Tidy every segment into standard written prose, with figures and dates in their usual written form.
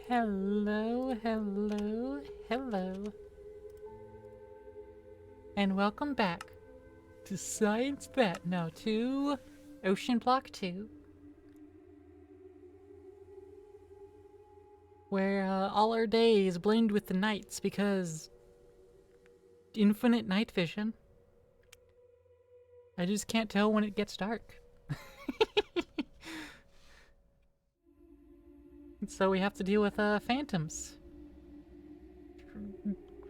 Hello, hello, hello. And welcome back to Science That. No, to Oceanblock 2. Where all our days blend with the nights because infinite night vision. I just can't tell when it gets dark. So we have to deal with phantoms.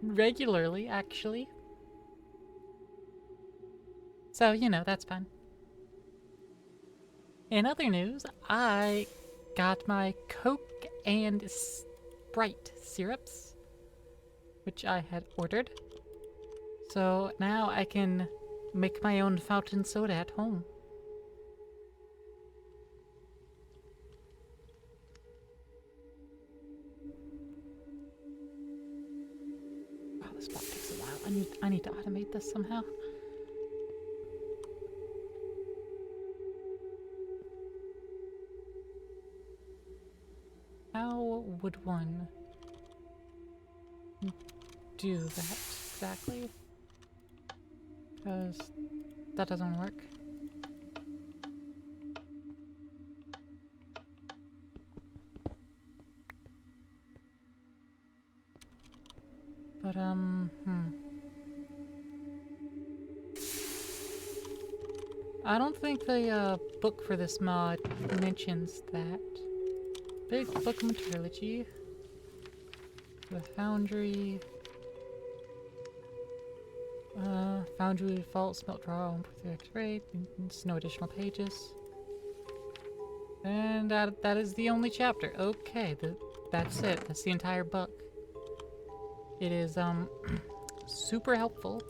Regularly, actually. So, you know, that's fun. In other news, I got my Coke and Sprite syrups, which I had ordered. So now I can make my own fountain soda at home. Wow, this block takes a while. I need to automate this somehow. How would one do that exactly? Because that doesn't work. But, I don't think the book for this mod mentions that. Big book metallurgy. The foundry. Foundry default smelt raw 1.3x rate. No additional pages. And that is the only chapter. Okay, that's it. That's the entire book. It is super helpful.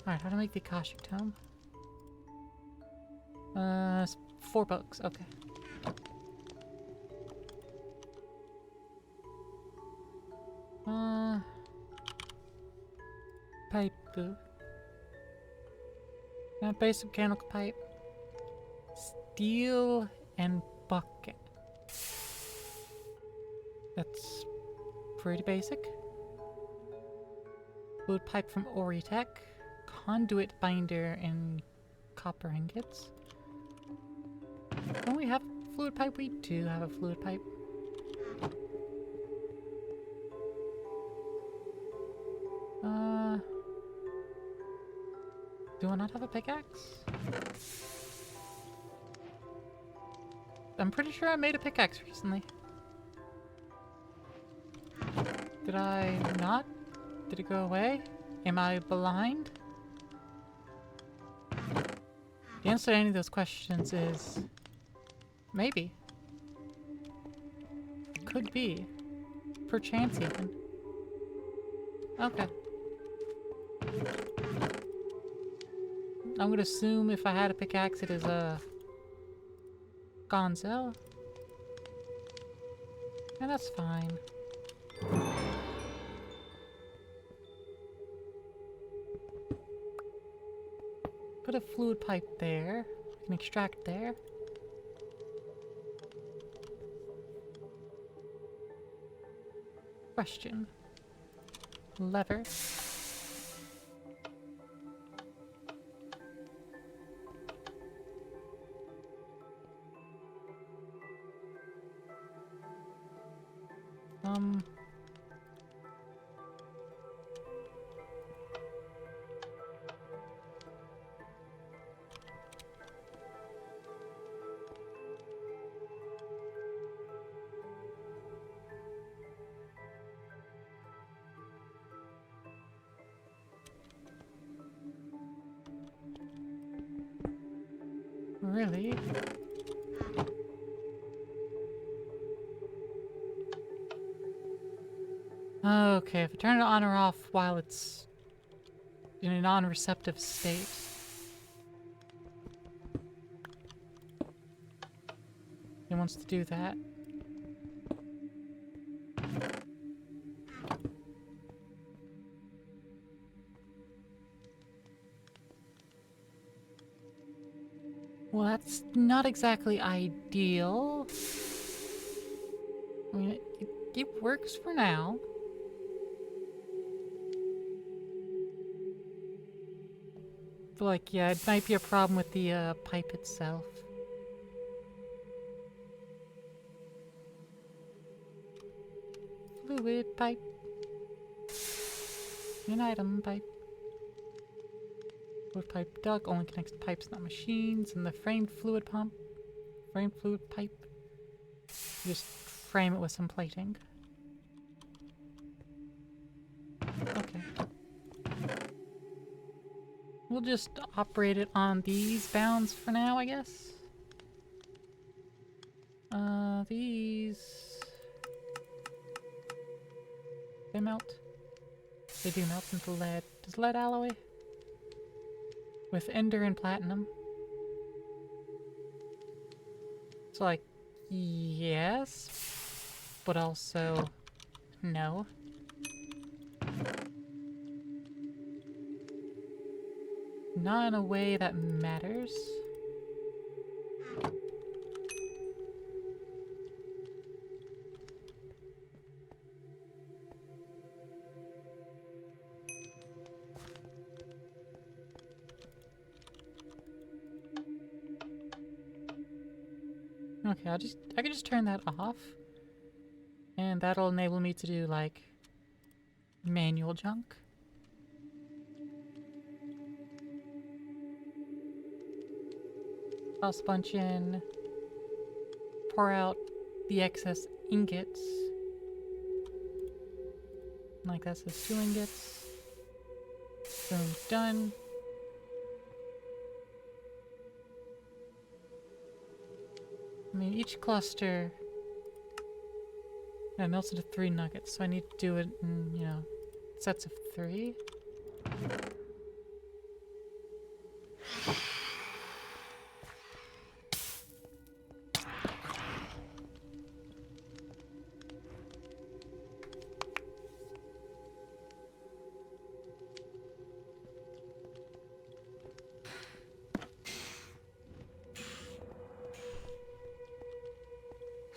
Alright, how to make the Akashic Tome? 4 books, okay. Pipe. Basic mechanical pipe. Steel and bucket. That's pretty basic. Fluid pipe from Oritech. Conduit binder and copper ingots. Don't we have a fluid pipe? We do have a fluid pipe. Do I not have a pickaxe? I'm pretty sure I made a pickaxe recently. Did I not? Did it go away? Am I blind? The answer to any of those questions is maybe. Could be. Perchance even. Okay. I'm gonna assume if I had a pickaxe it is a Gonzo. And that's fine. Put a fluid pipe there. We can extract there. Question. Lever. Really? Okay, if I turn it on or off while it's in a non-receptive state. It wants to do that. Well, that's not exactly ideal. I mean, it works for now. But, like, yeah, it might be a problem with the pipe itself. Fluid pipe. An item pipe. Fluid pipe duct only connects to pipes, not machines. And the framed fluid pump. Framed fluid pipe. You just frame it with some plating. Okay. We'll just operate it on these bounds for now, I guess. These... They melt? They do melt into lead. Does lead alloy? With ender and platinum. So, like, yes, but also no. Not in a way that matters. Okay, I can just turn that off. And that'll enable me to do, like, manual junk. Toss a bunch in. Pour out the excess ingots. Like that says 2 ingots. Boom, done. I mean, each cluster melts into 3 nuggets, so I need to do it in, you know, sets of 3.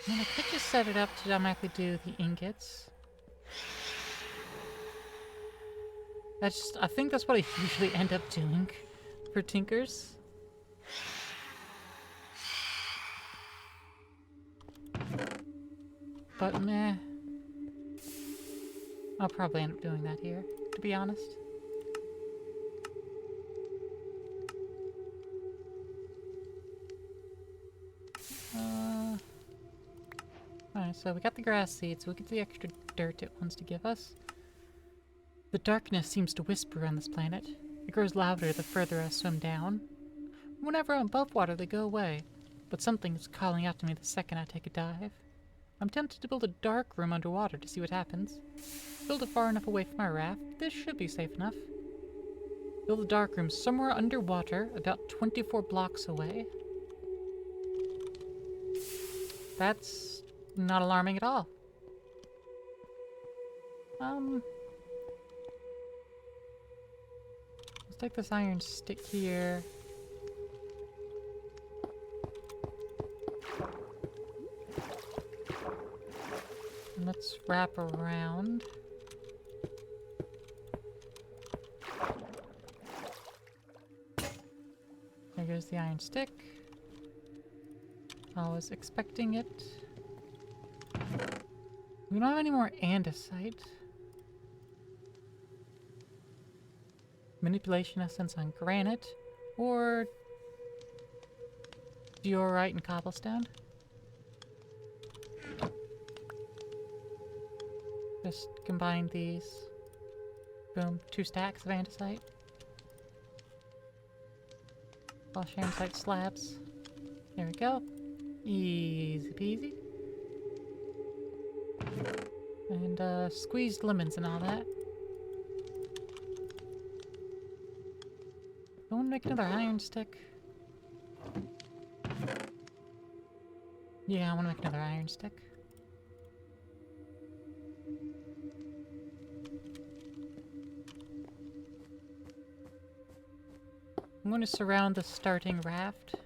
I mean, I could just set it up to automatically do the ingots. I think that's what I usually end up doing for tinkers. But meh. I'll probably end up doing that here, to be honest. Alright, so we got the grass seeds, so we'll get the extra dirt it wants to give us. The darkness seems to whisper on this planet. It grows louder the further I swim down. Whenever I'm above water, they go away, but something is calling out to me the second I take a dive. I'm tempted to build a dark room underwater to see what happens. Build it far enough away from my raft. This should be safe enough. Build a dark room somewhere underwater, about 24 blocks away. That's not alarming at all. Let's take this iron stick here. And Let's wrap around. There goes the iron stick. I was expecting it. We don't have any more andesite. Manipulation essence on granite. Or diorite and cobblestone. Just combine these. Boom. 2 stacks of andesite. Wash andesite slabs. There we go. Easy peasy. And squeezed lemons and all that. I want to make another iron stick. Yeah, I want to make another iron stick. I'm going to surround the starting raft.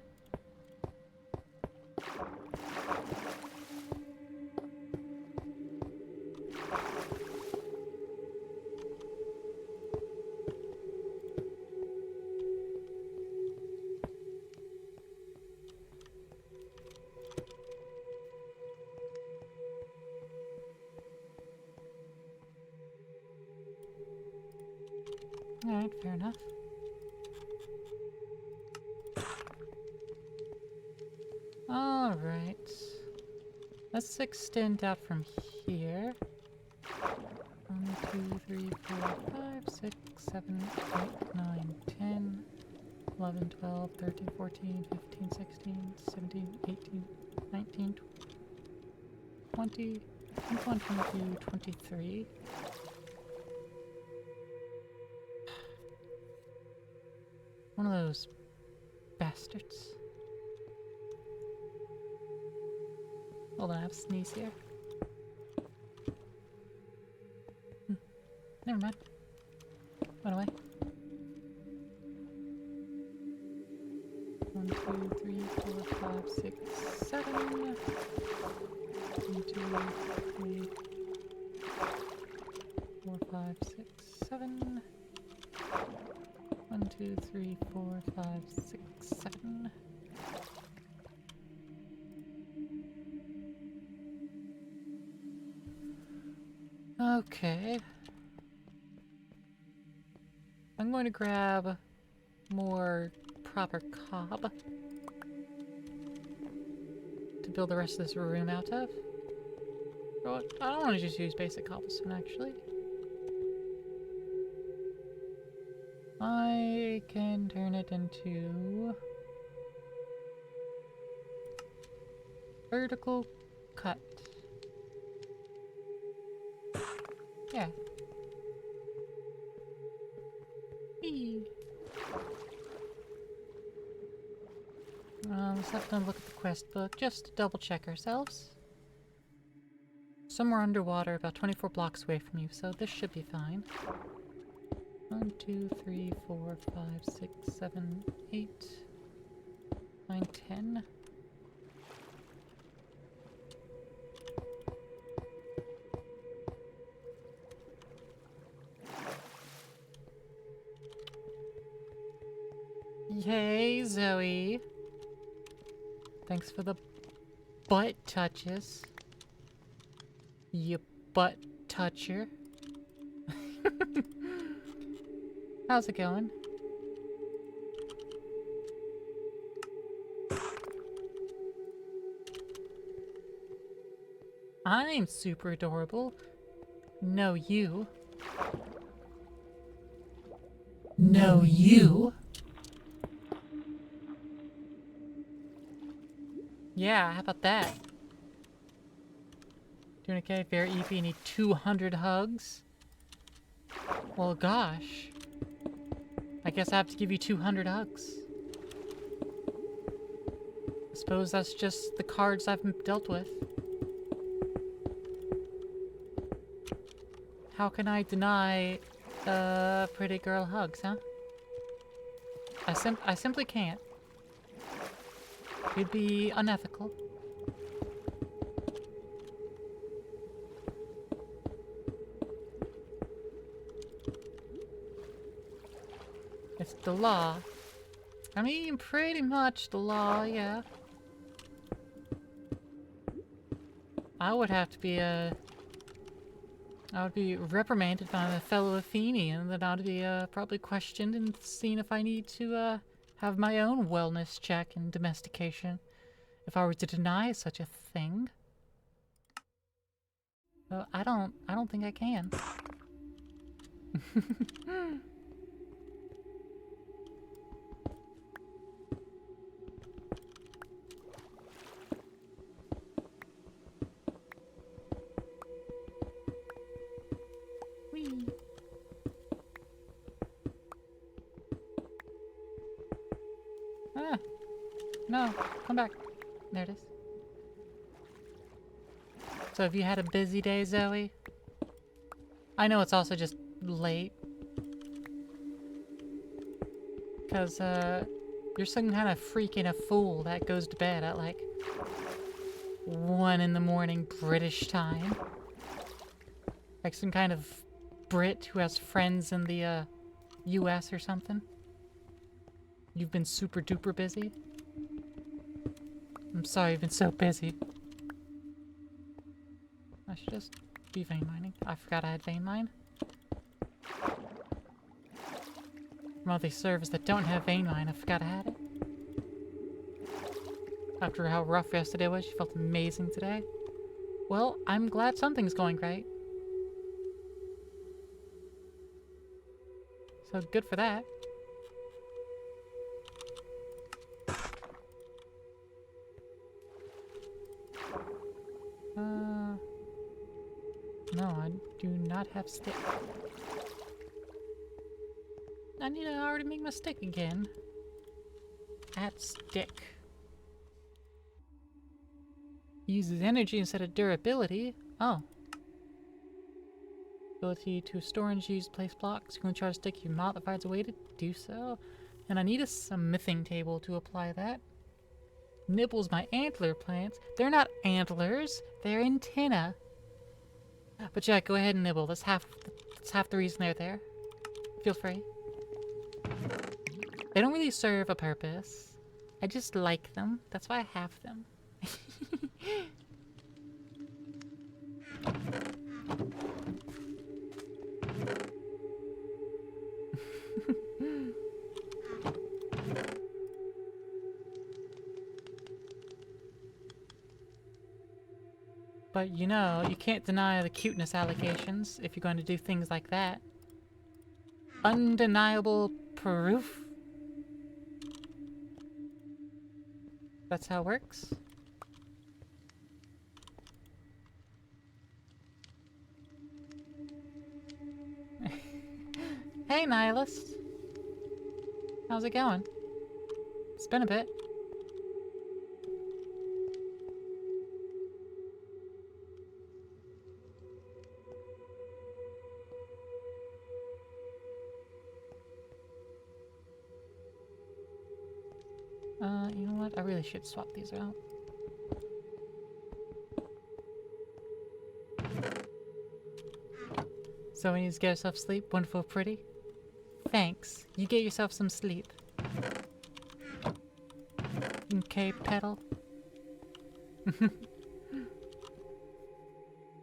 Alright, fair enough. Alright. Let's extend out from here. 1, 2, 3, 4, 5, 6, 7, 8, 9, 10, 11, 12, 13, 14, 15, 16, 17, 18, 19, 20, 21, 22, 23. One of those bastards. Hold on, I have a sneeze here. Never mind. Went away. 1, 2, 3, 4, 5, 6, 7. 1, 2, 3, 4, 5, 6, 7. 1, 2, 3, 4, 5, 6, 7. Okay. I'm going to grab more proper cob to build the rest of this room out of. I don't want to just use basic cobblestone, actually. I can turn it into vertical cut. Yeah. Eee. Let's have to look at the quest book just to double check ourselves. Somewhere underwater, about 24 blocks away from you, so this should be fine. 1, 2, 3, 4, 5, 6, 7, 8, 9, 10. Yay, Zoe. Thanks for the butt touches. You butt toucher. How's it going? I'm super adorable. No, you. No, you. Yeah, how about that? Doing okay? Very easy. You need 200 hugs? Well, gosh. I guess I have to give you 200 hugs. I suppose that's just the cards I've dealt with. How can I deny a pretty girl hugs, huh? I simply can't. It'd be unethical. the law. I mean, pretty much the law, yeah. I would have to be, I would be reprimanded by my fellow Athenian, then I'd be, probably questioned and seen if I need to, have my own wellness check and domestication, if I were to deny such a thing. I don't think I can. Whee! Ah! No, come back. There it is. So have you had a busy day, Zoe? I know it's also just late. Because, you're some kind of freaking a fool that goes to bed at, like, 1 in the morning British time. Like some kind of Brit who has friends in the, US or something. You've been super duper busy? I'm sorry you've been so busy. I should just be vein mining. I forgot I had vein mine. From all these servers that don't have vein mine, I forgot I had it. After how rough yesterday was, you felt amazing today. Well, I'm glad something's going right. So good for that. No, I do not have stick. I need to already make my stick again. Add stick. Uses energy instead of durability. Oh. Ability to store energy, use place blocks. You can charge a stick your mount that finds a way to do so. And I need a smithing table to apply that. Nibbles my antler plants. They're not antlers, they're antenna. But yeah, go ahead and nibble. That's half the reason they're there. Feel free. They don't really serve a purpose. I just like them. That's why I have them. But you know, you can't deny the cuteness allegations if you're going to do things like that. Undeniable proof. That's how it works. Hey, Nihilist. How's it going? It's been a bit. You know what? I really should swap these out. So when you get yourself sleep, wonderful, pretty. Thanks. You get yourself some sleep. Okay, pedal.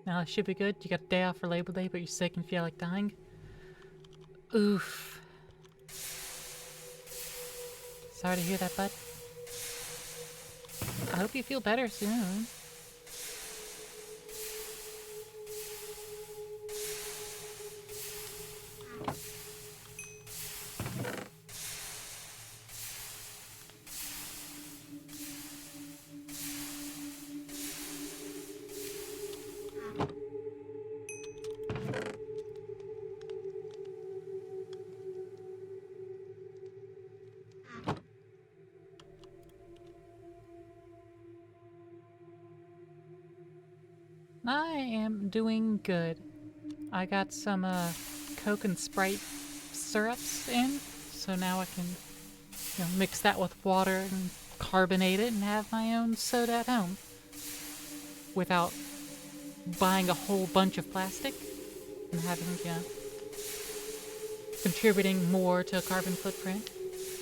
Now it should be good. You got a day off for Labor Day, but you're sick and feel like dying. Oof. Sorry to hear that, bud. I hope you feel better soon. I am doing good. I got some Coke and Sprite syrups in, so now I can mix that with water and carbonate it and have my own soda at home without buying a whole bunch of plastic and having contributing more to a carbon footprint.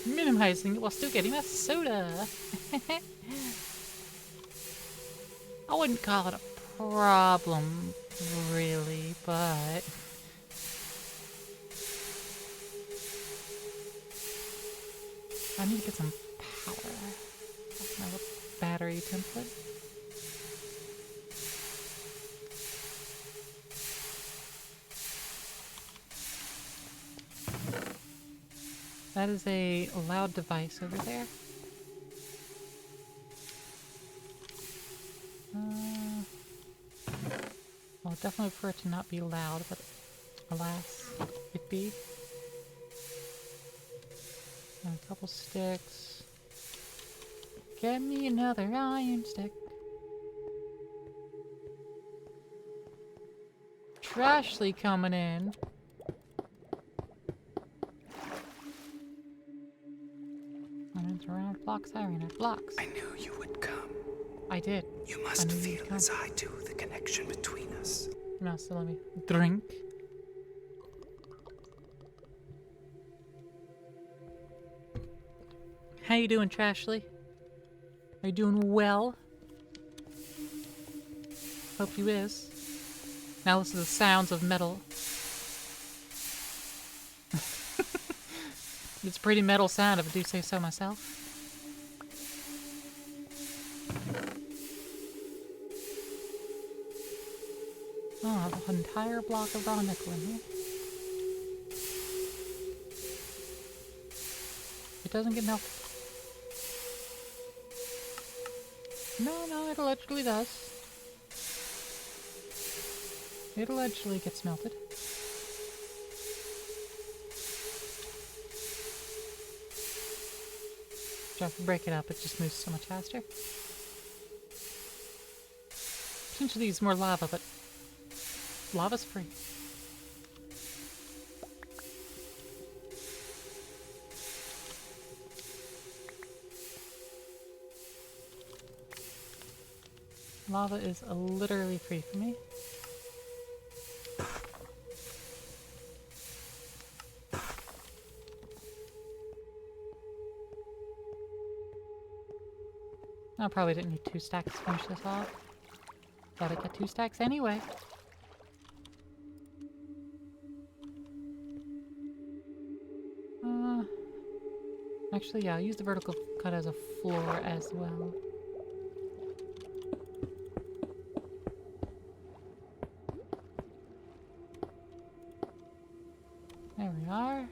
Minimizing it while still getting that soda. I wouldn't call it a problem, really, but... I need to get some power. That's my little battery template. That is a loud device over there. Well, definitely prefer it to not be loud, but alas, it be. And a couple sticks. Get me another iron stick. Trashly coming in. Around blocks, I ran out blocks. I knew you would come. I did. You must feel as I do the connection between us. Now, so let me drink. How you doing, Trashly? Are you doing well? Hope you is. Now listen to the sounds of metal. It's a pretty metal sound, if I do say so myself. Oh, I have an entire block of raw nickel in here. It doesn't get melted. No, it allegedly does. It allegedly gets melted. If you break it up, it just moves so much faster. Potentially use more lava, but lava's free. Lava is literally free for me. I probably didn't need 2 stacks to finish this off. Gotta get 2 stacks anyway. Actually, yeah, I'll use the vertical cut as a floor as well. There we are.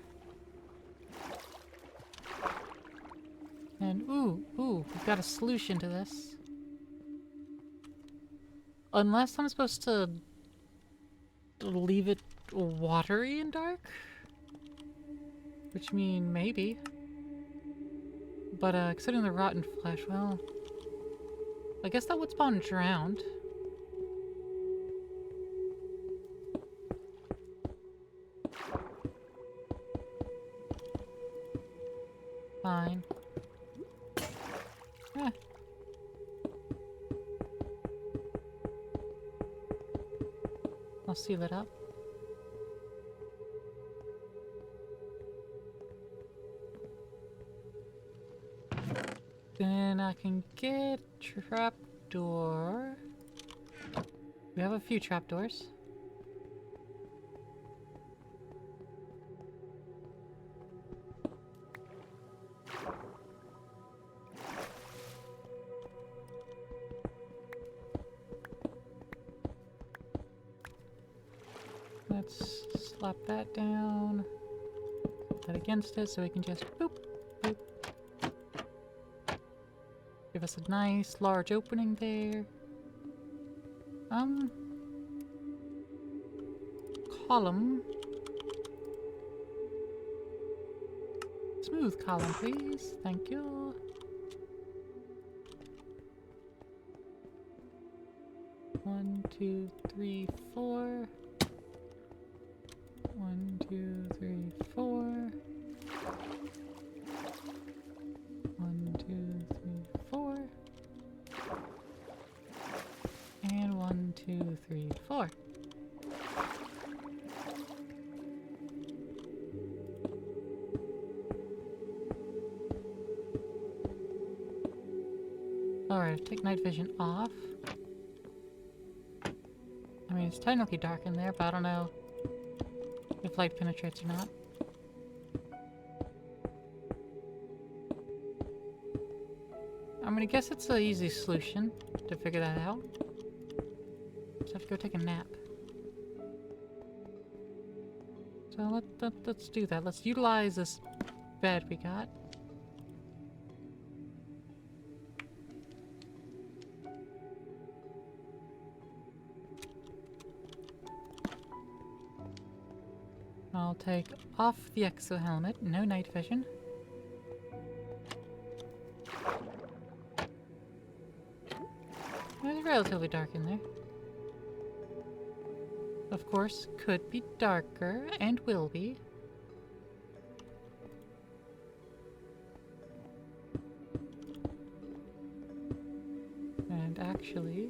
And ooh, we've got a solution to this. Unless I'm supposed to leave it watery and dark? Which mean maybe. But considering the rotten flesh, well, I guess that would spawn drowned. Fine. Eh. I'll seal it up. Then I can get a trapdoor. We have a few trapdoors. Let's slap that down. Put that against it so we can just boop, boop. Give us a nice large opening there. Column. Smooth column, please. Thank you. One, two, three, four. 1, 2, 3, 4. 1, 2, 3, 4. And 1, 2, 3, 4. should take night vision off. I mean, it's technically dark in there, but I don't know if light penetrates or not. I'm gonna guess it's an easy solution to figure that out. Just have to go take a nap. So let's do that. Let's utilize this bed we got. I'll take off the exo helmet. No night vision. It's relatively dark in there. Of course, could be darker, and will be. And actually,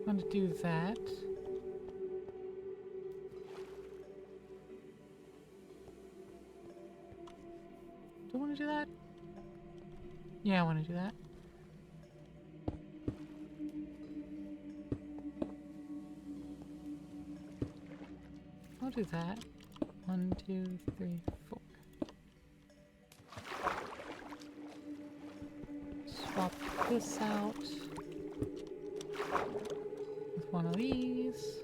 I'm going to do that. Do I want to do that? Yeah, I want to do that. I'll do that. 1, 2, 3, 4. Swap this out with one of these.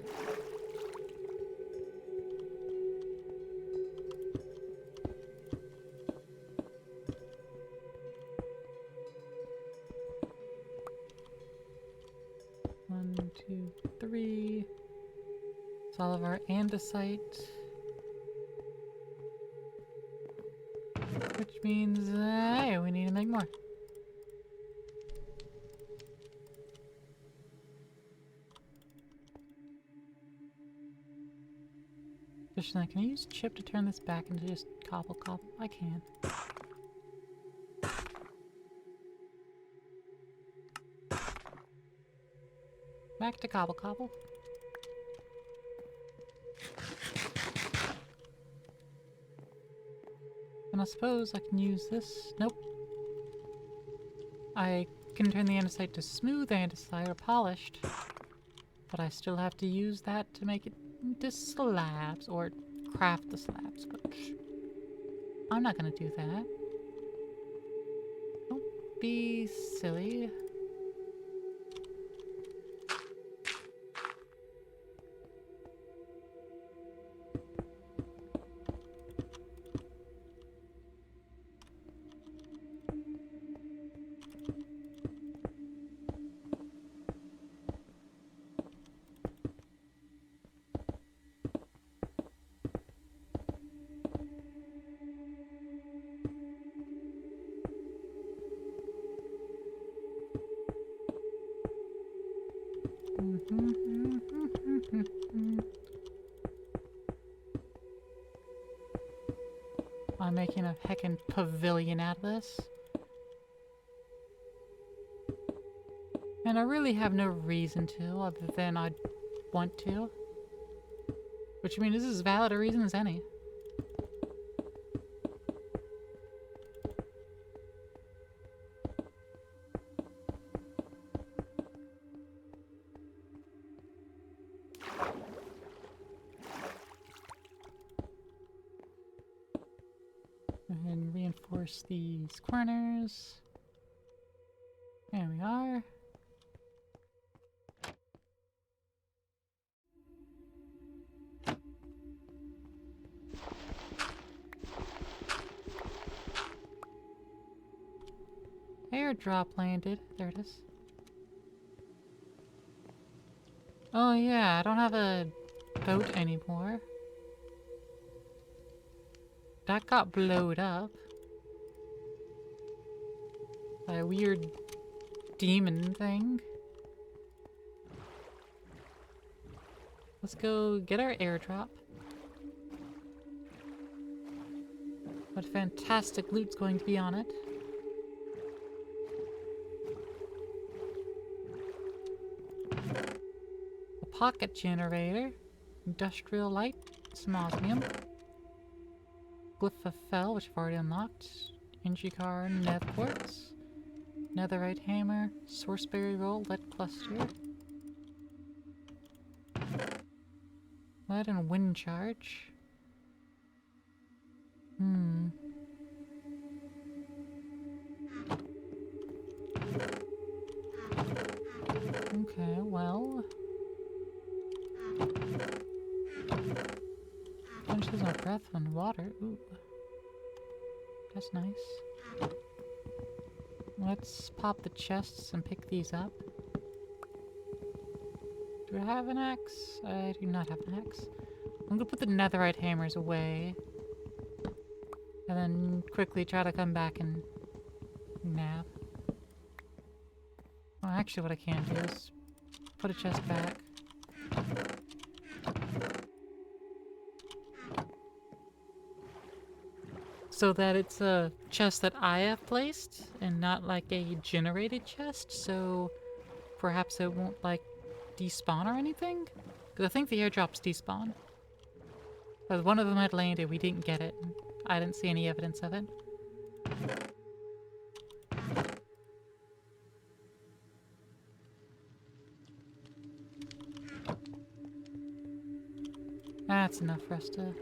One, two, three. It's all of our andesite. Which means, hey, we need to make more. Can I use chip to turn this back into just cobble? I can. Back to cobble. And I suppose I can use this. Nope. I can turn the andesite to smooth andesite or polished. But I still have to use that to make it into slabs or craft the slabs. But I'm not gonna do that. Don't be silly. I'm making a heckin' pavilion out of this. And I really have no reason to, other than I want to. Which, I mean, this is as valid a reason as any. And reinforce these corners. There we are. Airdrop landed. There it is. Oh yeah, I don't have a boat anymore. That got blowed up by a weird demon thing. Let's go get our airdrop. What fantastic loot's going to be on it. A pocket generator, industrial light, some osmium. Glyph of Fel, which I've already unlocked. Inchicar, Nev Quartz, Netherite Hammer, Sourceberry Roll, Lead Cluster, Lead and Wind Charge. Okay, well. Quenches our breath on water. Ooh. That's nice. Let's pop the chests and pick these up. Do I have an axe? I do not have an axe. I'm gonna put the netherite hammers away. And then quickly try to come back and nap. Well, actually what I can do is put a chest back. So that it's a chest that I have placed and not like a generated chest, so perhaps it won't like despawn or anything? Because I think the airdrops despawn. But one of them had landed, we didn't get it. I didn't see any evidence of it. That's enough for us to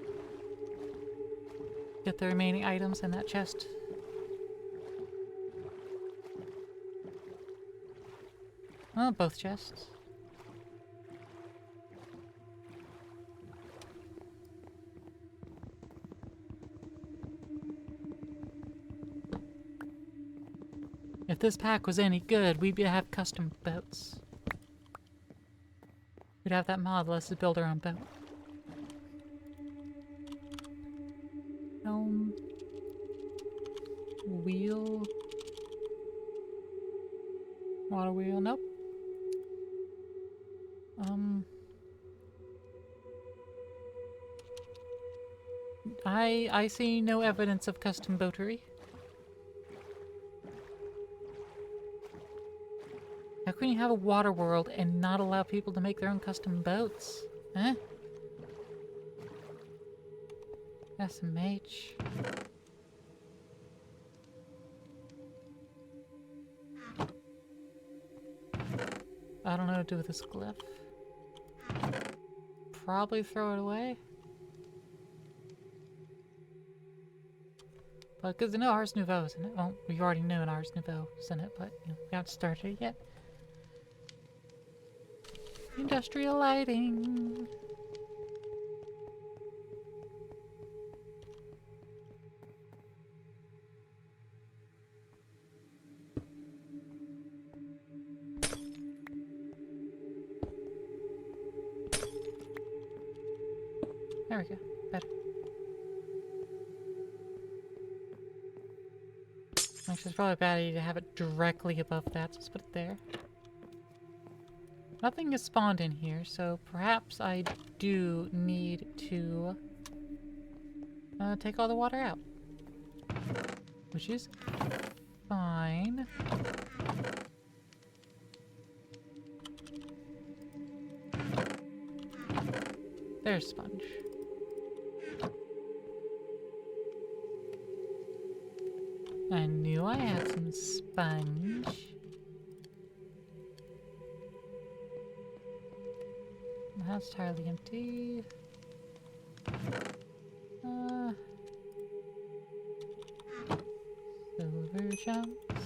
get the remaining items in that chest. Well, both chests. If this pack was any good, we'd have custom boats. We'd have that mod let us build our own boat. Helm. Wheel. Water wheel, nope. I see no evidence of custom boatery. How can you have a water world and not allow people to make their own custom boats? Huh? SMH. I don't know what to do with this glyph. Probably throw it away. But because no Ars Nouveau is in it. Well, we already knew an Ars Nouveau is in it, but you know, we haven't started it yet. Industrial lighting. There we go. Better. Actually, it's probably a bad idea to have it directly above that, so let's put it there. Nothing is spawned in here, so perhaps I do need to take all the water out. Which is fine. There's sponge. I knew I had some sponge. That's entirely empty. Silver chunks.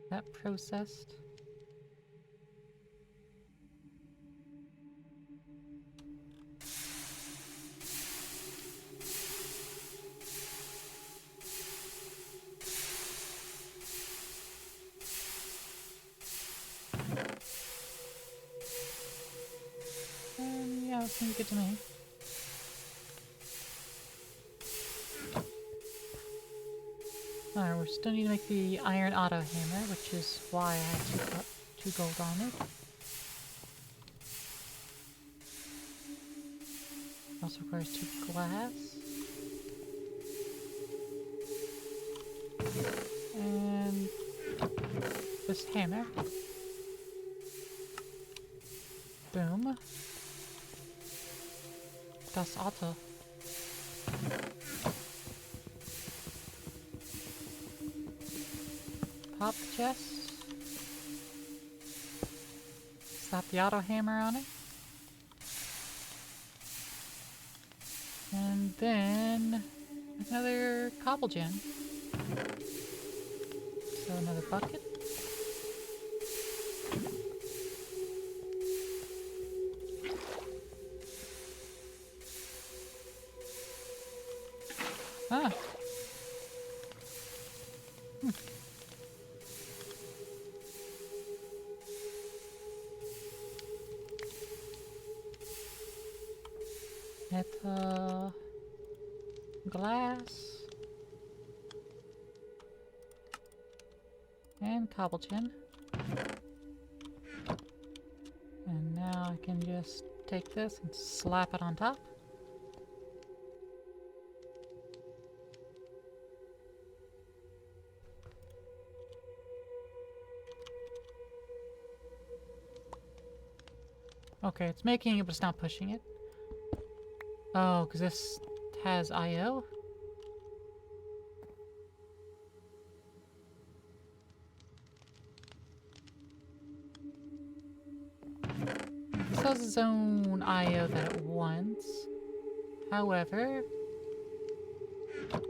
That processed. Yeah, it seems good to me. Alright, we still need to make the iron auto hammer, which is why I have two gold on it. Also requires 2 glass. And this hammer. Boom. Das Auto. Pop the chest. Slap the auto hammer on it. And then another cobble gem. So another bucket. Ah. Metal. Glass. And cobble gem. And now I can just take this and slap it on top. Okay, it's making it, but it's not pushing it. Oh, because this has I/O? This has its own I/O that it wants. However,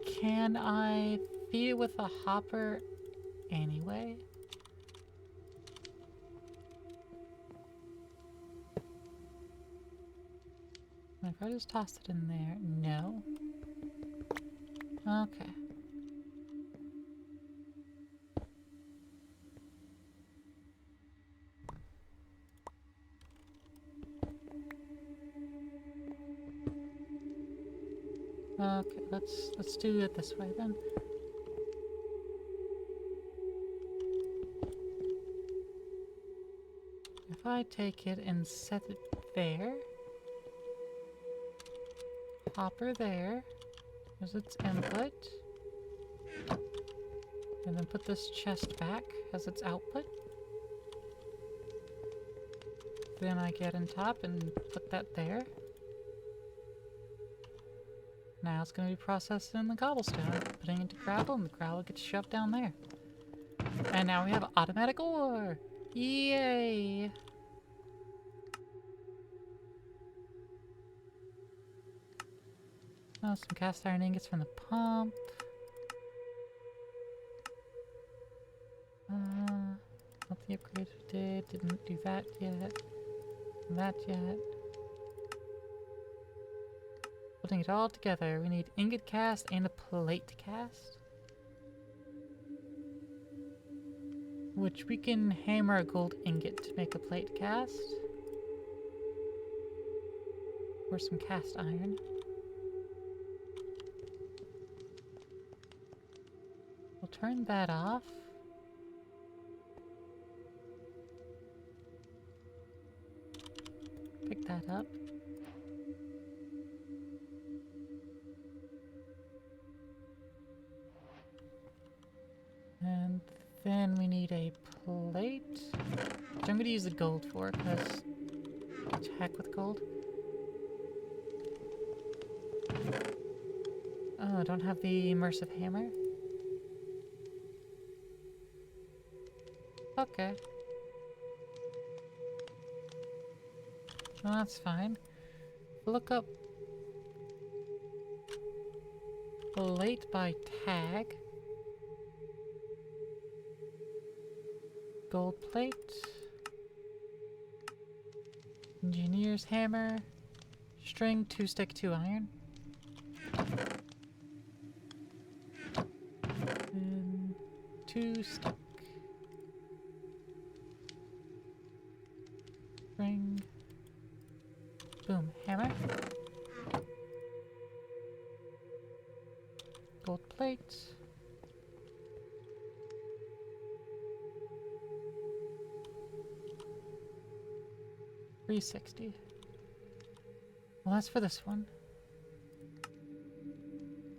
can I feed it with a hopper anyway? If I just toss it in there, no. Okay. Okay, let's do it this way then. If I take it and set it there, hopper there, as its input, and then put this chest back as its output. Then I get on top and put that there. Now it's going to be processed in the cobblestone, putting it into gravel, and the gravel gets shoved down there. And now we have automatic ore! Yay! Oh, some cast iron ingots from the pump. Not the upgrades we did. Didn't do that yet. That yet. Putting it all together, we need ingot cast and a plate cast. Which we can hammer a gold ingot to make a plate cast. Or some cast iron. We'll turn that off. Pick that up. And then we need a plate, which I'm going to use the gold for, because heck with gold. Oh, I don't have the immersive hammer. Okay. Well, that's fine. Look up plate by tag. Gold plate. Engineer's hammer. String, 2 stick, 2 iron. And 2 stick. String. Boom, hammer. Gold plate. $360. Well, that's for this one.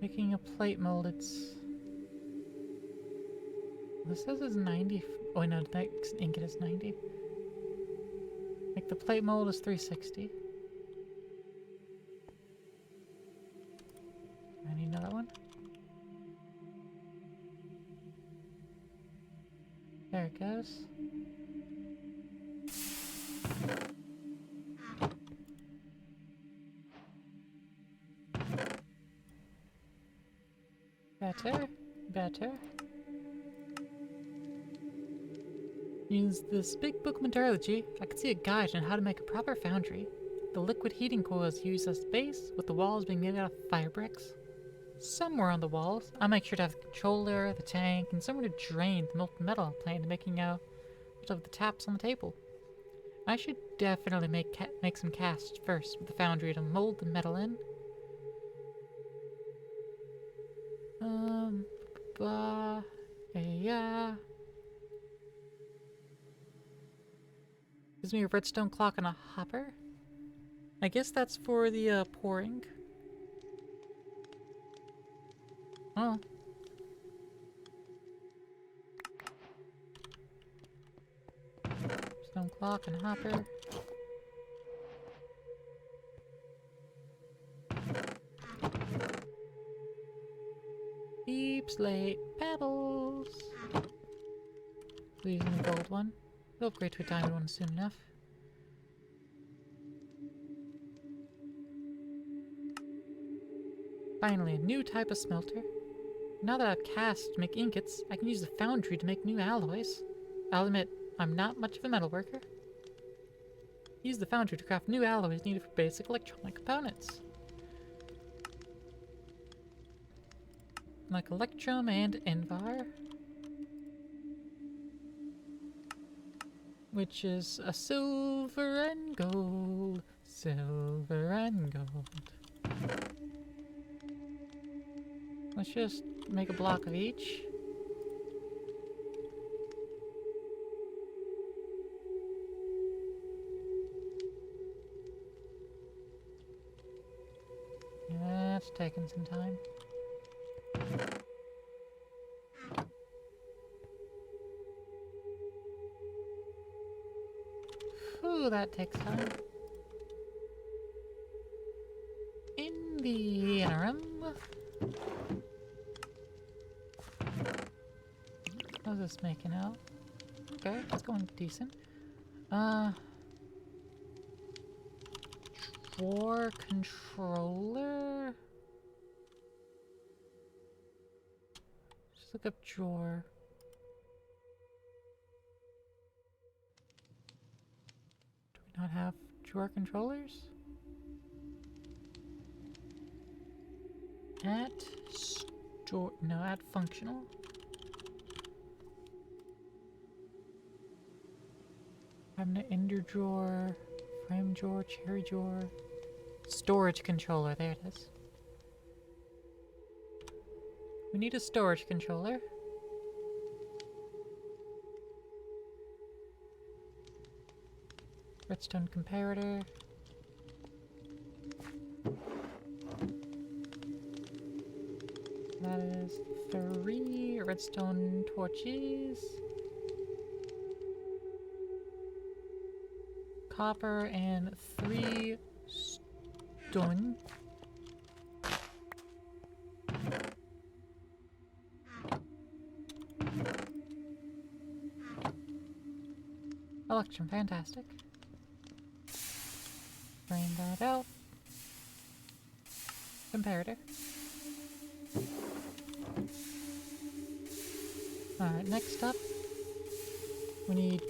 Making a plate mold, it's... This says it's 90. Oh, no, the ingot is 90. Make the plate mold is $360. There it goes. Better. Better. Use this big book metallurgy. I could see a guide on how to make a proper foundry. The liquid heating coil is used as the base, with the walls being made out of fire bricks. Somewhere on the walls, I'll make sure to have the controller, the tank, and somewhere to drain the molten metal I planned making out of the taps on the table. I should definitely make some casts first with the foundry to mold the metal in. Yeah. Gives me a redstone clock and a hopper. I guess that's for the pouring. Oh. Stone clock and hopper. Deep slate pebbles. We're using the gold one. We'll upgrade to a diamond one soon enough. Finally, a new type of smelter. Now that I've cast to make ingots, I can use the foundry to make new alloys. I'll admit, I'm not much of a metal worker. Use the foundry to craft new alloys needed for basic electronic components. Like Electrum and Envar. Which is a silver and gold. Silver and gold. Let's just make a block of each. That's taking some time. Ooh, that takes time. In the interim, how's this making out? Okay, it's going decent. Drawer controller? Just look up drawer. Do we not have drawer controllers? At store, no, at functional. Cabinet, ender drawer, frame drawer, cherry drawer, storage controller. There it is. We need a storage controller. Redstone comparator. That is 3 redstone torches. Copper and 3 stone. Electrum, fantastic. Drain that out. Comparator. Alright, next up, we need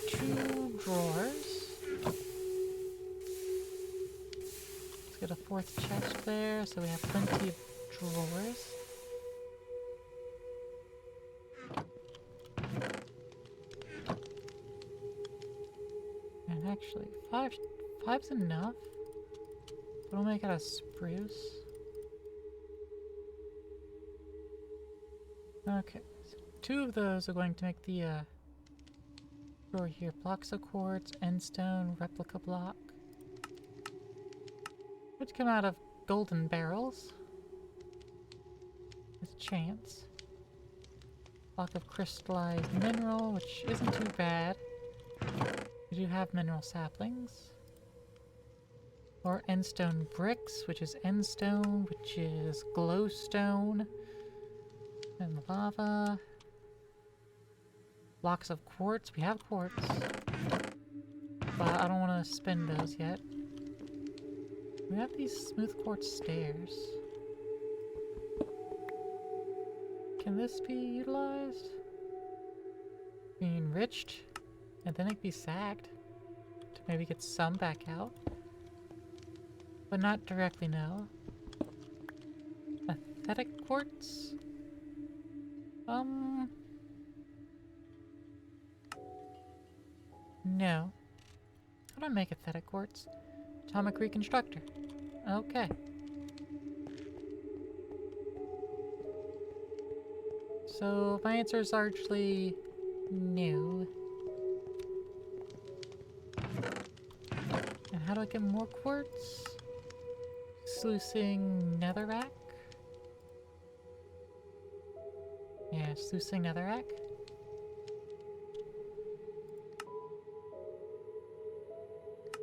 2 drawers. Let's get a 4th chest there, so we have plenty of drawers. And actually, 5's enough. But we'll make it a spruce. Okay, so 2 of those are going to make the drawer here. Blocks of quartz, endstone, replica block. Which come out of golden barrels. With chance. Block of crystallized mineral, which isn't too bad. We do have mineral saplings. Or endstone bricks, which is endstone, which is glowstone. And lava. Blocks of quartz. We have quartz. But I don't want to spend those yet. We have these smooth quartz stairs. Can this be utilized? Be enriched? And then it can be sagged. To maybe get some back out. But not directly, no. Aesthetic quartz? No. How do I make aesthetic quartz? Atomic reconstructor. Okay. So my answer is largely no. And how do I get more quartz? Sluicing netherrack? Yeah, sluicing netherrack.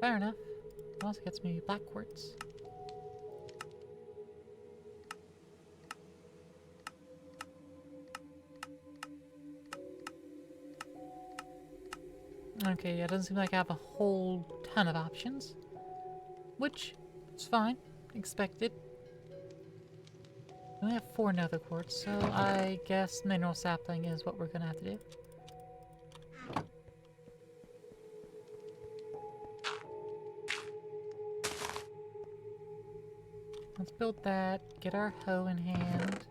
Fair enough. It also gets me black quartz. Okay, yeah, it doesn't seem like I have a whole ton of options. Which is fine. Expected. We only have 4 nether quartz, so I guess mineral sapling is what we're gonna have to do. Let's build that, get our hoe in hand.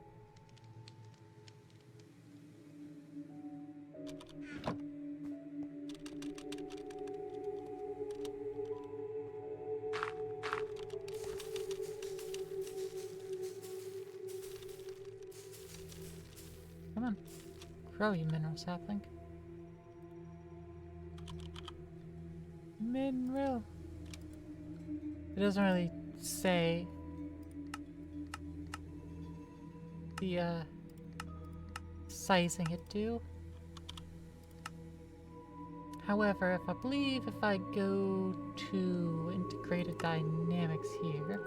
Come on, grow you mineral sapling. Mineral. It doesn't really say the sizing it do. However, if I go to integrated dynamics here,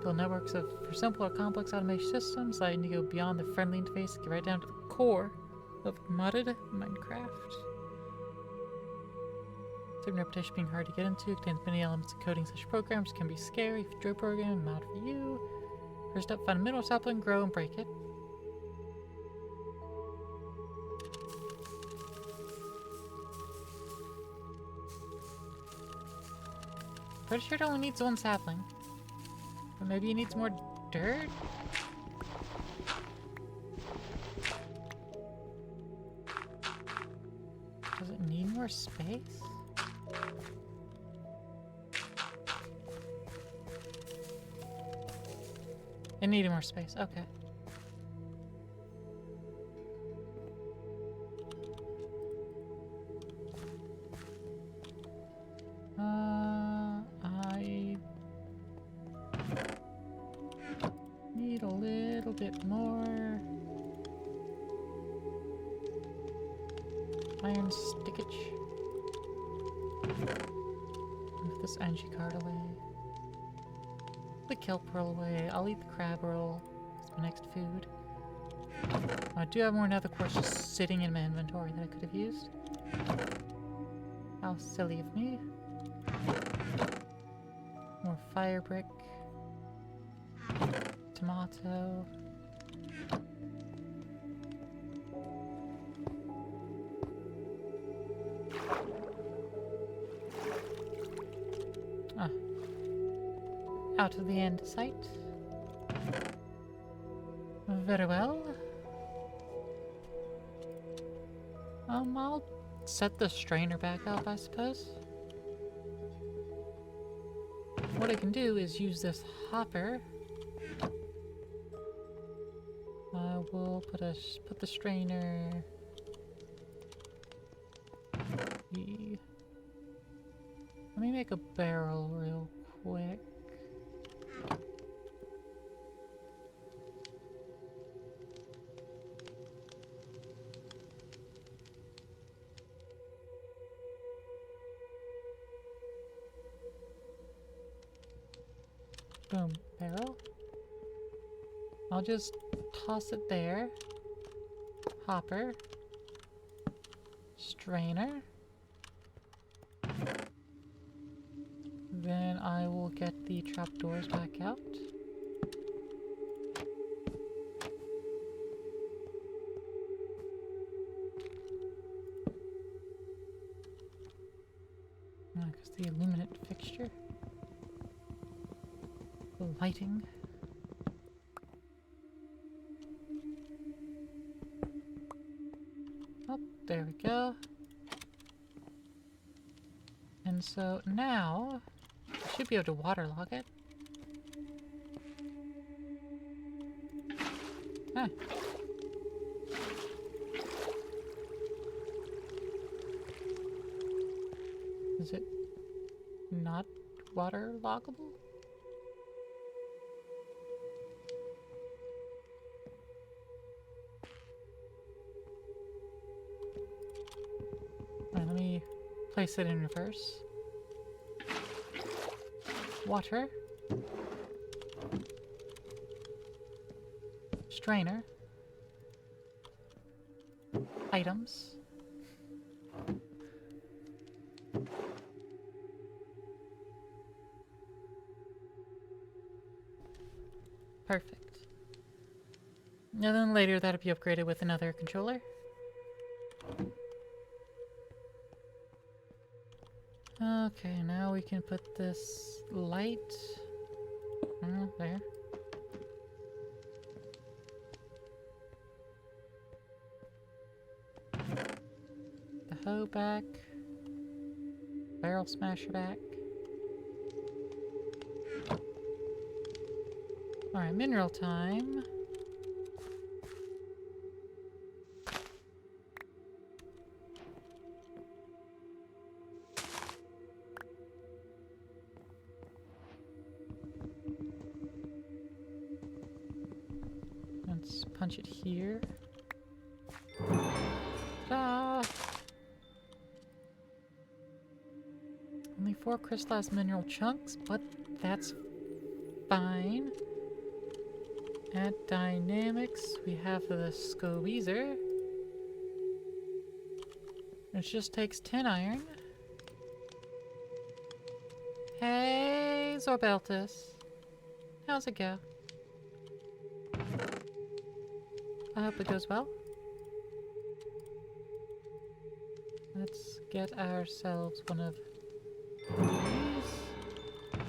build networks for simple or complex automation systems, I need to go beyond the friendly interface, get right down to the core of modded Minecraft. Certain reputation being hard to get into, contains many elements of coding such programs can be scary. If you enjoy programming, mod for you. First up, find a mineral sapling, grow and break it. Pretty sure it only needs 1 sapling. But maybe it needs more dirt? Does it need more space? It needed more space, okay. I need a little bit more iron stickage. Move this energy card away. The kelp roll away. I'll eat the crab roll. It's my next food. I do have more nether quartz just sitting in my inventory that I could have used. How silly of me. More fire brick. Tomato. Ah. Out of the andesite. Very well. I'll set the strainer back up, I suppose. What I can do is use this hopper. I will put the strainer. Let me make a barrel real quick. Boom, barrel. I'll just toss it there. hopper, strainer. Then I will get the trapdoors back out. Because the illuminant fixture. The lighting. Oh, there we go. And so now, I should be able to waterlog it. Huh. Is it not waterloggable? Let me place it in reverse. Water. Strainer. Items. Perfect. And then later that'll be upgraded with another controller. Okay, now we can put this light there. The hoe back. Barrel smasher back. Alright, mineral time. Let's punch it here. Ta-da! Only 4 crystallized mineral chunks, but that's fine. At dynamics, we have the squeezer, which just takes 10 iron. Hey, Zorbeltis. How's it go? I hope it goes well. Let's get ourselves one of these.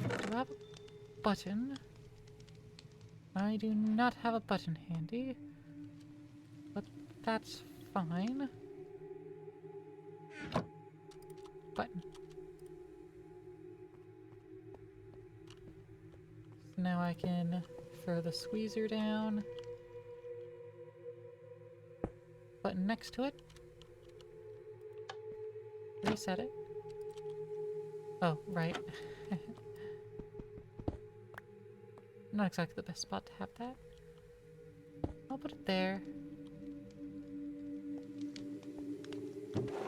Do I have a button? I do not have a button handy, but that's fine. Button. So now I can throw the squeezer down. Button next to it. Reset it. Oh, right. Not exactly the best spot to have that. I'll put it there.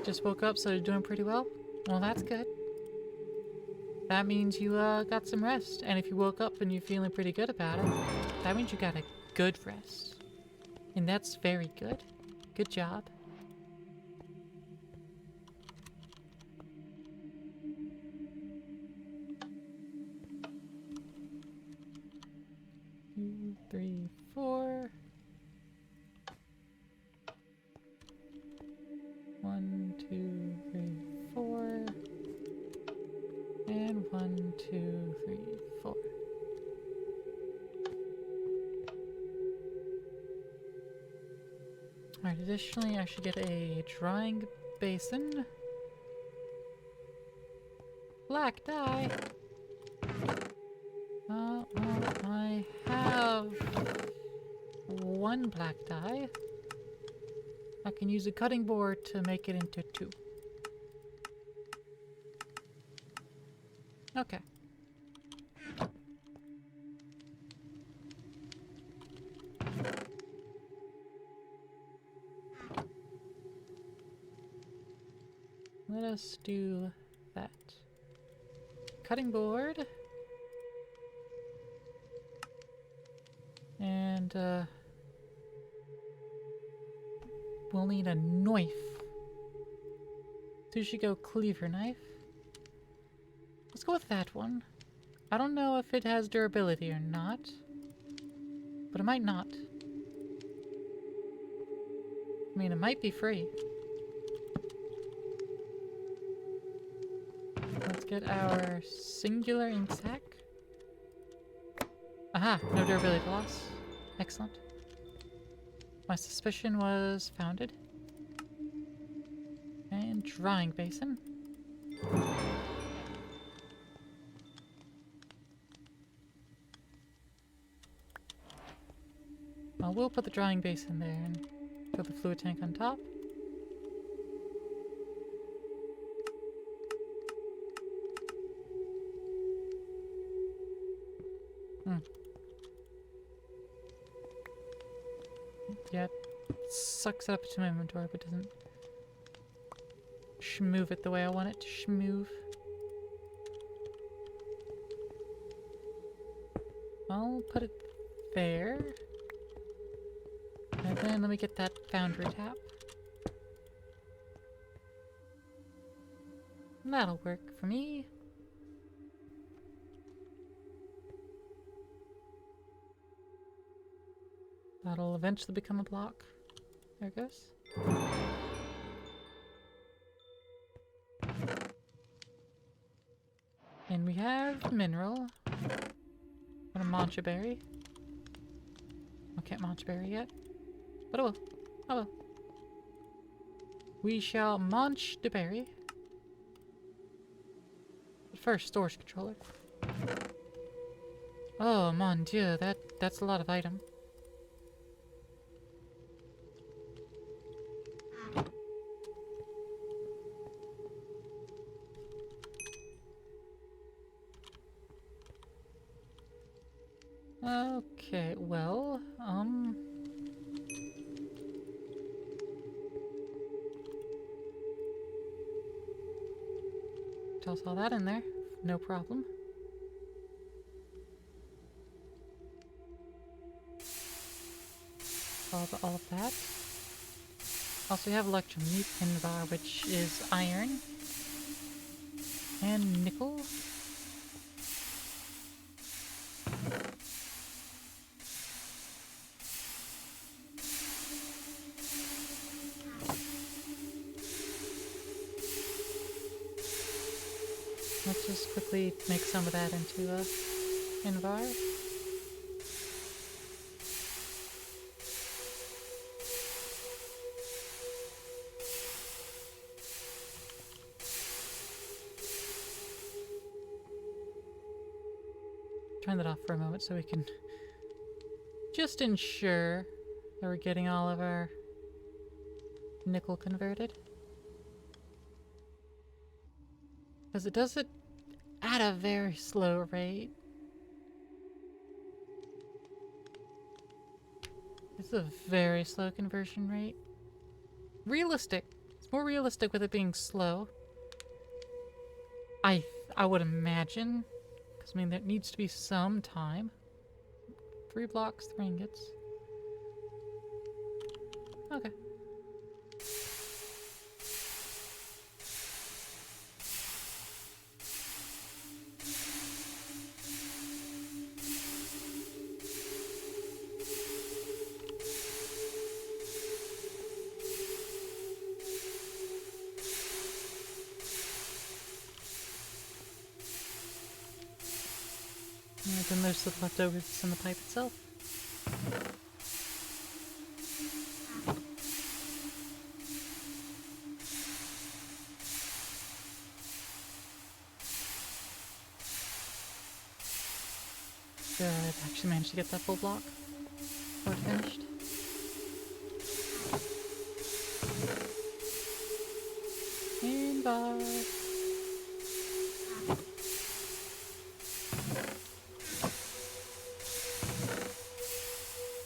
Just woke up, so you're doing pretty well? Well, that's good. That means you got some rest. And if you woke up and you're feeling pretty good about it, that means you got a good rest. And that's very good. Good job. Two, three, four. 1, 2, 3, 4. And 1, 2, 3, 4. Alright, additionally, I should get a drying basin. Black dye. Well, I have 1 black dye. I can use a cutting board to make it into 2. Okay. Let us do that. Cutting board. And, we'll need a knife. Sushi Go cleaver knife. Let's go with that one. I don't know if it has durability or not, but it might not. I mean, it might be free. Let's get our singular ink sac. Aha! No durability loss. Excellent. My suspicion was founded. And drying basin. Well, we'll put the drying basin there and put the fluid tank on top. Yeah, it sucks it up to my inventory, but doesn't schmoove it the way I want it to schmoove. I'll put it there. And then let me get that foundry tap. And that'll work for me. That'll eventually become a block. There it goes. And we have mineral. What a mancha berry. I can't mancha berry yet. But I will. I will. We shall munch the berry. But first, storage controller. Oh mon dieu, that's a lot of item. Okay, well, toss all that in there, no problem. All of that. Also, we have electrum in the bar, which is iron and nickel. Let's just quickly make some of that into a invar. Turn that off for a moment so we can just ensure that we're getting all of our nickel converted. Because it does it at a very slow rate. It's a very slow conversion rate. Realistic. It's more realistic with it being slow. I would imagine. Because, I mean, there needs to be some time. 3 blocks, 3 ingots. Okay. And then there's the leftovers in the pipe itself. Good, I've actually managed to get that full block before it finished. And bye.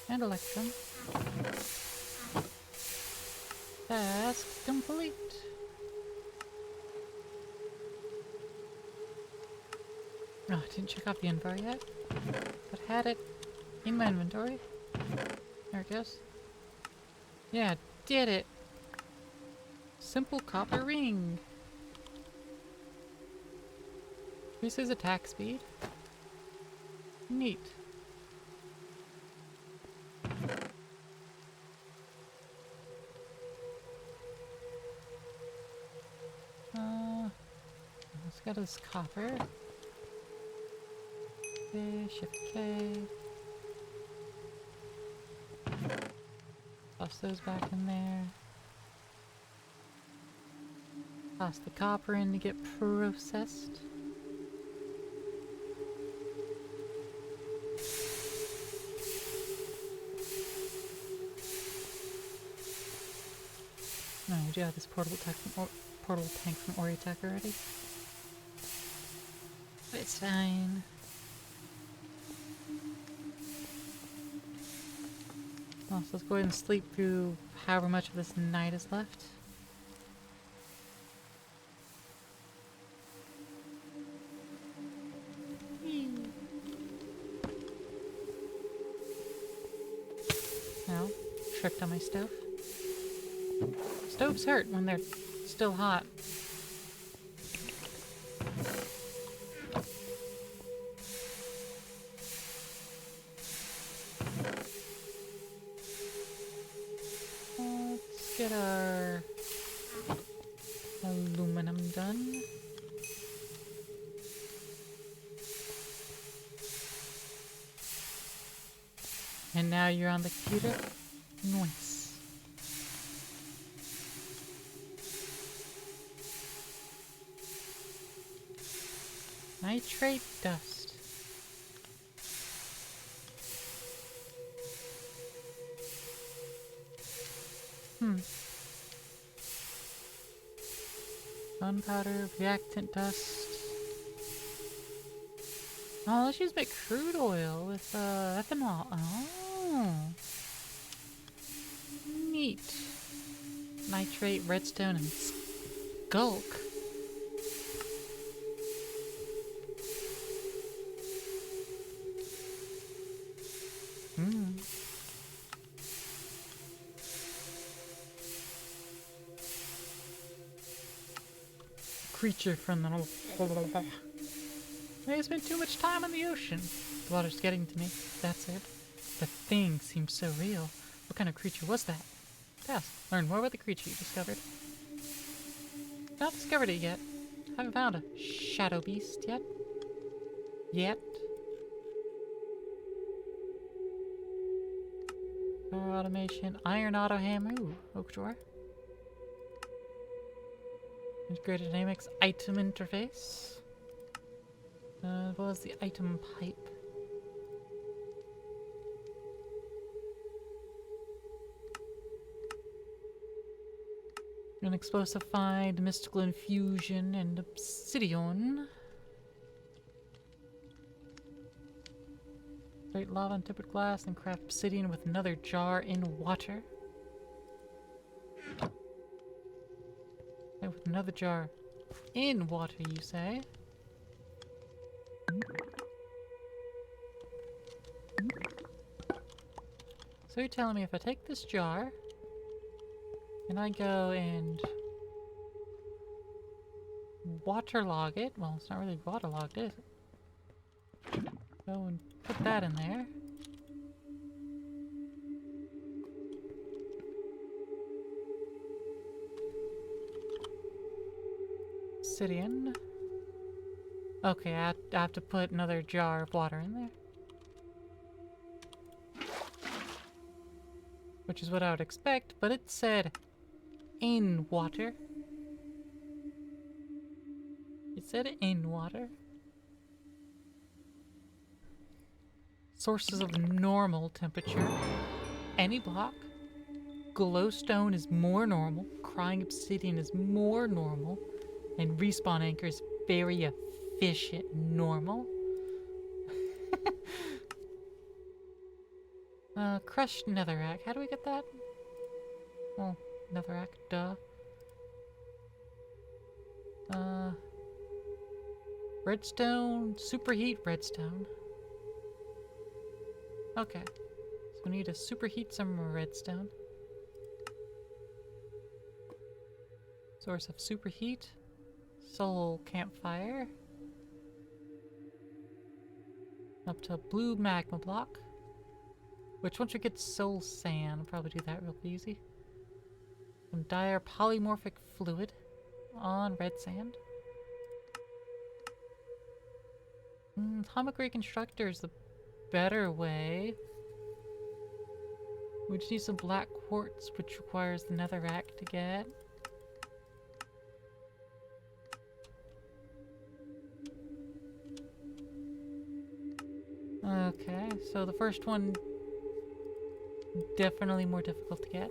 And electrum. Task complete. Oh, I didn't check out the inventory yet, but had it in my inventory. There it goes. Yeah, did it. Simple copper ring. Increases attack speed. Neat. Let's get his copper. Okay, shift K. Toss those back in there. Toss the copper in to get processed. No, we do have this portable tank from Oriatech already. But it's fine. Well, so let's go ahead and sleep through however much of this night is left. Now, tripped on my stove. Stoves hurt when they're still hot. Let's get our aluminum done. And now you're on the computer. Nice. Nitrate dust. Gunpowder, reactant dust. Oh, let's just make crude oil with ethanol. Oh. Neat. Nitrate, redstone, and skulk. Creature from the... I spent too much time in the ocean. The water's getting to me. That's it. The thing seems so real. What kind of creature was that? Task. Learn more about the creature you discovered. Not discovered it yet. Haven't found a shadow beast yet. Power automation. Iron auto hammer. Ooh, oak drawer. Integrated dynamics item interface. As well as the item pipe. An explosive find, mystical infusion, and obsidian. Create lava and tempered glass, and craft obsidian with another jar in water. Okay, with another jar in water, you say? So you're telling me if I take this jar and I go and waterlog it, well, it's not really waterlogged, is it? Go and put that in there. Obsidian. Okay, I have to put another jar of water in there. Which is what I would expect, but it said in water. It said in water. Sources of normal temperature. Any block. Glowstone is more normal. Crying obsidian is more normal. And respawn anchor is very efficient normal. Crushed netherrack. How do we get that? Oh, netherrack, duh. Redstone, superheat redstone. Okay, so we need to superheat some redstone. Source of superheat. Soul campfire. Up to blue magma block. Which once we get soul sand, I'll probably do that real easy. Some dire polymorphic fluid on red sand. Atomic reconstructor is the better way. We just need some black quartz, which requires the netherrack to get. Okay, so the first one definitely more difficult to get.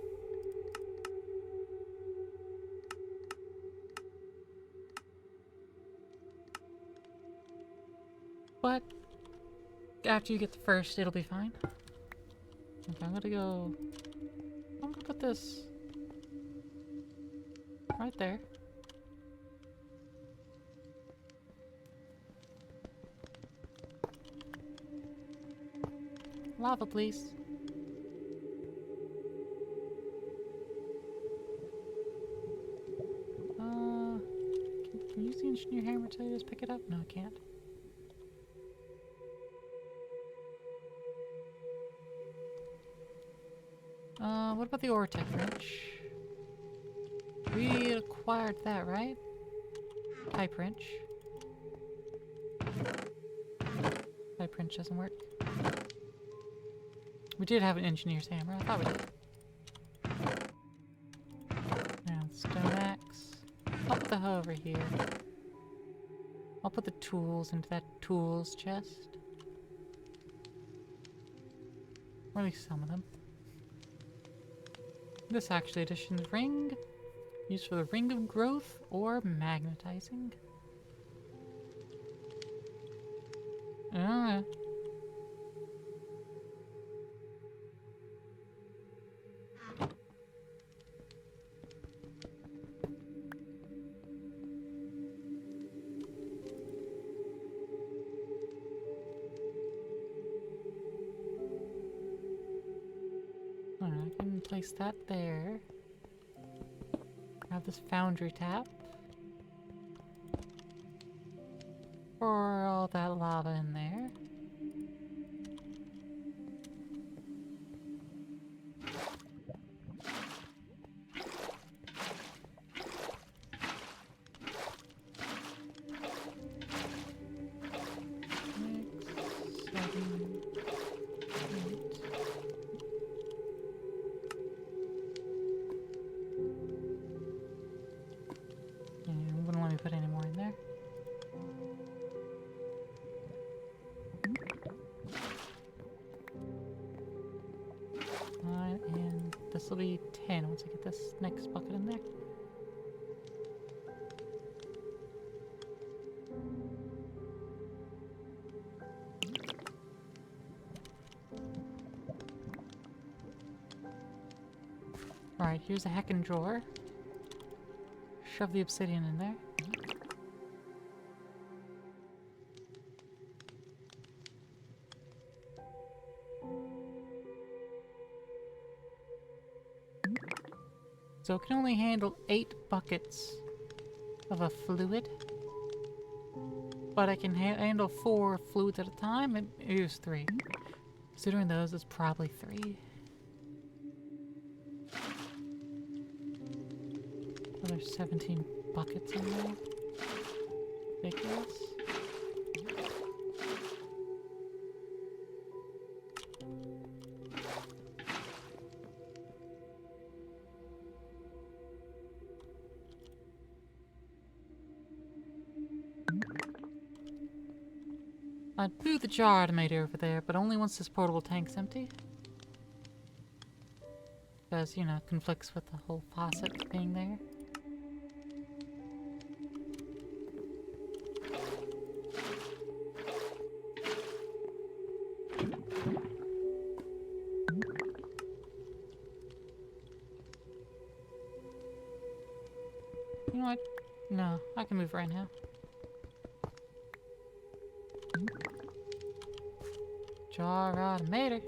But after you get the first, it'll be fine. Okay, I'm gonna put this right there. Lava, please. Can you use the engineer hammer to just pick it up? No, I can't. What about the Ortec wrench? We acquired that, right? Pipe wrench. Pipe wrench doesn't work. We did have an engineer's hammer. I thought we did. Now, stone axe. I'll put the hoe over here. I'll put the tools into that tools chest. Or at least some of them. This actually edition's ring. Used for the ring of growth or magnetizing. Alright. I can place that there. Have this foundry tap. Pour all that lava in there. Put any more in there. Alright, and this will be 10 once I get this next bucket in there. Alright, here's a heckin' drawer. Shove the obsidian in there. So it can only handle 8 buckets of a fluid. But I can handle 4 fluids at a time, and use 3. Considering those, it's probably 3. Oh, there's 17 buckets in there. Ridiculous. I'd do the jar automator over there, but only once this portable tank's empty. Because, you know, it conflicts with the whole faucet being there. You know what? No, I can move right now. Jar automator.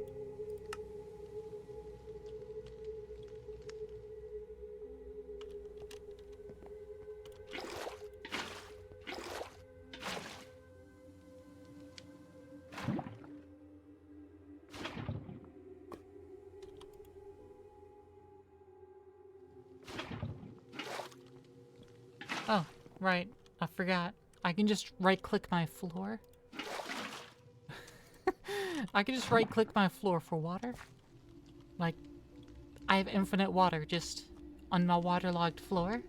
right. I forgot. I can just right-click my floor. I can just right-click my floor for water. Like, I have infinite water just on my waterlogged floor.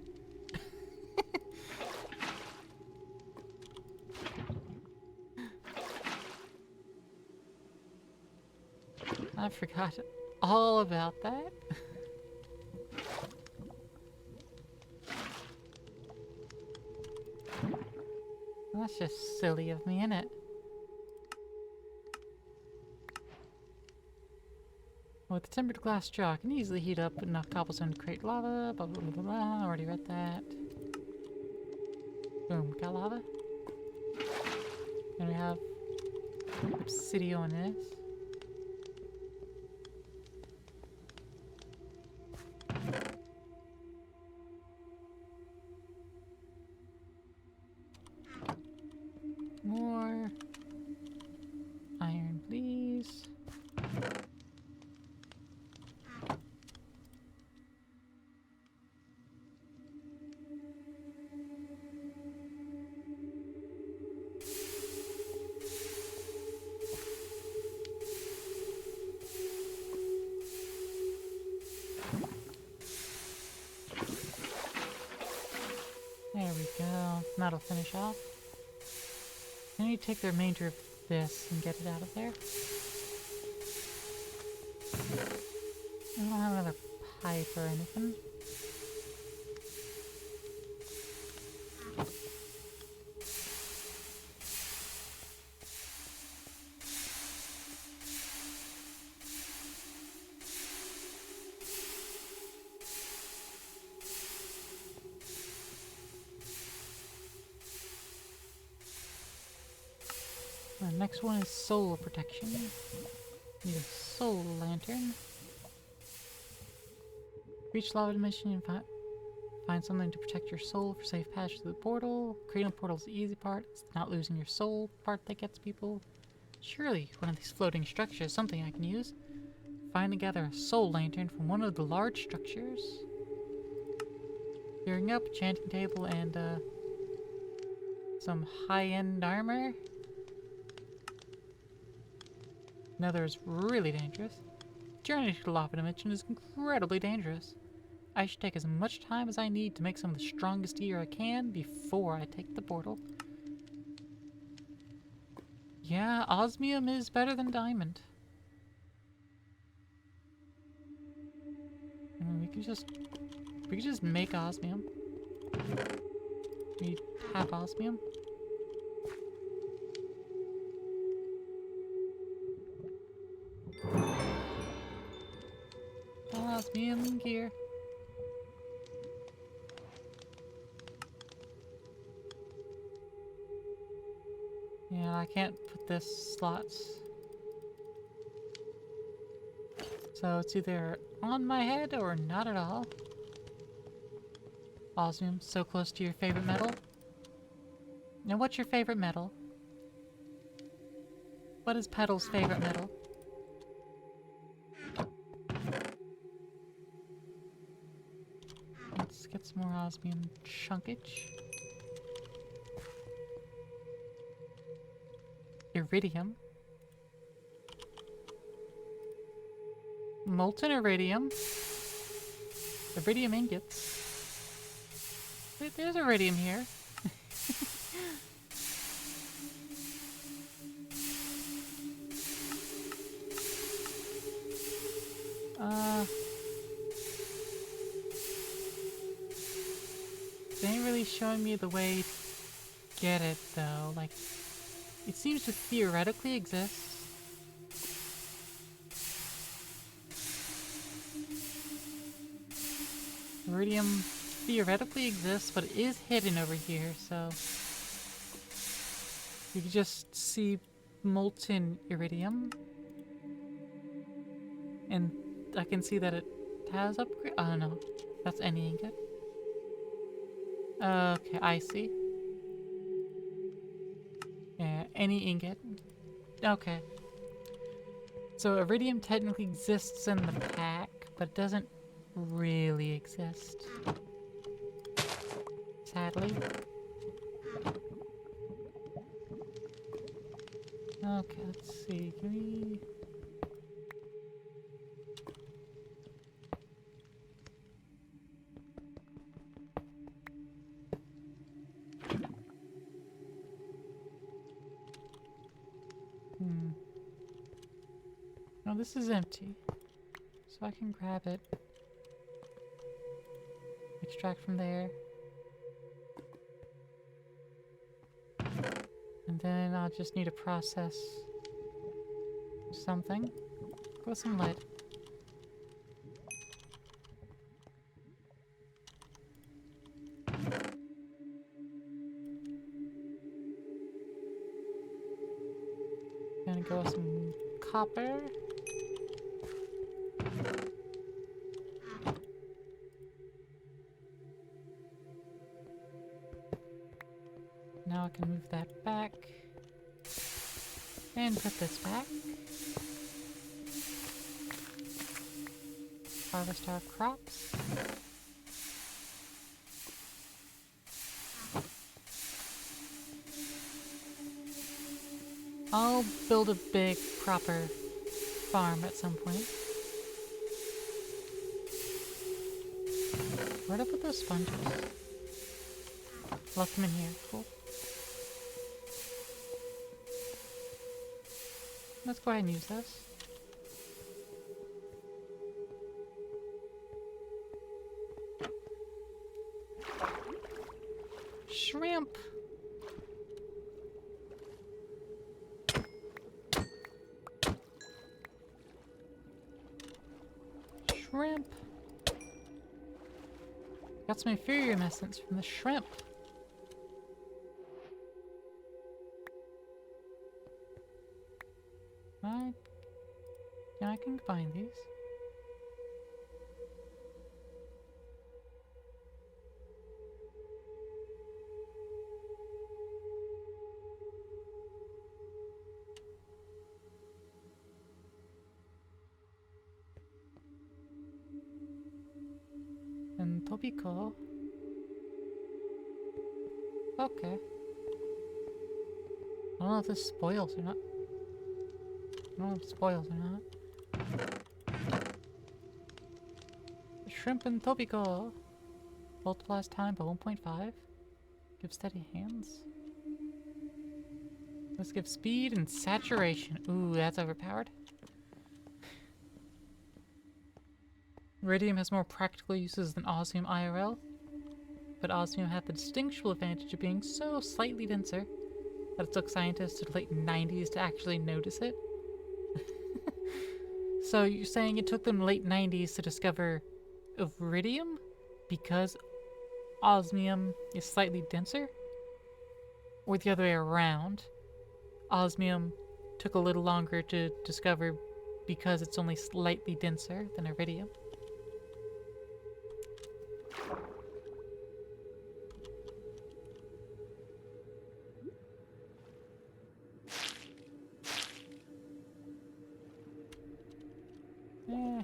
I forgot all about that. That's just silly of me, isn't it? With the tempered glass straw, I can easily heat up enough cobblestone to create lava. Blah blah blah blah blah. Already read that. Boom, got lava. And we have obsidian on this. More iron, please. There we go. That'll finish off. I need to take the remainder of this and get it out of there. I don't have another pipe or anything. The next one is solar protection. Need a soul lantern. Reach lava dimension and find something to protect your soul for safe passage through the portal. Creating a portal is the easy part. It's not losing your soul part that gets people. Surely one of these floating structures is something I can use. Find and gather a soul lantern from one of the large structures. Gearing up, enchanting table, and some high-end armor. Nether is really dangerous. Journey to the lava dimension is incredibly dangerous. I should take as much time as I need to make some of the strongest gear I can before I take the portal. Yeah, osmium is better than diamond. I mean, we could just make osmium. We have osmium. Osmium gear. Yeah, I can't put this slots. So it's either on my head or not at all. Osmium, so close to your favorite metal. Now what's your favorite metal? What is Petal's favorite metal? Let's get some more osmium chunkage. Iridium. Molten iridium. Iridium ingots. There's iridium here. They ain't really showing me the way to get it though. Like, it seems to theoretically exist. Iridium theoretically exists, but it is hidden over here, so you can just see molten iridium. And I can see that it has upgrade. Oh no, that's any ingot. Okay, I see. Yeah, any ingot. Okay. So iridium technically exists in the pack, but it doesn't really exist. Sadly. Okay, let's see. Can we... No, this is empty. So I can grab it. Extract from there. And then I'll just need to process something. Go with some lead. Gonna go with some copper. Now I can move that back. And put this back. Harvest our crops. I'll build a big, proper farm at some point. Where'd I put those sponges? Left them in here. Cool. Let's go ahead and use this. Shrimp! Shrimp! Got some inferior essence from the shrimp. Yeah, I can combine these. And Tobiko. Okay. I don't know if this spoils or not. I don't know if it spoils or not. Shrimp and Tobiko. Multiplies time by 1.5. Give steady hands. Let's give speed and saturation. Ooh, that's overpowered. Iridium has more practical uses than osmium IRL, but osmium had the distinguishable advantage of being so slightly denser that it took scientists to the late 90s to actually notice it. So you're saying it took them late 90s to discover iridium because osmium is slightly denser? Or the other way around? Osmium took a little longer to discover because it's only slightly denser than iridium? Eh.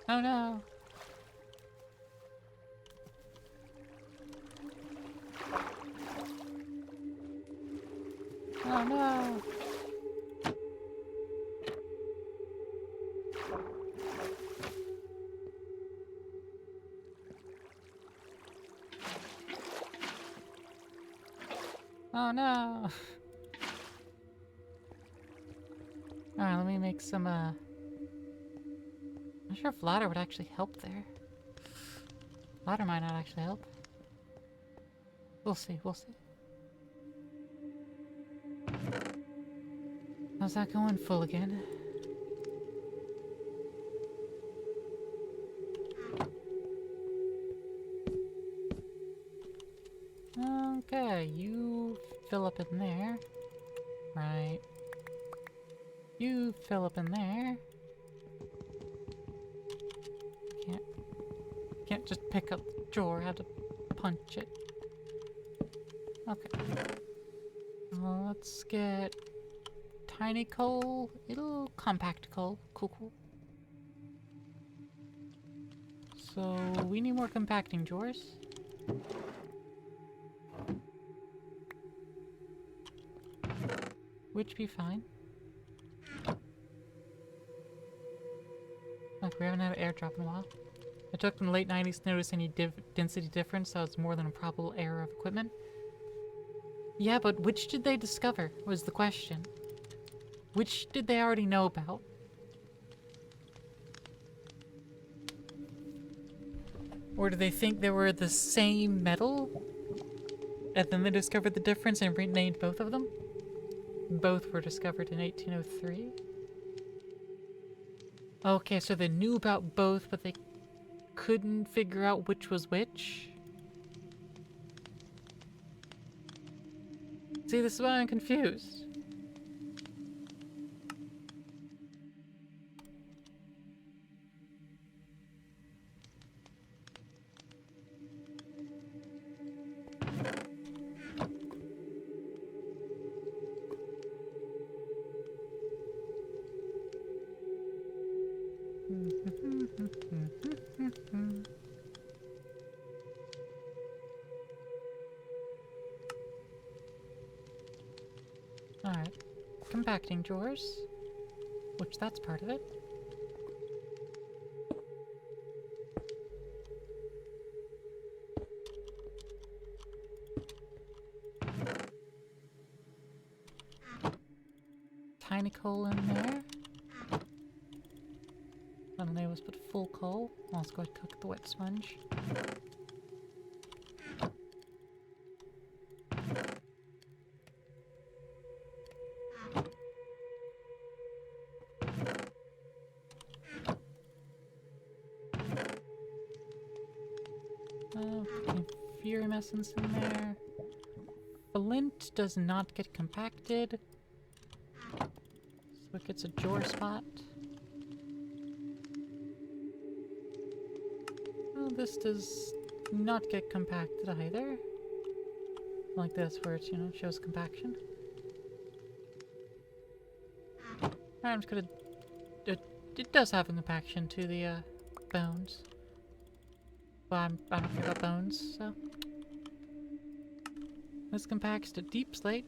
Oh no! Oh no! Oh no! Alright, let me make some, I'm not sure if ladder would actually help there. Ladder might not actually help. We'll see, we'll see. How's that going? Full again? Okay, you fill up in there. Right. You fill up in there. can't just pick up the drawer, I have to punch it. Okay. Let's get tiny coal, it'll compact coal. Cool. So we need more compacting drawers. Which be fine. Look, we haven't had an airdrop in a while. It took them the late 90s to notice any density difference, so it's more than a probable error of equipment. Yeah, but which did they discover, was the question. Which did they already know about? Or do they think they were the same metal? And then they discovered the difference and renamed both of them? Both were discovered in 1803? Okay, so they knew about both, but they couldn't figure out which was which? See, this is why I'm confused. Alright. Compacting drawers. Which that's part of it. Tiny coal in there. Suddenly let's put full coal. Let's go ahead and cook the wet sponge. Fury essence in there. Flint does not get compacted. So it gets a drawer spot. Well, this does not get compacted either. Like this, where it, shows compaction. Alright, I'm just gonna... It does have a compaction to the, bones. Well, I don't care about bones, so... This compacts to deep slate.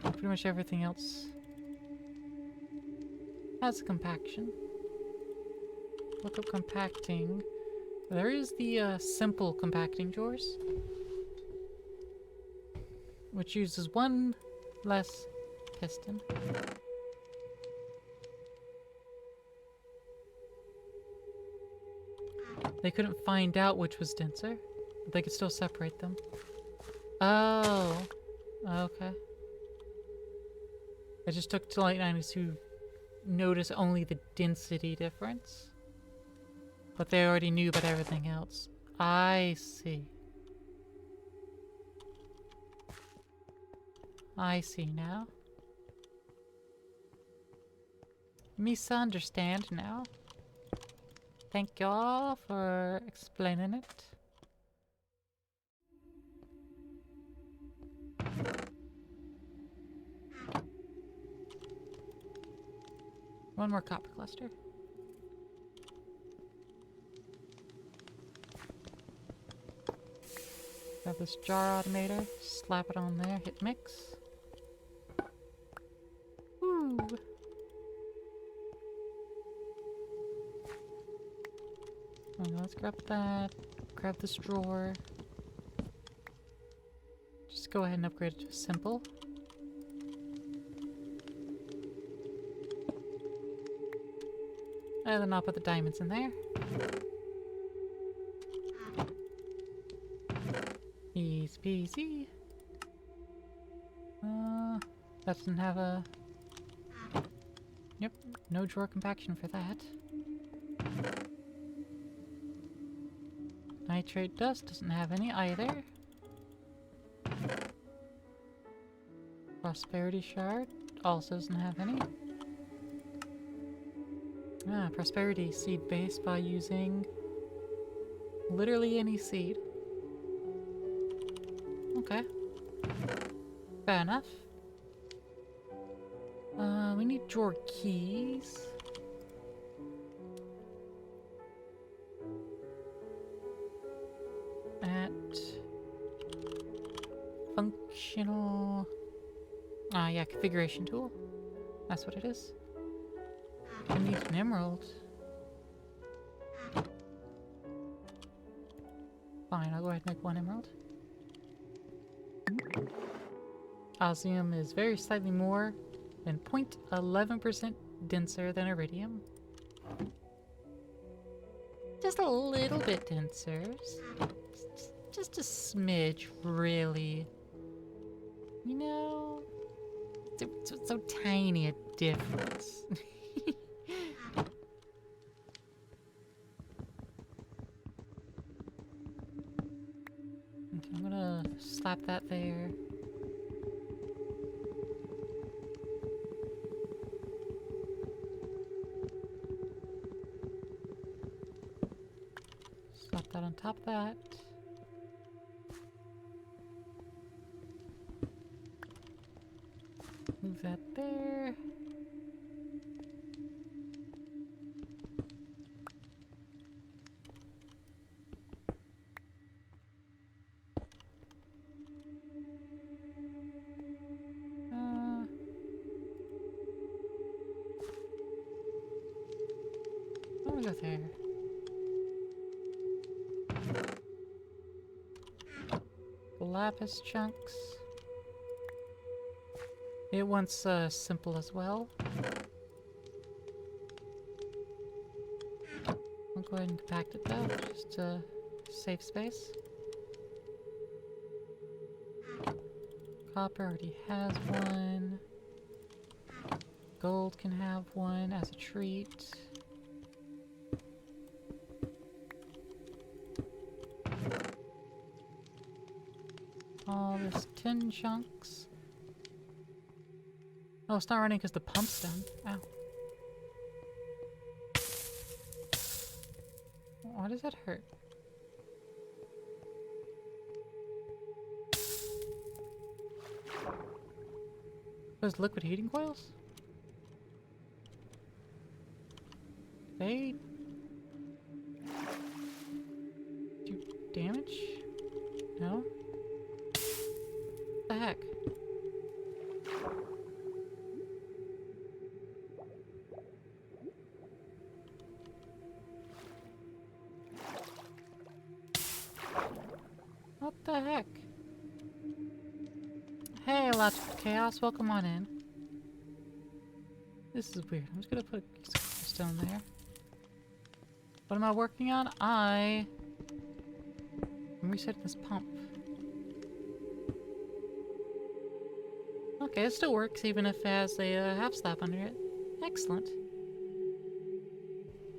Pretty much everything else has a compaction. Look up compacting. There is the simple compacting drawers, which uses one less piston. They couldn't find out which was denser, but they could still separate them. Oh, okay. It just took till late 90s to notice only the density difference. But they already knew about everything else. I see. I see now. Misunderstand now. Thank y'all for explaining it. One more copper cluster. Grab this jar automator, slap it on there, hit mix. Woo! Okay, let's grab that. Grab this drawer. Just go ahead and upgrade it to simple. And then I'll put the diamonds in there. Easy peasy. That doesn't have a... Yep, no drawer compaction for that. Nitrate dust doesn't have any either. Prosperity shard also doesn't have any. Prosperity seed base by using literally any seed. Okay. Fair enough. We need drawer keys. At functional. Ah, yeah, configuration tool. That's what it is. I need an emerald. Fine, I'll go ahead and make one emerald. Osmium is very slightly more than 0.11% denser than iridium. Just a little bit denser. Just a smidge, really. You know, so tiny a difference. Okay, I'm gonna slap that there. Slap that on top of that. Move that there. I'm gonna go there. Lapis chunks. It wants simple as well. I'll go ahead and compact it though, just to save space. Copper already has one. Gold can have one as a treat. All this tin chunks. Oh, it's not running because the pump's done. Ow. Why does that hurt? Those liquid heating coils? They do damage? No? What the heck? What the heck? Hey, Electrical Chaos, welcome on in. This is weird. I'm just gonna put a stone there. What am I working on? I'm resetting this pump. Okay, it still works even if it has a half slab under it. Excellent.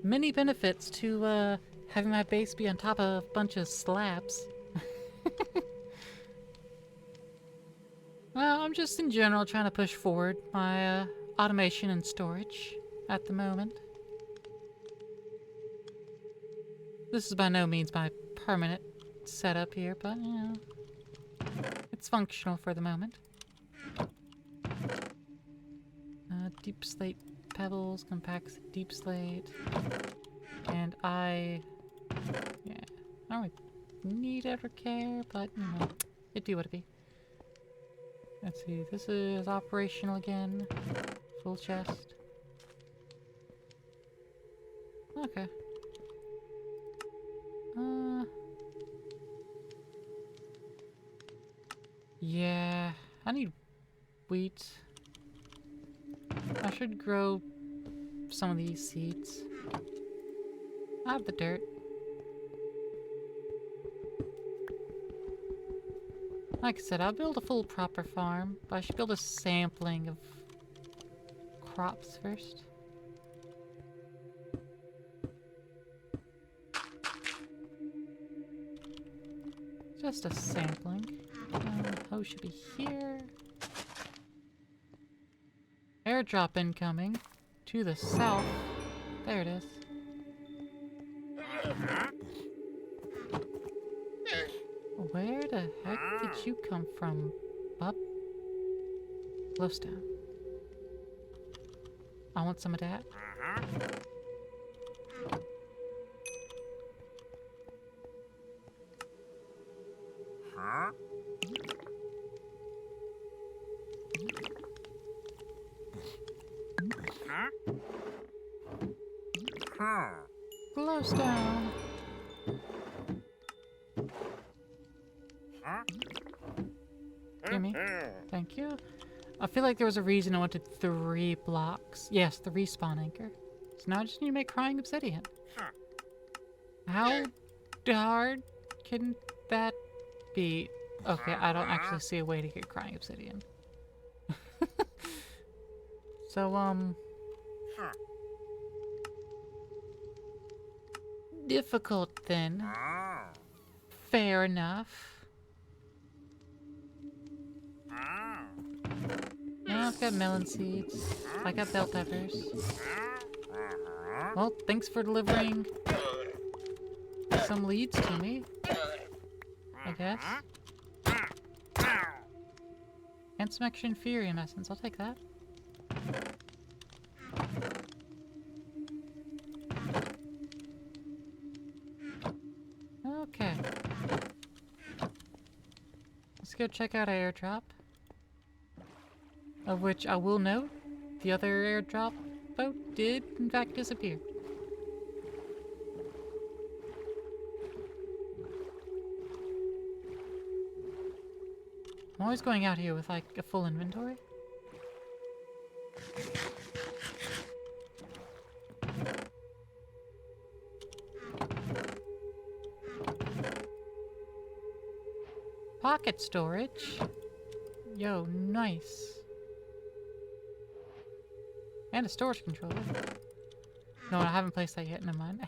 Many benefits to having my base be on top of a bunch of slabs. Well, I'm just in general trying to push forward my automation and storage at the moment. This is by no means my permanent setup here, but you know, it's functional for the moment. Deep slate pebbles compacts deep slate, and yeah, I don't really need ever care, but you know, it do what it be. Let's see, this is operational again. Full chest. Okay. Yeah, I need wheat. I should grow some of these seeds. I have the dirt. Like I said, I'll build a full proper farm, but I should build a sampling of crops first. Just a sampling. Hoe should be here. Airdrop incoming to the south. There it is. Where the heck did you come from, bub? Glowstone. I want some of that. Glowstone. Hear me? Thank you. I feel like there was a reason I wanted 3 blocks. Yes, the respawn anchor. So now I just need to make crying obsidian. How hard can that be? Okay, I don't actually see a way to get crying obsidian. So, difficult then. Fair enough. Now I've got melon seeds. I got bell peppers. Well, thanks for delivering some leads to me, I guess. And some extra inferium essence, I'll take that. Okay. Let's go check out our airdrop. Of which I will note, the other airdrop boat did in fact disappear. I'm always going out here with like a full inventory. Pocket storage. Yo, nice. And a storage controller. No, I haven't placed that yet. Never mind.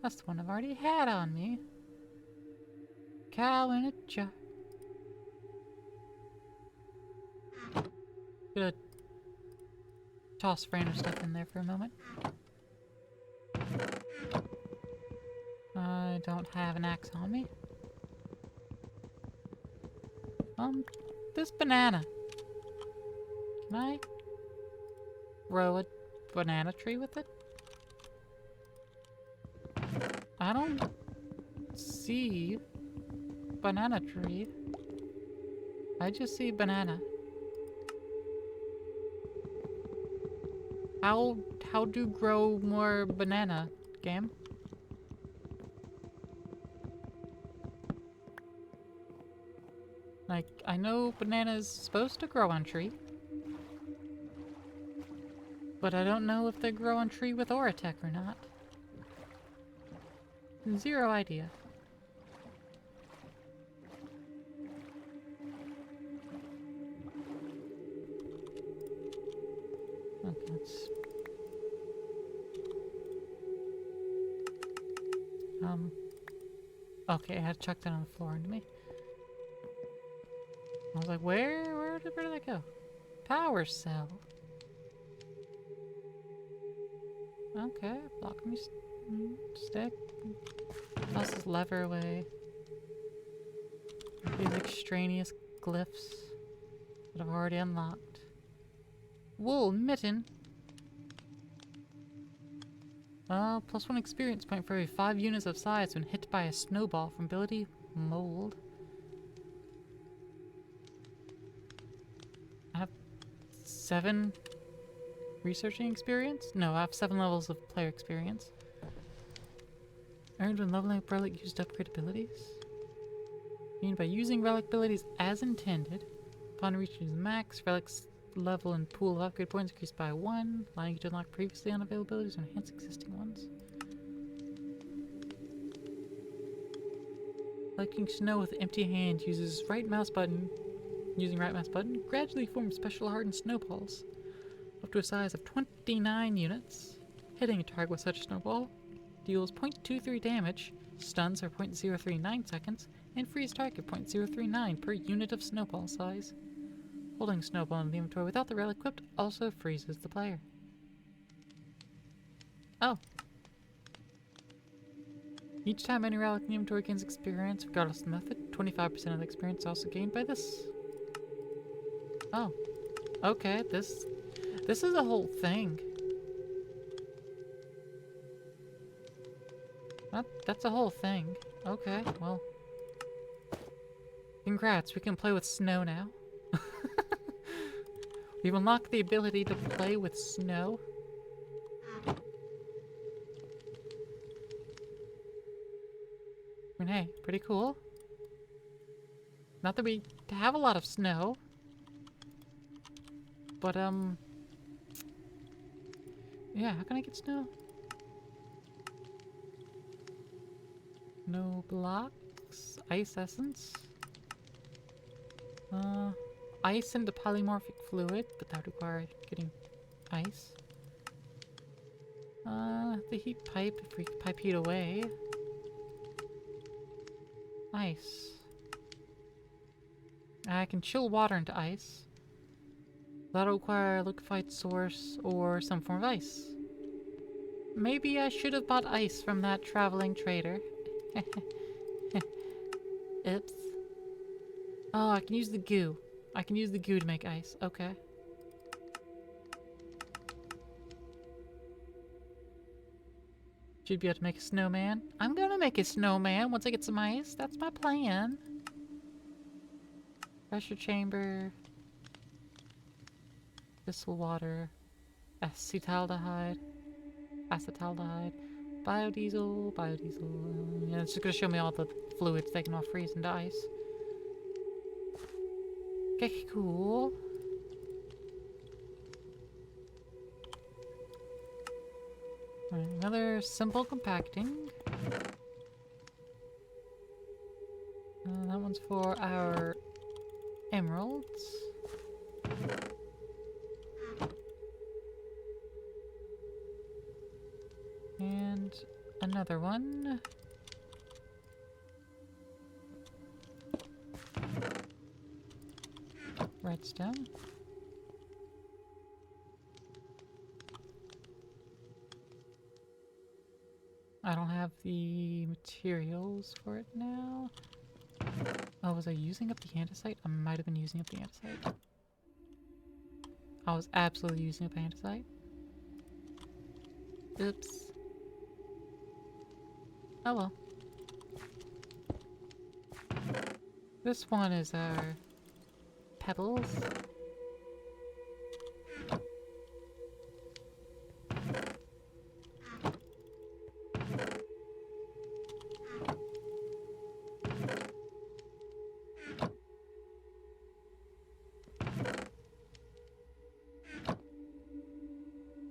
That's the one I've already had on me. Cow in a jar. Gonna toss random stuff in there for a moment. I don't have an axe on me. This banana. Can I grow a banana tree with it? I don't see banana tree. I just see banana. How do grow more banana, game? Like, I know bananas supposed to grow on tree. But I don't know if they grow on tree with Oratech or not. Zero idea. Okay, let's... Okay, I had to chuck that on the floor into me. I was like, where did that go? Power cell. Okay, block me stick. Toss this lever away. These extraneous glyphs that I've already unlocked. Wool mitten. +1 experience point for every 5 units of size when hit by a snowball from ability mold. I have 7 researching experience? No, I have 7 levels of player experience. Earned when leveling up relic used upgrade abilities. Meaning by using relic abilities as intended, upon reaching the max, relics level and pool of upgrade points increased by 1, allowing you to unlock previously unavailable abilities and enhance existing ones. Collecting snow with empty hand uses right mouse button. Using right mouse button, gradually forms special hardened snowballs, up to a size of 29 units. Hitting a target with such a snowball deals 0.23 damage, stuns are 0.039 seconds, and frees target 0.039 per unit of snowball size. Holding snowball in the inventory without the relic equipped also freezes the player. Oh. Each time any relic in the inventory gains experience, regardless of the method, 25% of the experience is also gained by this. Oh. Okay, this is a whole thing. That's a whole thing. Okay, well. Congrats, we can play with snow now. We've unlocked the ability to play with snow. I mean, hey, pretty cool. Not that we have a lot of snow. But, yeah, how can I get snow? No blocks. Ice essence. Ice into polymorphic fluid, but that would require getting ice. The heat pipe, if we pipe heat away. Ice. I can chill water into ice. That'll require a liquefied source or some form of ice. Maybe I should have bought ice from that traveling trader. Oops. Oh, I can use the goo. I can use the goo to make ice. Okay. Should be able to make a snowman. I'm gonna make a snowman once I get some ice. That's my plan. Pressure chamber. Crystal water. Acetaldehyde. Acetaldehyde. Biodiesel. Biodiesel. Yeah, it's just gonna show me all the fluids they can all freeze into ice. Okay, cool. Alright, another simple compacting. That one's for our emeralds. And another one. Redstone. I don't have the materials for it now. Oh, was I using up the andesite? I might have been using up the andesite. I was absolutely using up andesite. Oops. Oh well. This one is our pebbles.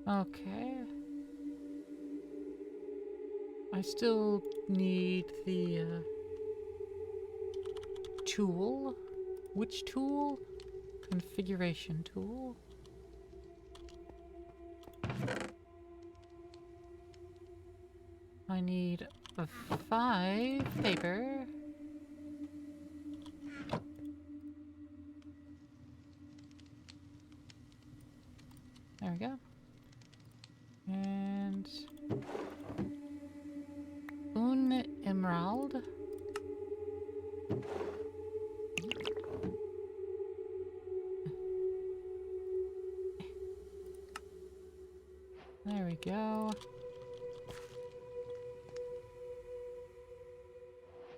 Okay. I still need the tool. Which tool? Configuration tool. I need 5 paper. There we go. And un emerald. There we go.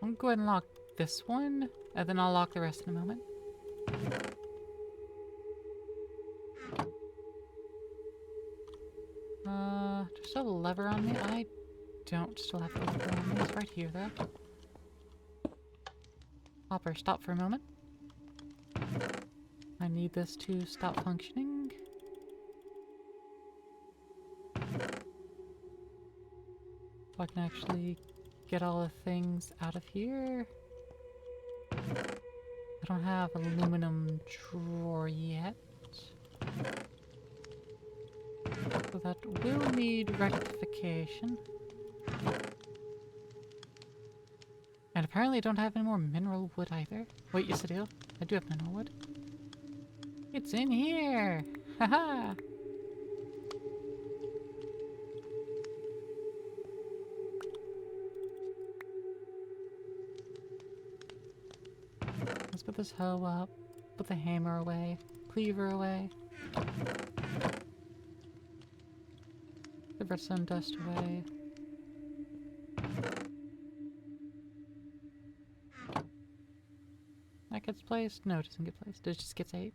I'm gonna go ahead and lock this one, and then I'll lock the rest in a moment. Do I still have a lever on me? I don't still have the lever on me. It's right here, though. Hopper, stop for a moment. I need this to stop functioning. So I can actually get all the things out of here. I don't have an aluminum drawer yet. So that will need rectification. And apparently I don't have any more mineral wood either. Wait, yes I do. I do have mineral wood. It's in here! Haha! put this hoe up. Put the hammer away. Cleaver away. The redstone dust away. That gets placed? No, it doesn't get placed. It just gets 8.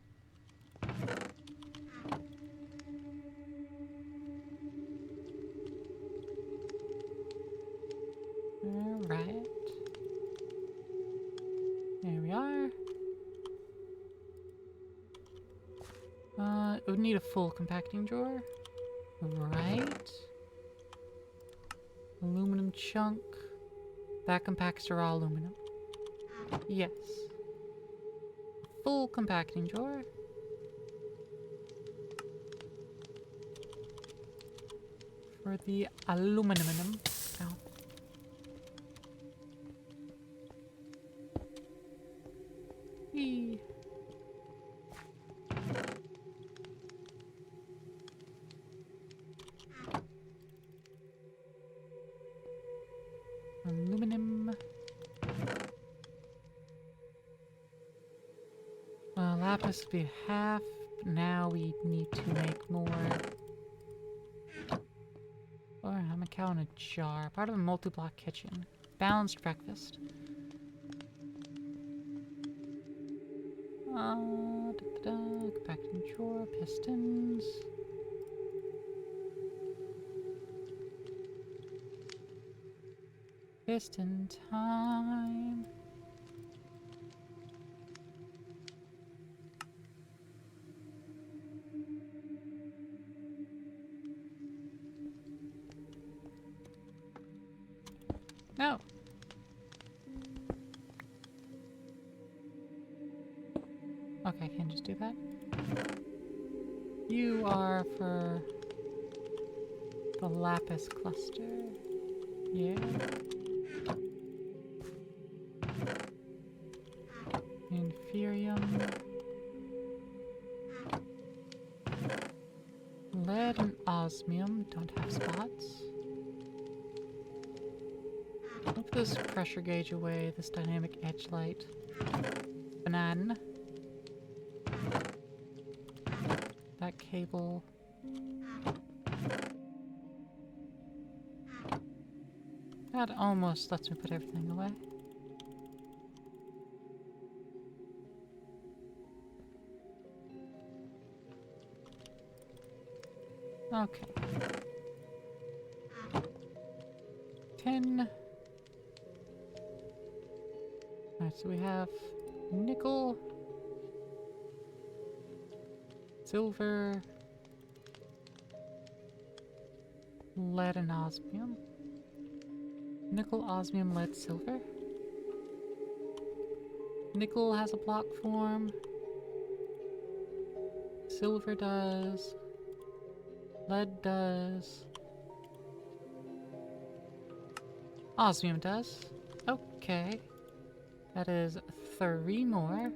Alright. There we are. It would need a full compacting drawer. Right. Aluminum chunk. That compacts raw aluminum. Yes. Full compacting drawer. For the aluminum. Ow. Whee. Aluminum. Lapis would be half. Now we need to make more. Or I'm a cow in a jar. Part of a multi-block kitchen. Balanced breakfast. Compacting drawer. Pistons. Piston time. No. Okay, I can just do that. You are for the lapis cluster. Yeah. Inferium. Lead and osmium don't have spots. Move this pressure gauge away, this dynamic edge light. Banana. That cable. That almost lets me put everything away. Okay. 10. Alright, so we have nickel, silver, lead, and osmium. Nickel, osmium, lead, silver. Nickel has a block form. Silver does. Lead does. Osmium does. Okay. That is 3 more.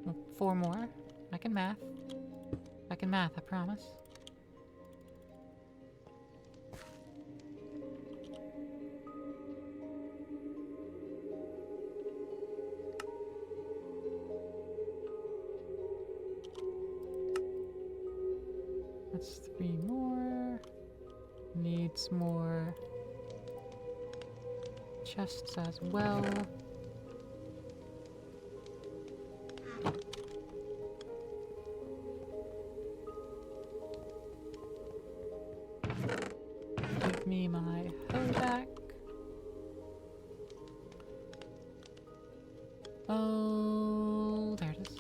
Oh, 4 more. I can math. I can math, I promise. That's 3 more. Needs more chests as well. Give me my hoe back. Oh, there it is.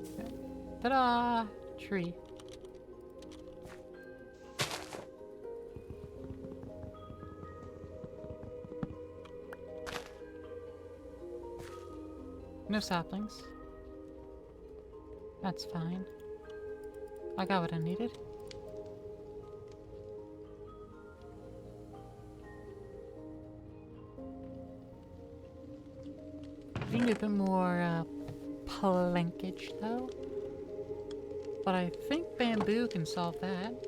Okay. Ta-da! Tree. No saplings. That's fine. I got what I needed. We need a bit more plankage though. But I think bamboo can solve that.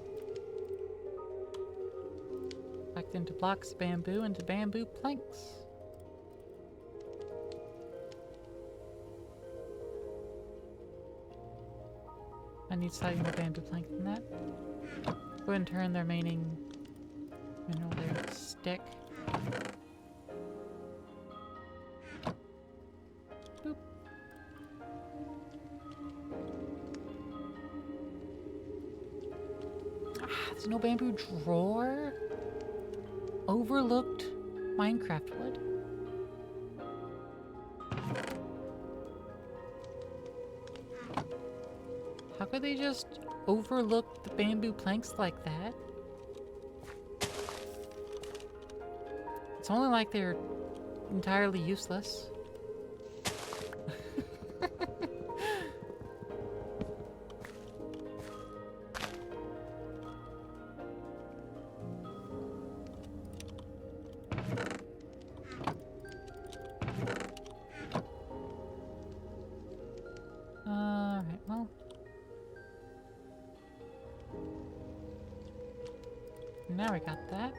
In fact, stacked into blocks of bamboo into bamboo planks. I need slightly more bamboo plank than that. Go ahead and turn the remaining mineral there to stick. Boop. There's no bamboo drawer? Overlooked Minecraft wood. How could they just overlook the bamboo planks like that? It's only like they're entirely useless. Alright, well. Now we got that.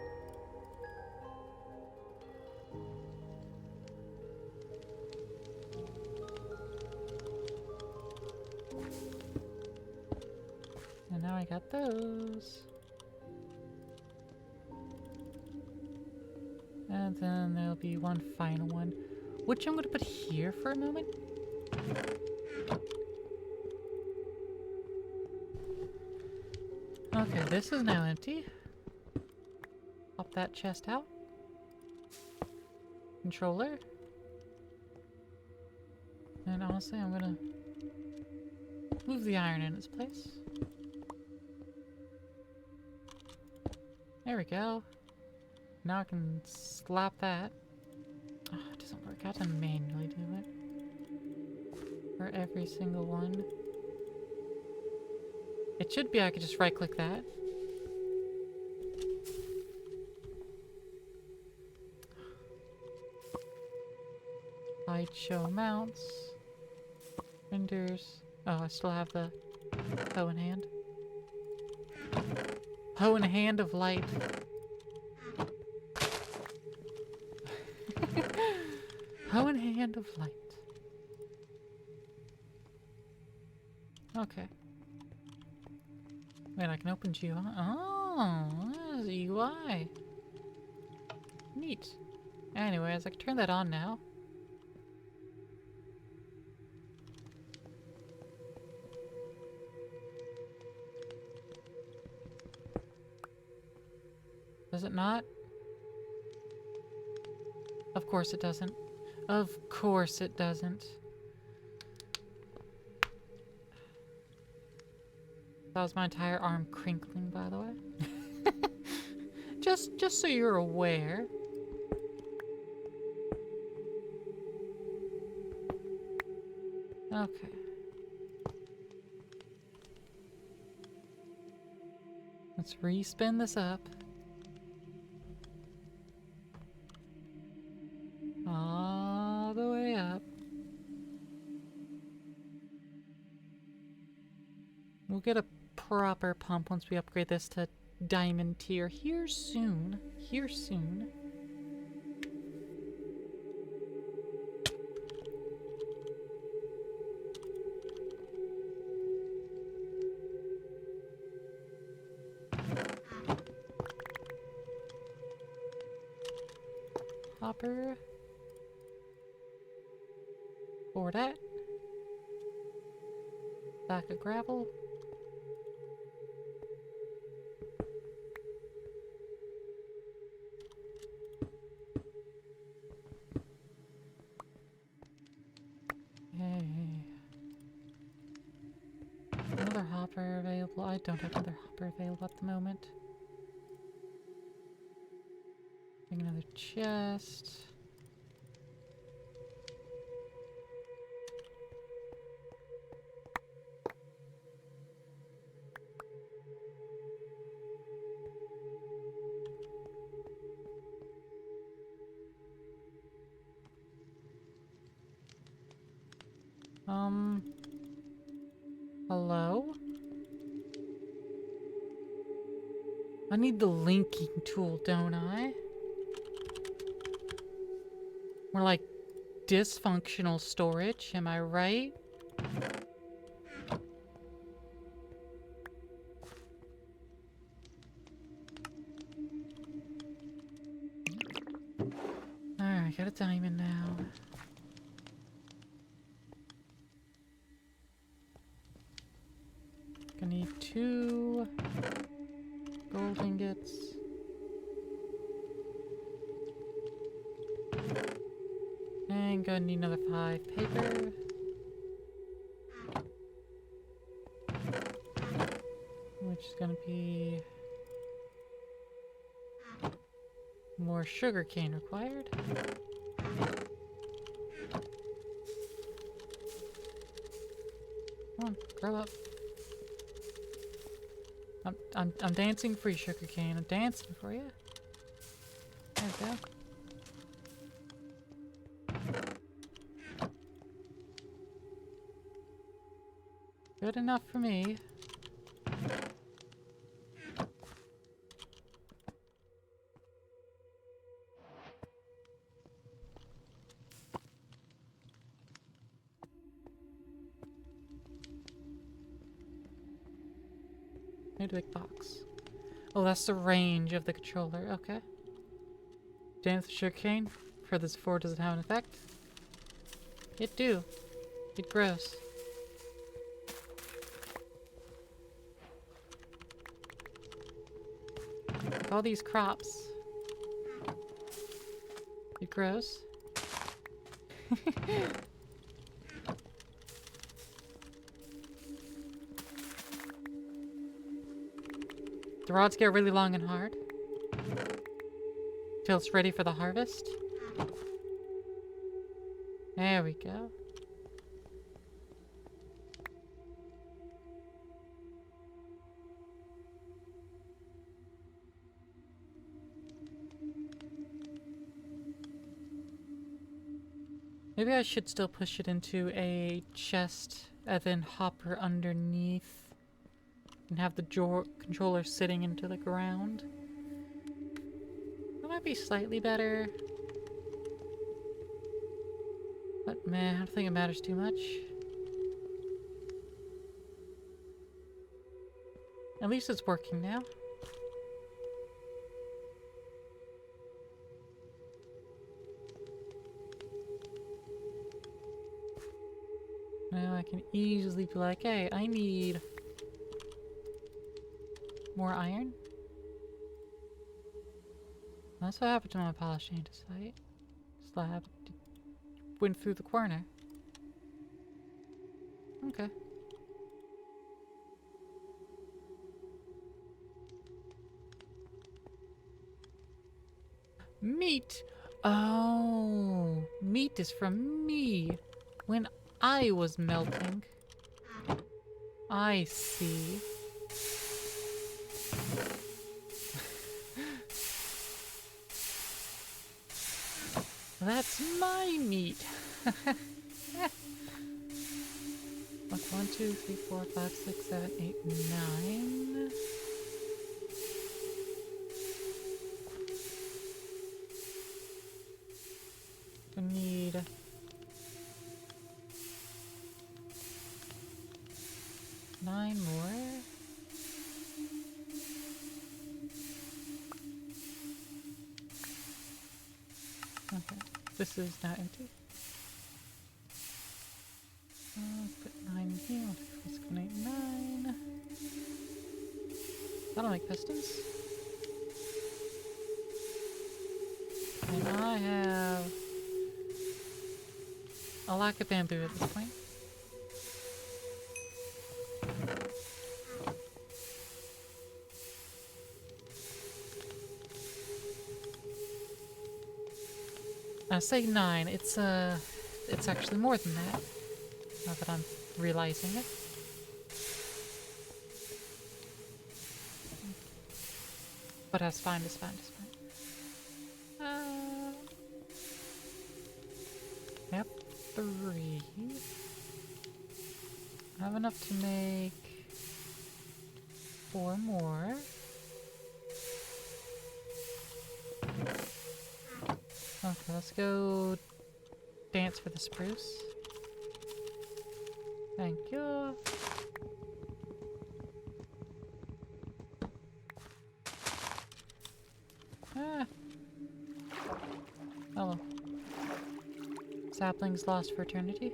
And now I got those. And then there'll be one final one, which I'm going to put here for a moment. Okay, this is now empty. Pop that chest out. Controller. And honestly, I'm gonna move the iron in its place. There we go. Now I can slap that. Oh, it doesn't work. I have to manually do it. For every single one. It should be I could just right click that. Hide show mounts. Renders. Oh, I still have the hoe in hand. Hoe in hand of light. Hoe in hand of light. Okay. Wait, I can open GUI. Oh, there's a UI. Neat. Anyways, I can turn that on now. Does it not? Of course it doesn't. Of course it doesn't. That was my entire arm crinkling, by the way. just so you're aware. Okay. Let's respin this up. All the way up. We'll get a proper pump once we upgrade this to diamond tier here soon. Here soon. Hopper. For that. Back of gravel. Yay. Another hopper available. I don't have another hopper available at the moment. Make another chest. Hello? I need the linking tool, don't I? More like dysfunctional storage, am I right? Alright, got a diamond now. Gonna need 2 gold ingots. And gonna need another 5 paper. Which is gonna be more sugar cane required. Come on, grow up. I'm dancing for you, sugar cane. I'm dancing for you. There we go. Good enough for me. Need a big box. Oh, that's the range of the controller. Okay. Dance with sugarcane. For this 4, does it have an effect? It do. It grows. Like all these crops. It grows. The rods get really long and hard. Till it's ready for the harvest. There we go. Maybe I should still push it into a chest and then hopper underneath and have the controller sitting into the ground. That might be slightly better. But man, I don't think it matters too much. At least it's working now. Now I can easily be like, hey, I need more iron. That's what happened to my polished andesite slab. It went through the corner. Okay. Meat! Oh, meat is from me. When I was melting. I see. That's my meat. Like 1, 2, 3, 4, 5, 6, 7, 8, 9. I need 9 more. Okay, this is now empty. Put 9 here. 1, 2, 3, 4, 6, 7, 8, 9. That'll make pistons. And I have a lack of bamboo at this point. I say 9. It's actually more than that. Now that I'm realizing it. But that's fine, it's fine, it's fine. Yep, 3. I have enough to make 4 more. Okay, let's go dance for the spruce. Thank you. Ah. Oh well. Saplings lost for eternity.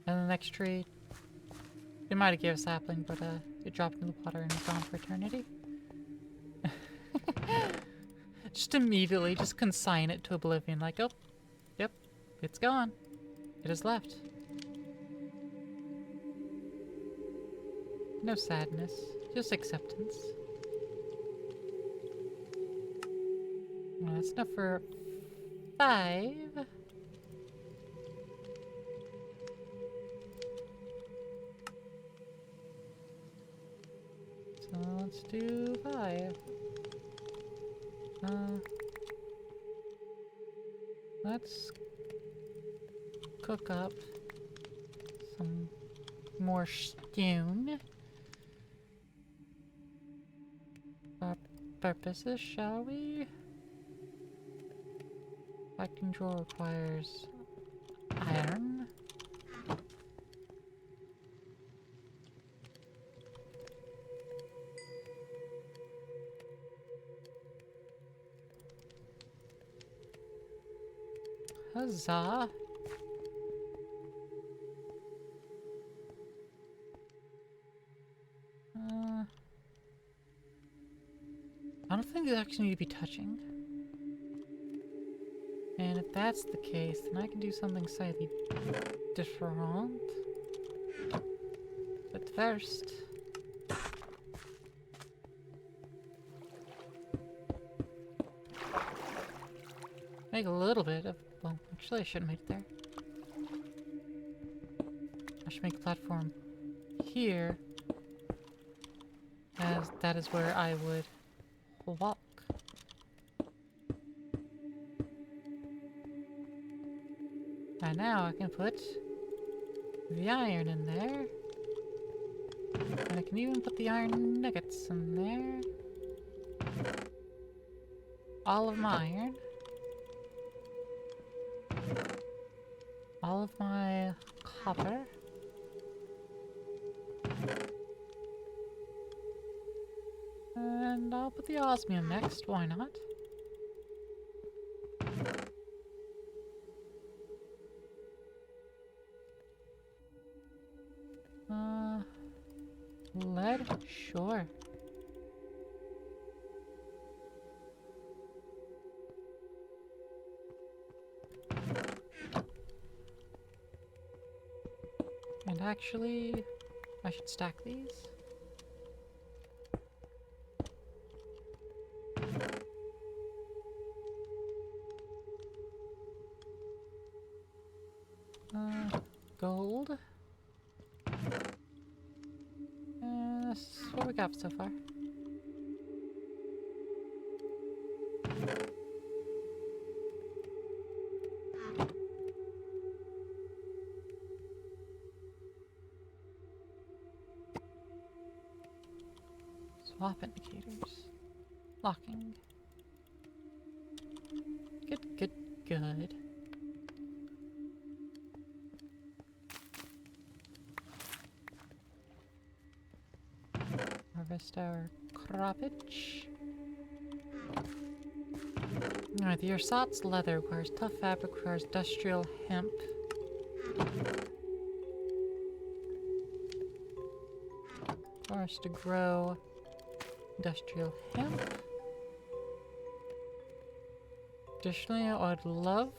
And the next tree, it might have gave a sapling, but it dropped in the water and is gone for eternity. Just immediately, just consign it to oblivion, like, oh, yep, it's gone. It has left. No sadness, just acceptance. Well, that's enough for 5. So let's do 5. Let's cook up some more stone for our purposes, shall we? Collecting drawer requires iron. Huzzah! I don't think these actually need to be touching. And if that's the case, then I can do something slightly different. But first... make a little bit of... well, actually I shouldn't make it there. I should make a platform here, as that is where I would walk. And now I can put the iron in there. And I can even put the iron nuggets in there. All of my iron. All of my copper. And I'll put the osmium next, why not? Lead? Sure. And actually, I should stack these. Gold. This is what we got so far. Swap indicators. Locking. Good, good, good. Harvest our croppage. Alright, the ersatz leather requires tough fabric, requires industrial hemp. For us to grow industrial hemp. Additionally, I would love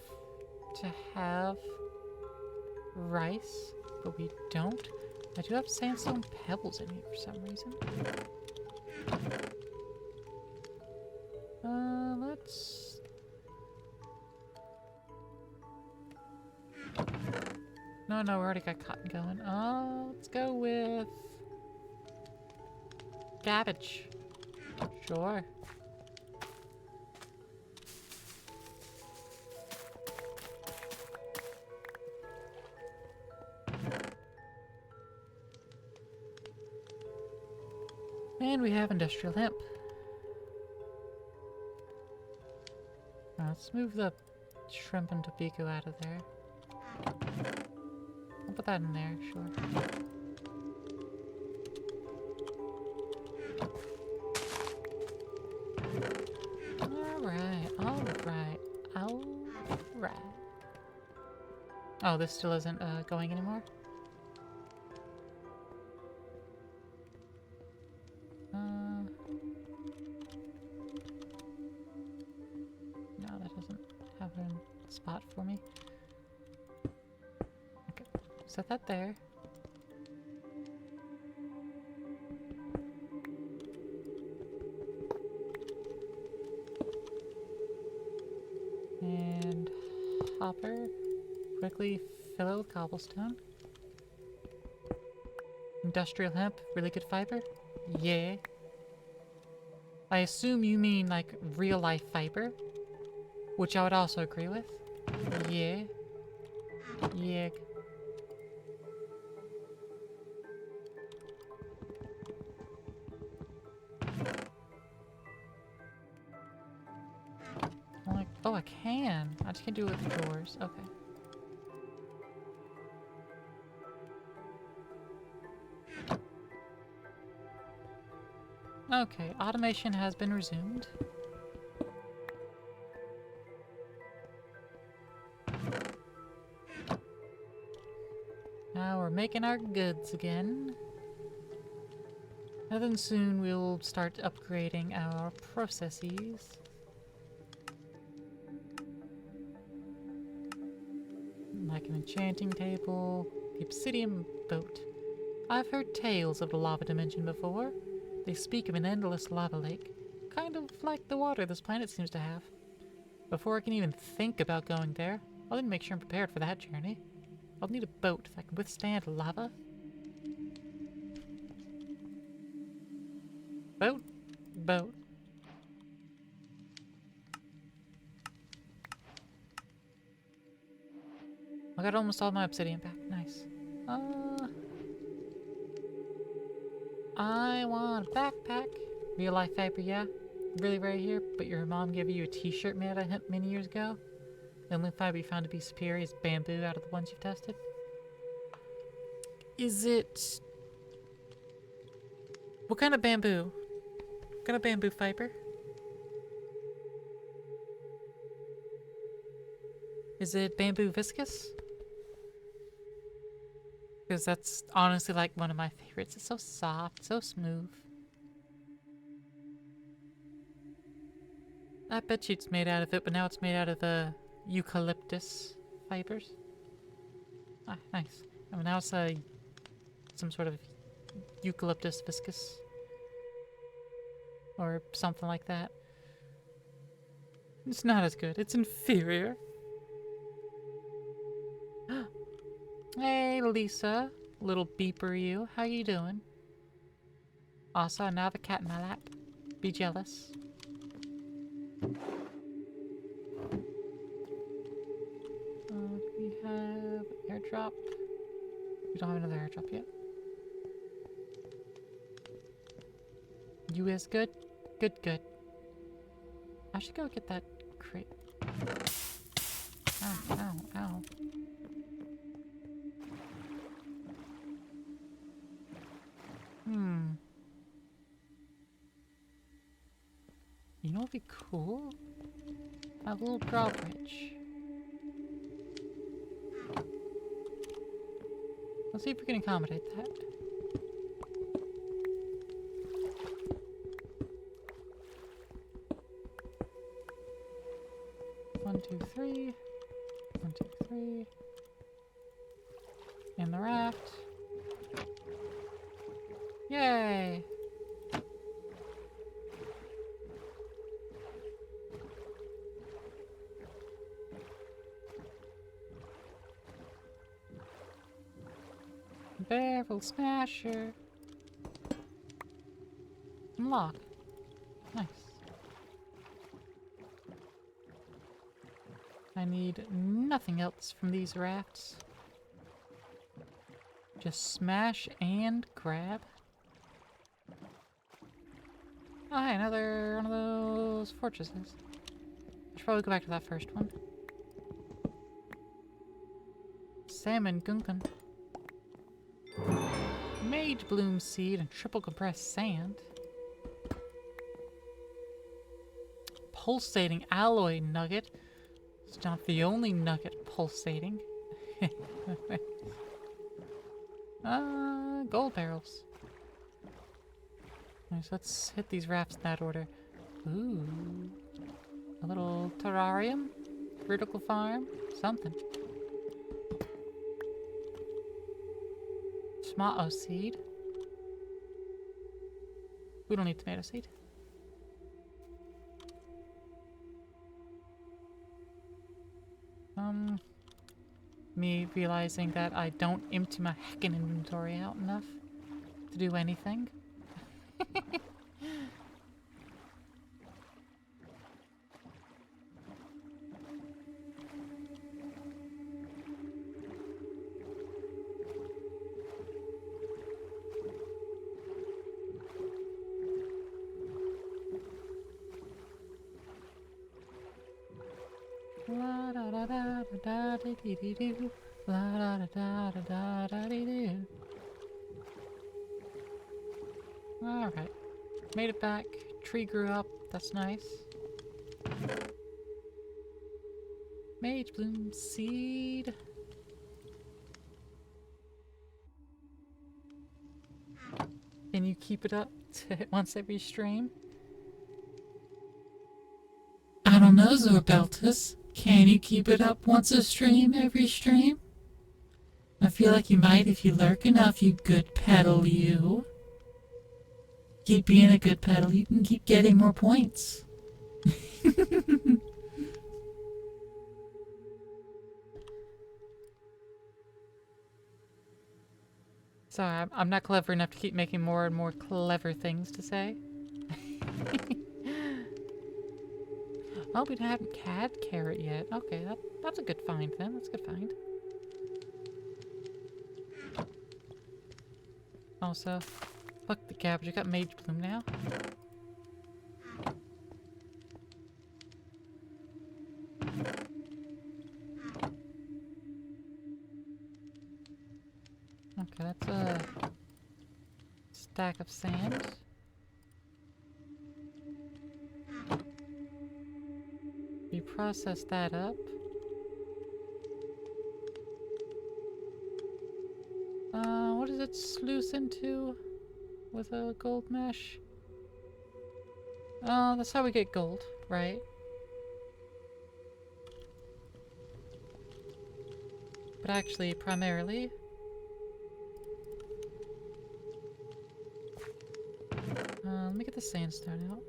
to have rice, but we don't. I do have sandstone pebbles in here for some reason. Let's... No, we already got cotton going. Let's go with... cabbage. Sure. And we have industrial hemp. Now let's move the shrimp and tobacco out of there. I'll put that in there, sure. Alright, alright, alright. Oh, this still isn't going anymore? No, that doesn't have a spot for me. Okay, set that there. And hopper. Quickly fill it with cobblestone. Industrial hemp, really good fiber? Yeah. I assume you mean like real life fiber, which I would also agree with. Yeah. Yeah. I'm like, oh, I can. I just can't do it with the doors. Okay. Okay, automation has been resumed. Now we're making our goods again. And then soon we'll start upgrading our processes. Like an enchanting table, the obsidian boat. I've heard tales of the lava dimension before. They speak of an endless lava lake, kind of like the water this planet seems to have. Before I can even think about going there, I'll need to make sure I'm prepared for that journey. I'll need a boat that can withstand lava. Boat? Boat. I got almost all my obsidian back. Nice. I want a backpack. Real life fiber, yeah. Really right here, but your mom gave you a t-shirt made out of hemp many years ago. The only fiber you found to be superior is bamboo out of the ones you've tested. Is it... What kind of bamboo? What kind of bamboo fiber? Is it bamboo viscous? Because that's honestly like one of my favorites. It's so soft, so smooth. I bet you it's made out of it, but now it's made out of the eucalyptus fibers. Ah, nice. I mean, now it's some sort of eucalyptus viscous. Or something like that. It's not as good. It's inferior. Hey, Lisa. Little beeper you. How you doing? Also, now the cat in my lap. Be jealous. We have airdrop. We don't have another airdrop yet. You is good? Good, good. I should go get that crate. Ow, ow, ow. You know what'd be cool? A little drawbridge. Let's see if we can accommodate that. One, two, three. 1, 2, 3. And the raft. Yay! Barrel smasher. Unlock. Nice. I need nothing else from these rafts. Just smash and grab. Oh, hey, another one of those fortresses. I should probably go back to that first one. Salmon Gunkan. Mage Bloom Seed and triple compressed sand. Pulsating alloy nugget. It's not the only nugget pulsating. Gold barrels. Nice, let's hit these rafts in that order. Ooh. A little terrarium? Vertical farm? Something. Tomato seed. We don't need tomato seed. Me realizing that I don't empty my heckin' inventory out enough to do anything. La da da da da da dee dee doo. La da da da da da dee doo. Alright. Made it back. Tree grew up. That's nice. Mage Bloom Seed. Can you keep it up to once every stream? I don't know, Zorbeltus. Can you keep it up once a stream, every stream? I feel like you might if you lurk enough, you good pedal, you. Keep being a good pedal, you can keep getting more points. Sorry, I'm not clever enough to keep making more and more clever things to say. Oh, we haven't had carrot yet. Okay, that's a good find then. That's a good find. Also, fuck the cabbage. I got Mage Bloom now. Okay, that's a stack of sand. We process that up. What does it sluice into with a gold mesh? Oh, that's how we get gold, right? But actually, primarily, let me get the sandstone out.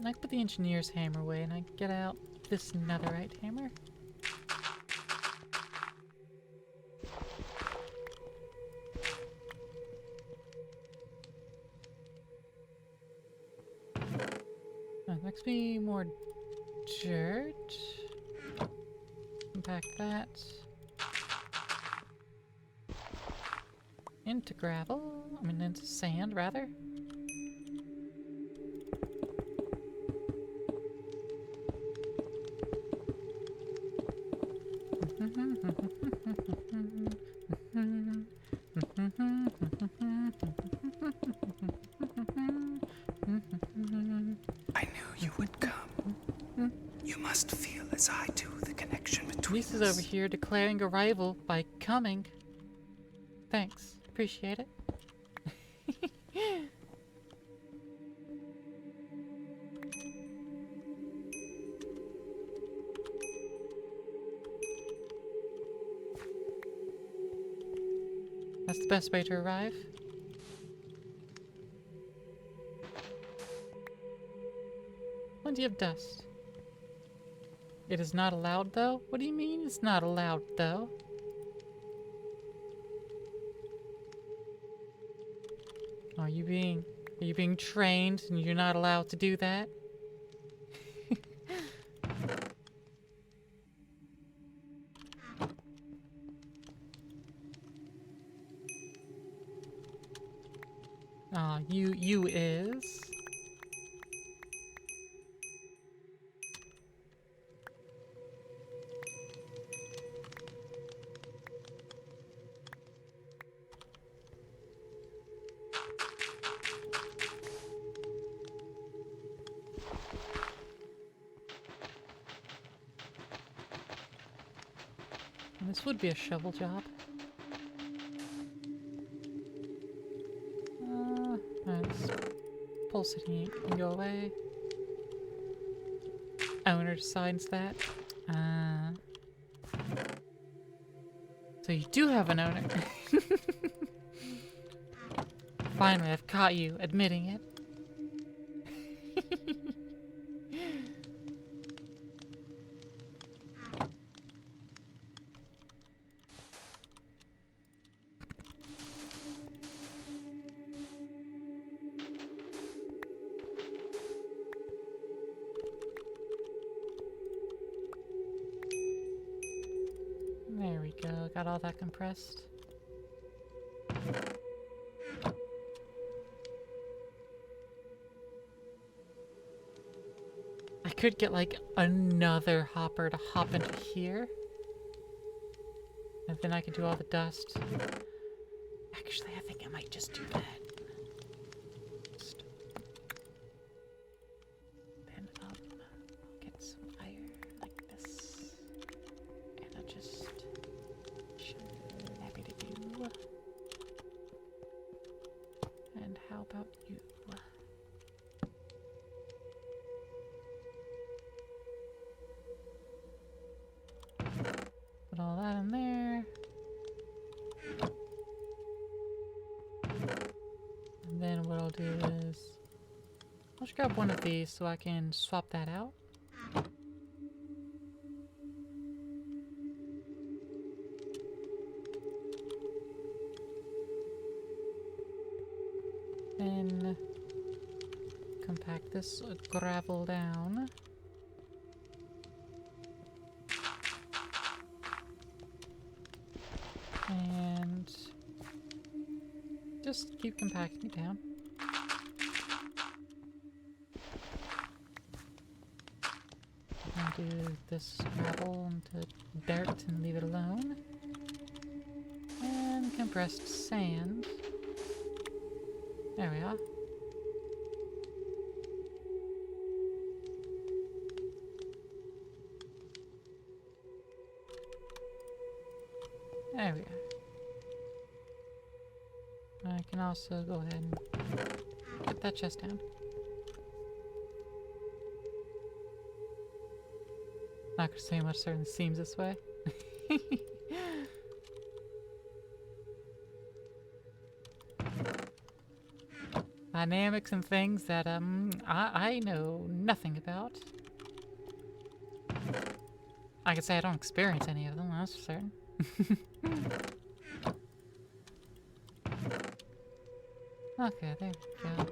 I can put the engineer's hammer away and I get out this netherite hammer. Next be more dirt. Compact that. Into gravel. I mean into sand rather. I knew you would come. You must feel as I do the connection between Lisa's us. over here declaring arrival by coming. Thanks. Appreciate it. That's the best way to arrive. Plenty of dust. It is not allowed though? What do you mean it's not allowed though? Are you being trained and you're not allowed to do that? You is. And this would be a shovel job. Alright, this pulsating can go away. Owner decides that. So you do have an owner. Finally, I've caught you admitting it. There we go, got all that compressed. I could get like another hopper to hop into here. And then I could do all the dust. Actually, I think I might just do that. Just then I'll get some iron like this. And I'll just happy to do. And how about you? Put all that in there. And then what I'll do is I'll just grab one of these so I can swap that out. Then compact this gravel down. And just keep compacting it down. I'll do this gravel into dirt and leave it alone. And compressed sand. There we are. There we are. I can also go ahead and get that chest down. Not gonna say much, certainly seems this way. Dynamics and things that I know nothing about. I could say I don't experience any of them, that's for certain. Okay, there we go.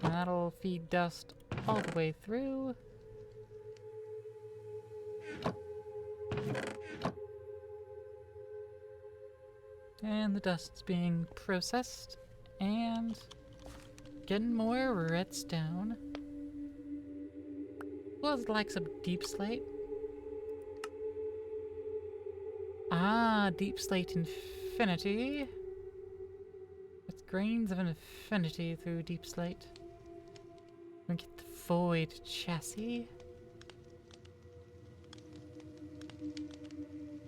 And that'll feed dust all the way through. And the dust's being processed and getting more redstone. Well, it likes a deep slate. Ah, deep slate infinity. With grains of infinity through deep slate. We get the void chassis.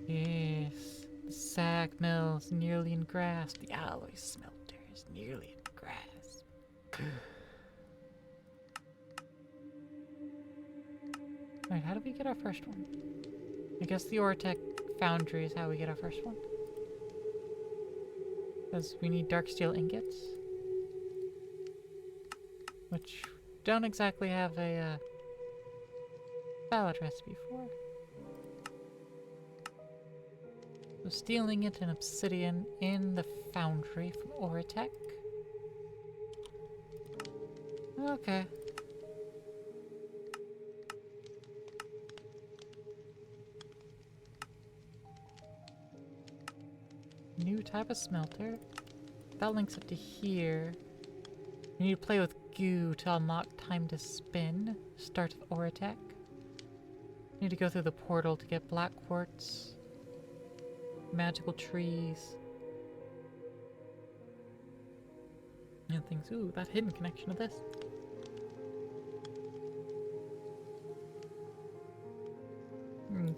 Yes. The sag mills nearly in grasp. The alloy smelter is nearly in grasp. Alright, how do we get our first one? I guess the Ortec foundry is how we get our first one. Because we need dark steel ingots. Which don't exactly have a valid recipe for. So steel ingot and obsidian in the foundry from Ortec. Okay. New type of smelter. that links up to here. You need to play with goo to unlock time to spin. Start of aura attack. You need to go through the portal to get black quartz. Magical trees. And things. Ooh, that hidden connection to this.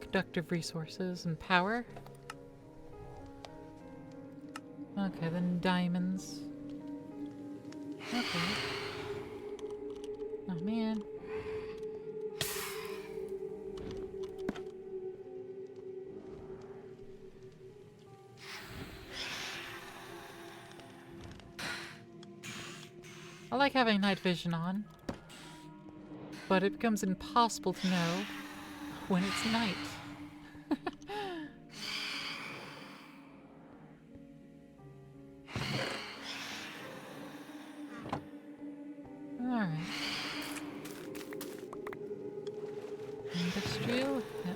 Conductive resources and power. Okay, then diamonds. Okay. Oh man. I like having night vision on, but it becomes impossible to know when it's night. Alright. Industrial? Yeah.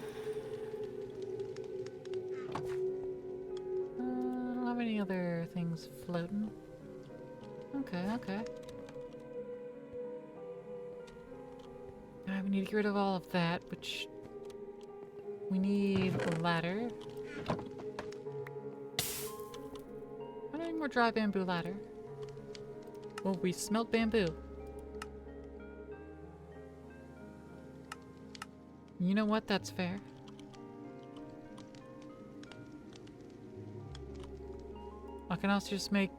I don't have any other things floating. Okay, okay. Alright, we need to get rid of all of that, which... We need a ladder. I don't need more dry bamboo ladder. Well, we smelt bamboo. You know what? That's fair. I can also just make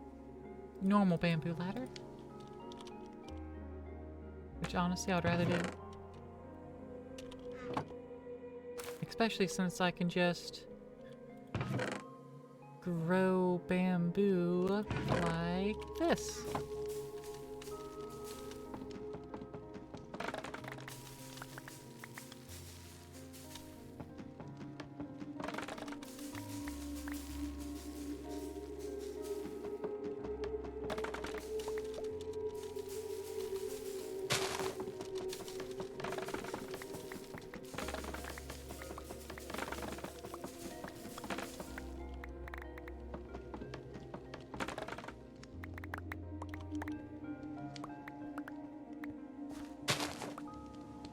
normal bamboo ladder. Which honestly I would rather do. Especially since I can just grow bamboo like this.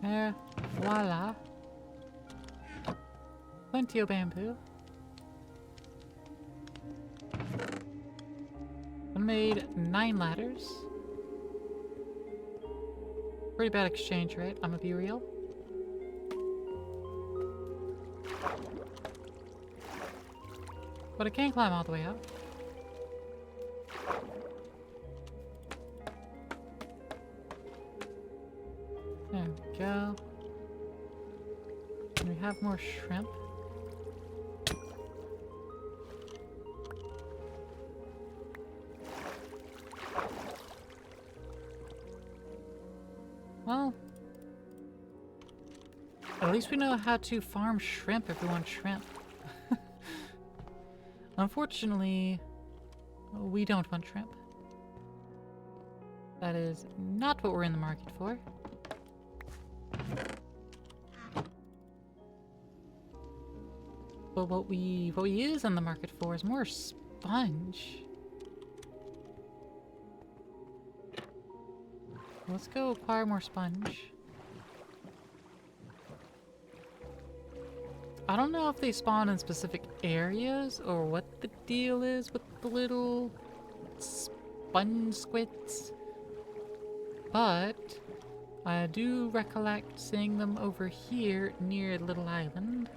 There, voila. Plenty of bamboo. I made 9 ladders. Pretty bad exchange rate, I'm gonna be real. But I can't climb all the way up. There we go. And we have more shrimp. Well, at least we know how to farm shrimp if we want shrimp. Unfortunately, we don't want shrimp. That is not what we're in the market for. But what we is in the market for is more sponge. Let's go acquire more sponge. I don't know if they spawn in specific areas or what the deal is with the little sponge squids, but I do recollect seeing them over here near Little Island.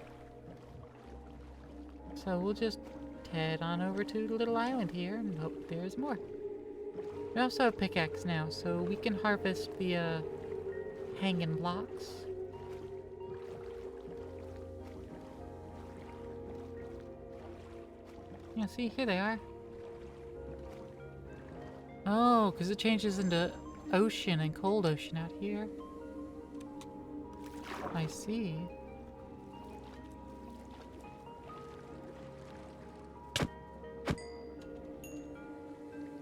So we'll just head on over to the Little Island here and hope there's more. We also have pickaxe now, so we can harvest the hanging blocks. Yeah, see, here they are. Oh, because it changes into ocean and cold ocean out here. I see.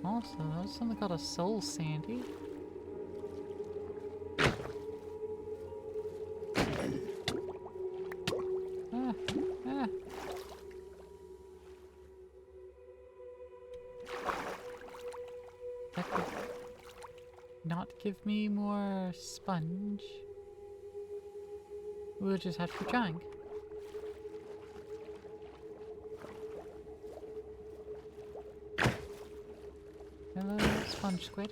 Also, there's something called a soul sandy. Ah, ah. not give me more sponge, we'll just have to keep trying. Hello, sponge squid.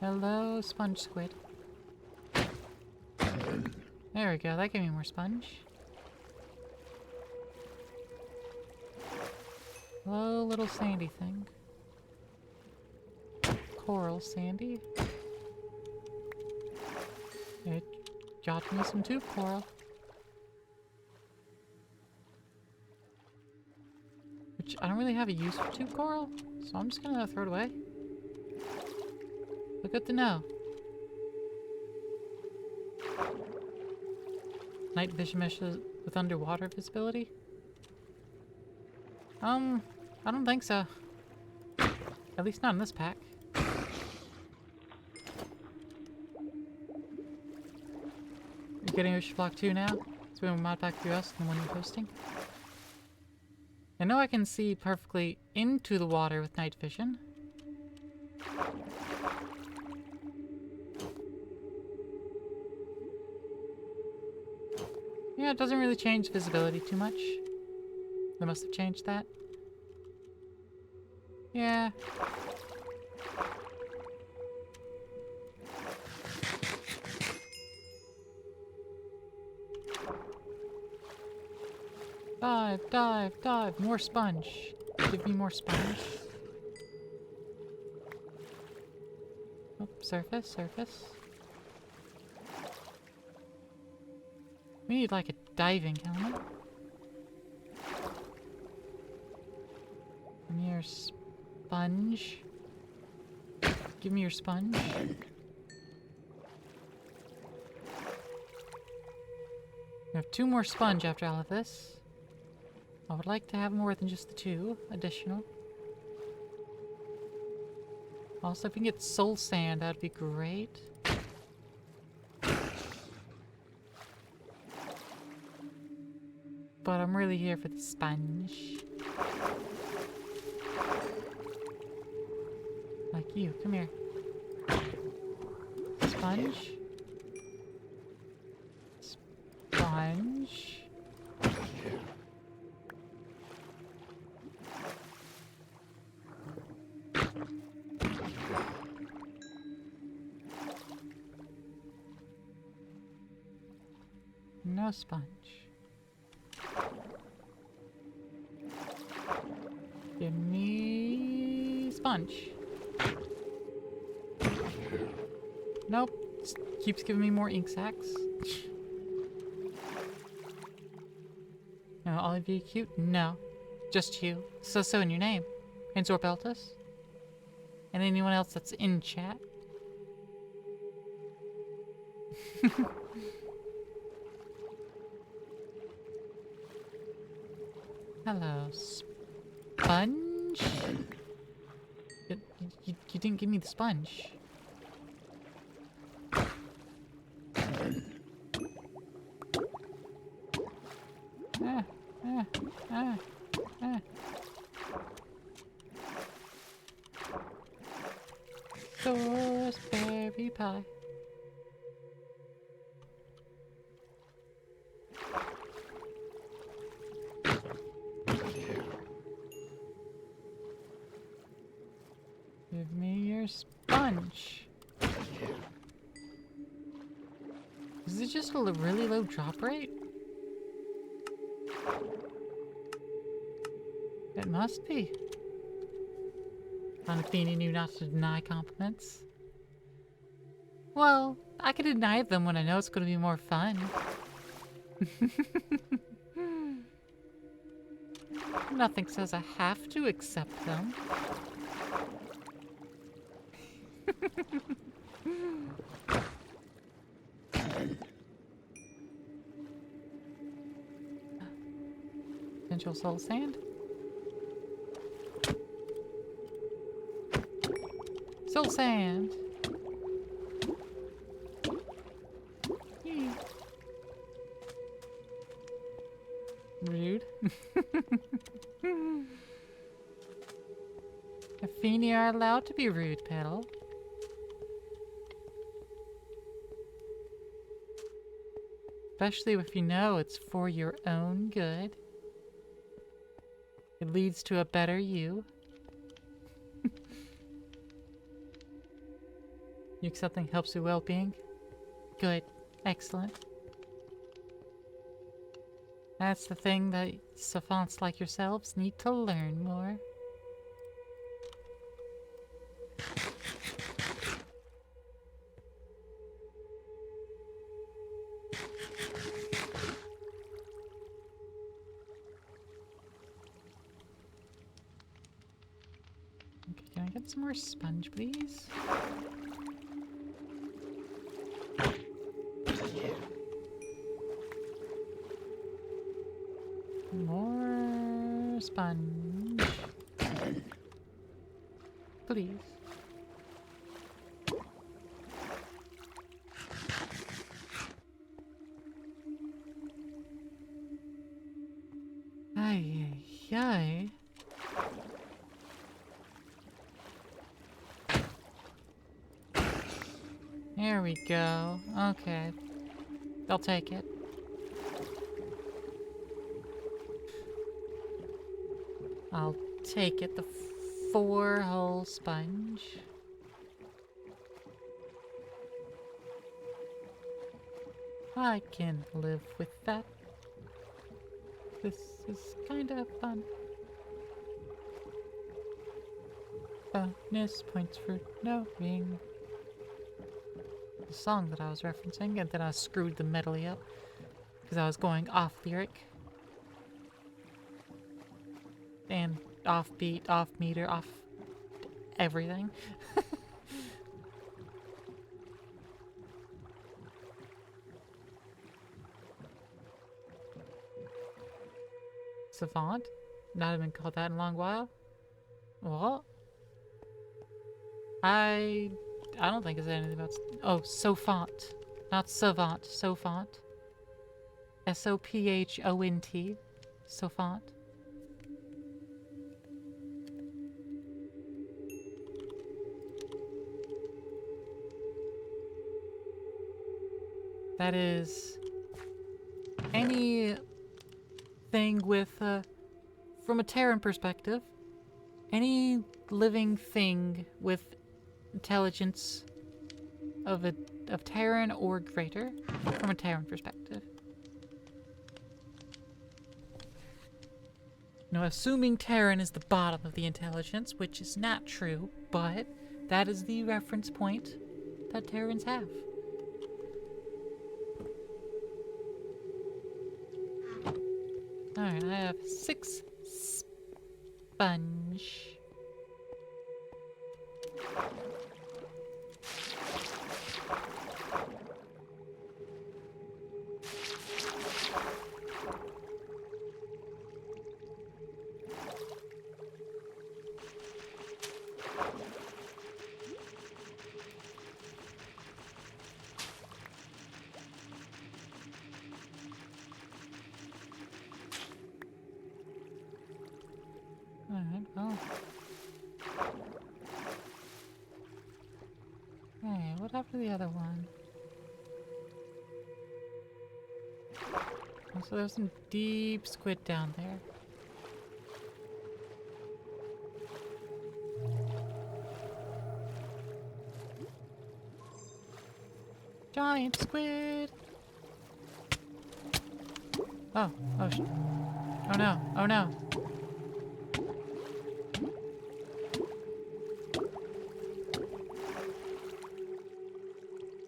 Hello, sponge squid. There we go, that gave me more sponge. Hello, little sandy thing. Coral sandy. It got me some tube coral. Which, I don't really have a use for tube coral, so I'm just gonna throw it away. But good to know. Night vision meshes with underwater visibility? I don't think so. At least not in this pack. You're getting Oceanblock 2 now? It's been mod pack through us than the one you're posting. I know I can see perfectly into the water with night vision. Yeah, it doesn't really change visibility too much. They must have changed that. Yeah. Dive, dive, dive. More sponge. Give me more sponge. Oh, surface, surface. We need like a diving helmet. Give me your sponge. Give me your sponge. We have 2 more sponge after all of this. I would like to have more than just the 2 additional. Also, if we can get soul sand, that'd be great. But I'm really here for the sponge. Like you, come here. Sponge. Sponge. No sponge. Give me sponge. Nope. Just keeps giving me more ink sacs. No, all of you cute? No. Just you. So in your name. And Zorbeltus. And anyone else that's in chat. Hello, sponge? You didn't give me the sponge. Raspberry pie. Give me your sponge. Is it just a really low drop rate? It must be. Donafini knew not to deny compliments. Well, I can deny them when I know it's going to be more fun. Nothing says I have to accept them. Potential soul sand. Soul sand. Athene are allowed to be rude, Petal. Especially if you know it's for your own good. It leads to a better you. You accepting helps your well-being? Good. Excellent. That's the thing that savants like yourselves need to learn more. Okay, can I get some more sponge, please? More sponge. Please. Ay, ay, ay. There we go. Okay. I'll take it. I'll take it. The 4-hole sponge. I can live with that. This is kinda fun. Bonus points for knowing the song that I was referencing, and then I screwed the medley up because I was going off lyric and off beat, off meter, off everything. Savant? Not been called that in a long while. What? I don't think it's anything about. Oh, Sophont, not savant. Sophont. Sophont. Sophont. That is anything with, from a Terran perspective, any living thing with intelligence of Terran or greater, from a Terran perspective. Now, assuming Terran is the bottom of the intelligence, which is not true, but that is the reference point that Terrans have. Alright, I have 6 sponge. Alright, well. Hey, what happened to the other one? Oh, so there's some deep squid down there. Giant squid! Oh, oh, oh no, oh no.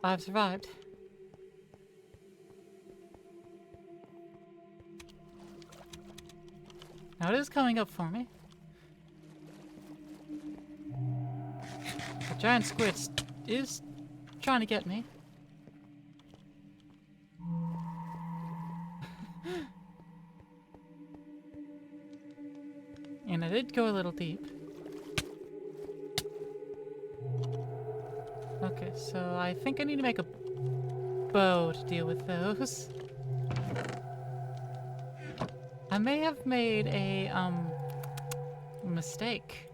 I've survived. Now it is coming up for me. The giant squid is trying to get me. And I did go a little deep. Okay, so I think I need to make a bow to deal with those. I may have made a, mistake.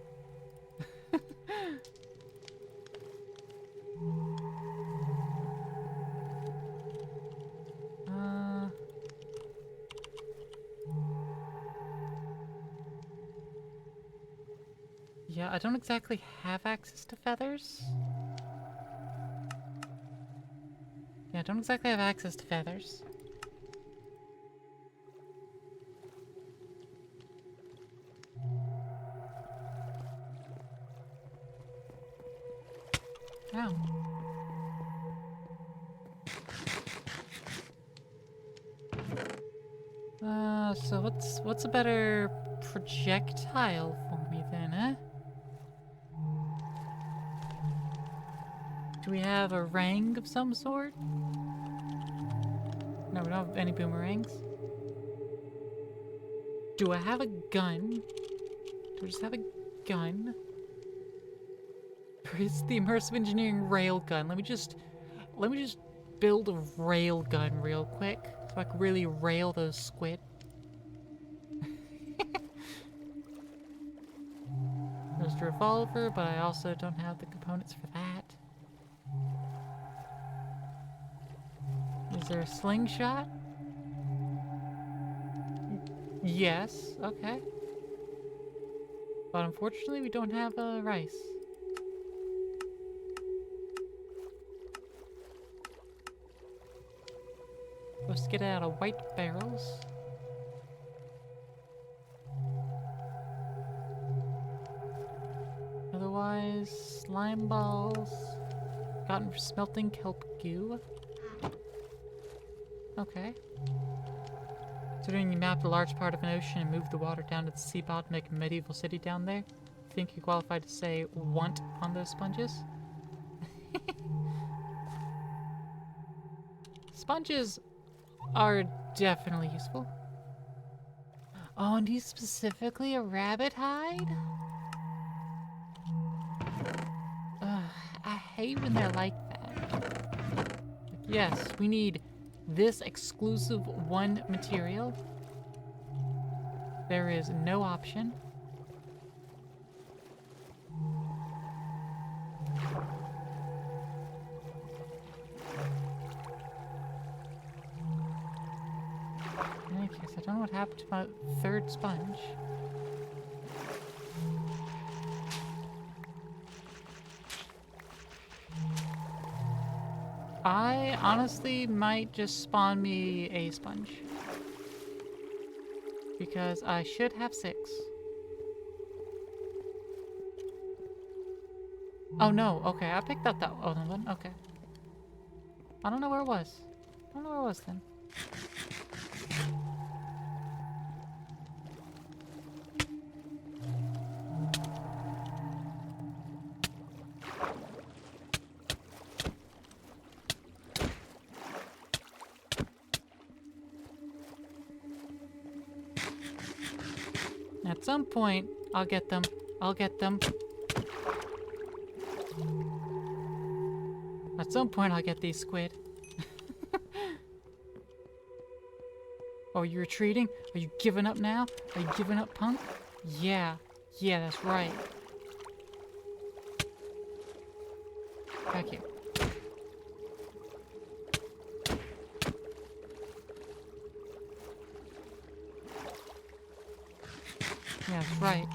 Yeah, I don't exactly have access to feathers. Yeah, I don't exactly have access to feathers. Ow. So what's a better projectile for me then, eh? Do we have a rang of some sort? No, we don't have any boomerangs. Do I have a gun? Do I just have a gun? Or is the immersive engineering rail gun? Let me just build a rail gun real quick so I can really rail those squid. There's the revolver, but I also don't have the components for that. Is there a slingshot? Yes, okay. But unfortunately, we don't have rice. Supposed to get it out of white barrels. Otherwise, slime balls. Gotten for smelting kelp goo. Okay. Considering you mapped a large part of an ocean and moved the water down to the sea bottom to make a medieval city down there, think you qualified to say want on those sponges? Sponges are definitely useful. Oh, and these specifically a rabbit hide? Ugh, I hate when they're like that. Like, yes, we need this exclusive one material. There is no option. In any case, I don't know what happened to my third sponge. I honestly might just spawn me a sponge. Because I should have 6. Oh no, okay, I picked up that other one, okay. I don't know where it was. I don't know where it was then. At some point, I'll get them. I'll get them. At some point, I'll get these squid. Oh, you retreating? Are you giving up now? Are you giving up, punk? Yeah. Yeah, that's right. Thank you. Yeah, that's right.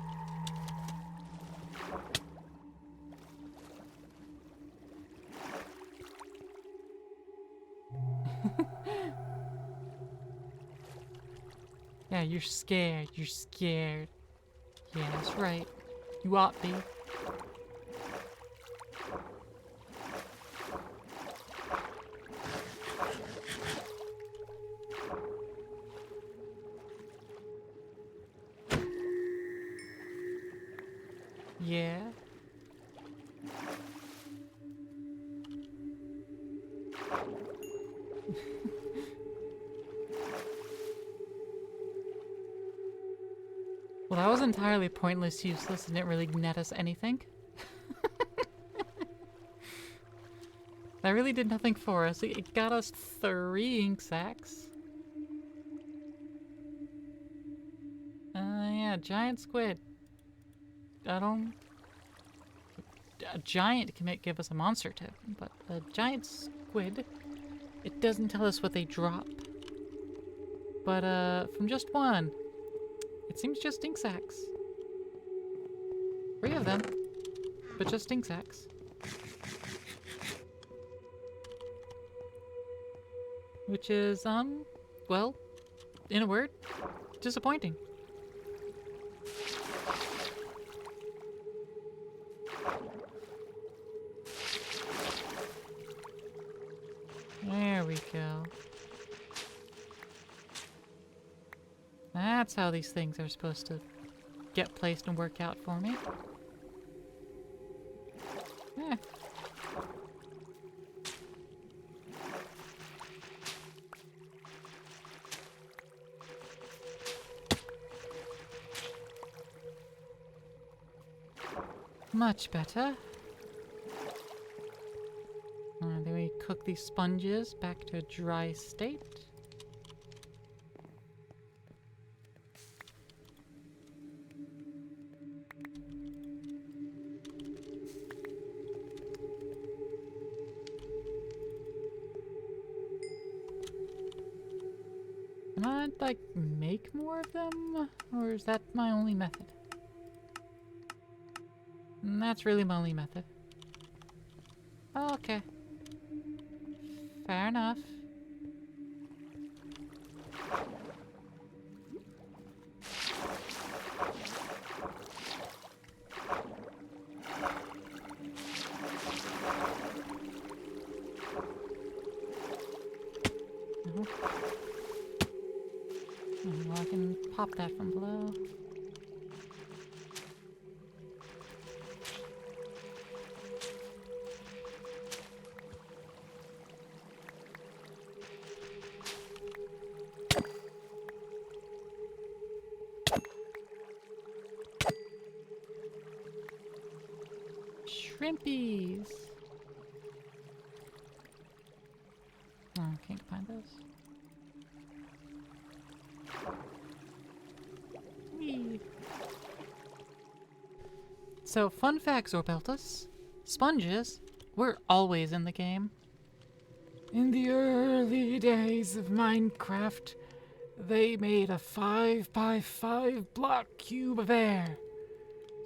Yeah, you're scared. You're scared. Yeah, that's right. You ought be. Yeah. Well, that was entirely pointless, useless, and didn't really net us anything. That really did nothing for us. It got us 3 ink sacs. Yeah, giant squid. I don't... A giant can give us a monster token, but a giant squid, it doesn't tell us what they drop. But from just one, it seems just ink sacs. 3 of them, but just ink sacs. Which is, well, in a word, disappointing. There we go. That's how these things are supposed to get placed and work out for me. Eh. Much better. Then we cook these sponges back to a dry state. Can I, like, make more of them? Or is that my only method? That's really my only method. Okay. Fair enough. Well, I can pop that from below. Shrimpies! Oh, can't find those. Whee! So, fun fact, Zorbeltus. Sponges were always in the game. In the early days of Minecraft, they made a 5x5 block cube of air,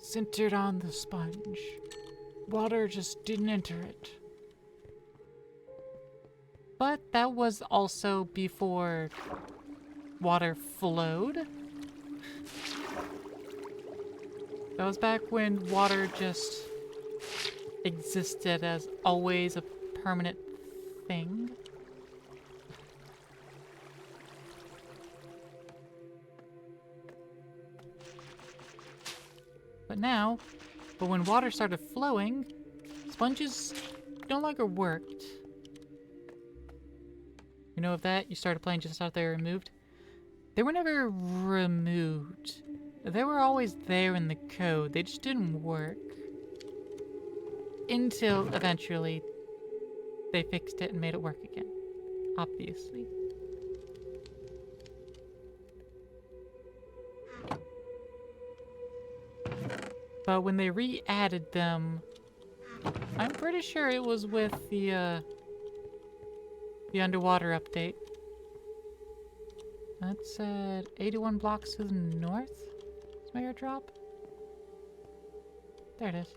centered on the sponge. Water just didn't enter it. But that was also before water flowed. That was back when water just existed as always a permanent thing. But when water started flowing, sponges no longer worked. You know of that? You started playing just after they were removed? They were never removed. They were always there in the code. They just didn't work. Until eventually they fixed it and made it work again. Obviously. But when they re-added them, I'm pretty sure it was with the underwater update. That said 81 blocks to the north is my airdrop. There it is.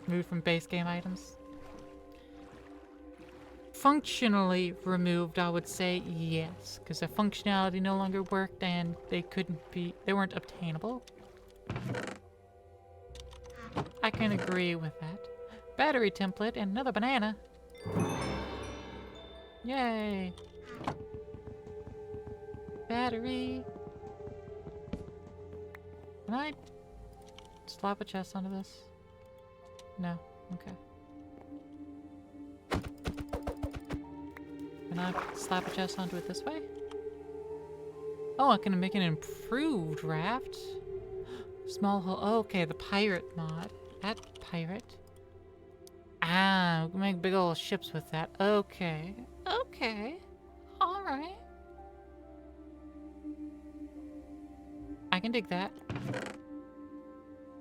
Moved from base game items. Functionally removed, I would say yes, because their functionality no longer worked and they weren't obtainable. I can agree with that. Battery template and another banana. Yay! Battery. Can I slap a chest onto this? No. Okay. Can I slap a chest onto it this way? Oh, I can make an improved raft. Small hull. Oh, okay, the pirate mod. That pirate. Ah, we can make big old ships with that. Okay. Okay. Alright. can dig that.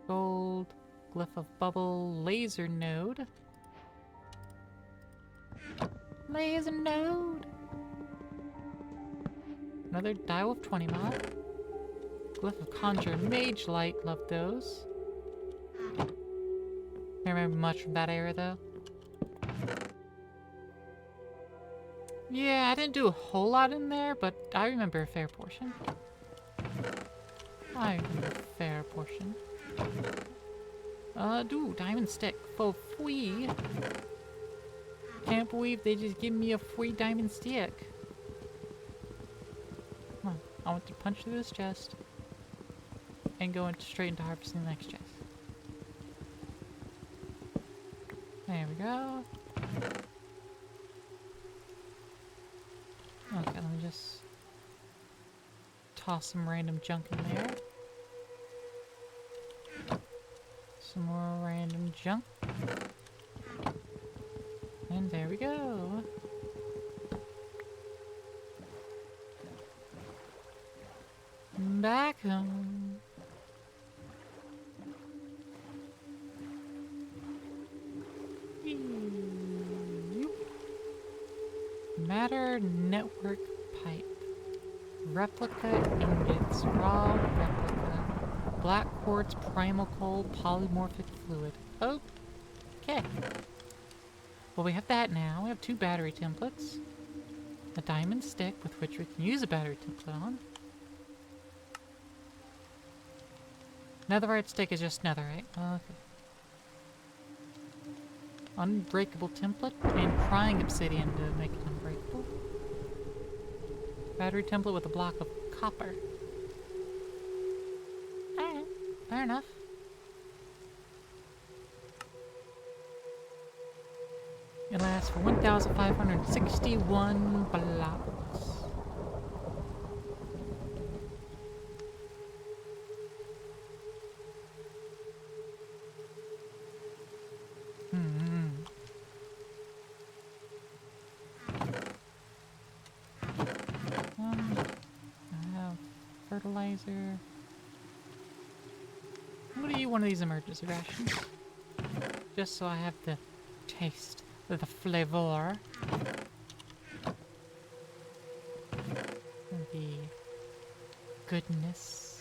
Gold, glyph of bubble, laser node. Laser node! Another dial of 20 mod. Glyph of conjure, mage light, love those. Can't remember much from that area though. Yeah, I didn't do a whole lot in there, but I remember a fair portion. I remember a fair portion. Diamond stick for free. Can't believe they just give me a free diamond stick. Come on, I want to punch through this chest and go straight into harvesting the next chest. There we go. Okay, let me just toss some random junk in there. Some more random junk. And there we go. Back home. Matter network pipe. Replica ingots. Raw replica. Black quartz primal coal polymorphic fluid. Okay. Well, we have that now. We have 2 battery templates. A diamond stick with which we can use a battery template on. Netherite stick is just netherite. Okay. Unbreakable template and prying obsidian to make it unbreakable. Battery template with a block of copper. Alright, fair enough. It lasts for 1,561 blocks. I have fertilizer. I'm gonna eat one of these emergency rations. Just so I have the taste, the flavor. And the goodness.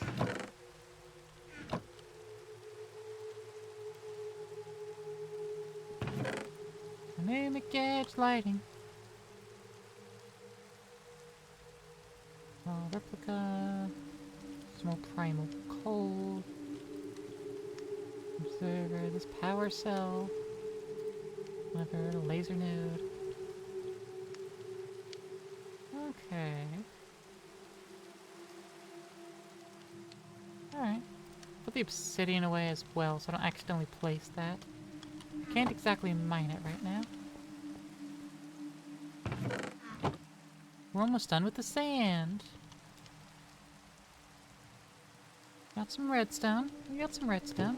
Dynamic edge lighting. Replica. Small primal coal. Observer. This power cell. Lever. Laser node. Okay. Alright. Put the obsidian away as well so I don't accidentally place that. I can't exactly mine it right now. We're almost done with the sand. Got some redstone. We got some redstone.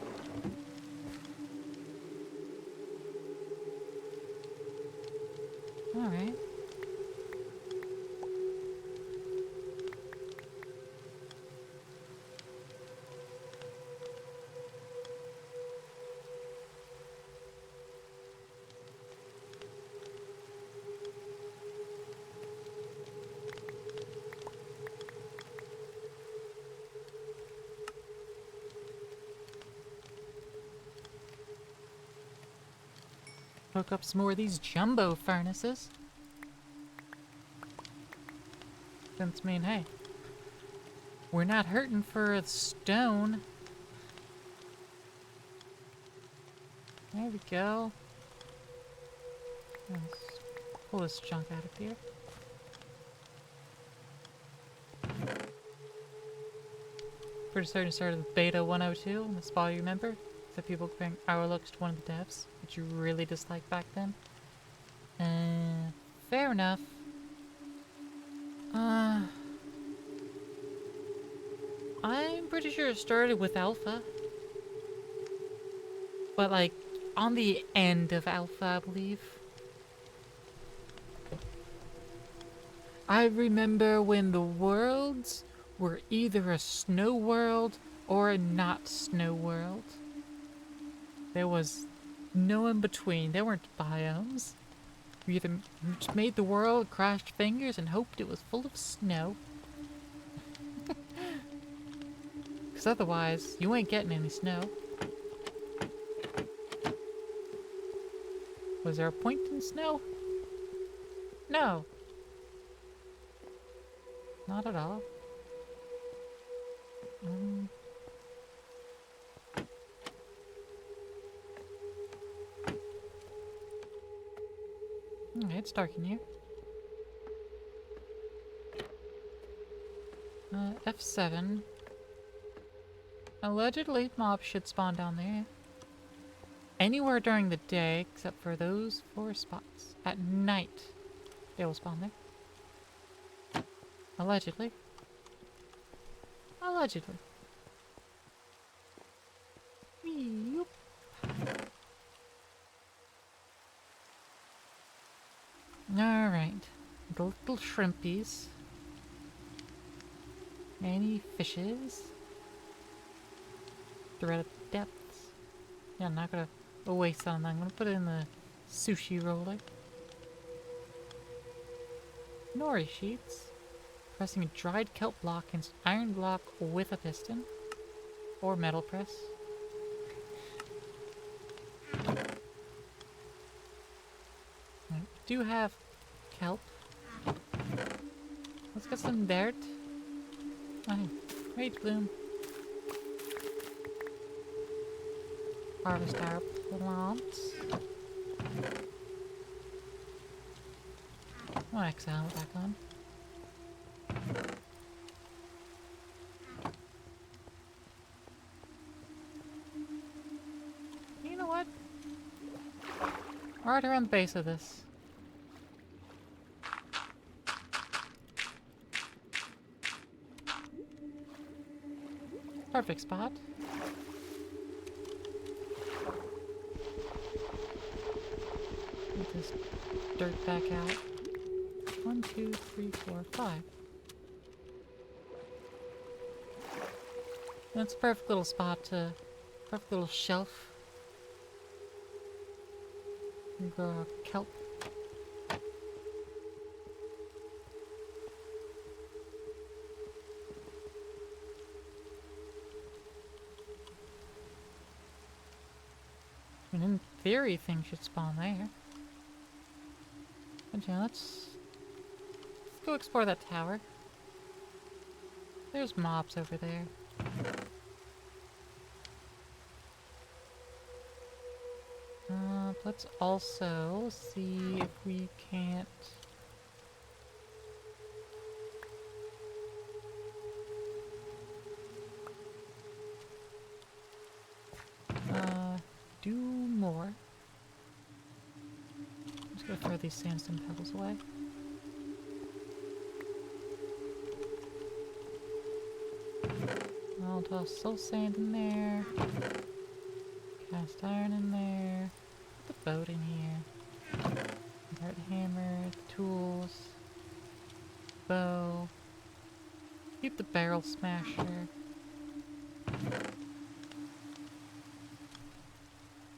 Alright. Hook up some more of these jumbo furnaces. Since, I mean, hey, we're not hurting for stone. There we go. Let's pull this junk out of here. Pretty certain started with beta 102 in the spot you remember. So people comparing our looks to one of the devs, which you really disliked back then. Fair enough. I'm pretty sure it started with alpha. But like, on the end of alpha, I believe. I remember when the worlds were either a snow world or a not snow world. There was no in between. There weren't biomes. You either just made the world, crossed fingers, and hoped it was full of snow. Because otherwise, you ain't getting any snow. Was there a point in snow? No. Not at all. Okay, it's dark in here. F7. Allegedly, mobs should spawn down there. Anywhere during the day, except for those 4 spots. At night, they will spawn there. Allegedly. Allegedly. Yoop. Alright. The little shrimpies. Any fishes? Threat of depths. Yeah, I'm not gonna waste on that. I'm gonna put it in the sushi roller. Nori sheets. Pressing a dried kelp block against iron block with a piston. Or metal press. I do have kelp. Let's get some dirt. Oh, rage bloom. Harvest our plants. Oh, exile back on. You know what? Right around the base of this. Perfect spot. Get this dirt back out. 1, 2, 3, 4, 5. That's a perfect little spot to, perfect little shelf. We grow our kelp. And in theory, things should spawn there. But yeah, let's go explore that tower. There's mobs over there. Let's also see if we can't... do more. I'm just gonna throw these sandstone pebbles away. I'll toss soul sand in there. Cast iron in there. Put the boat in here. Dart hammer, tools. Bow. Keep the barrel smasher.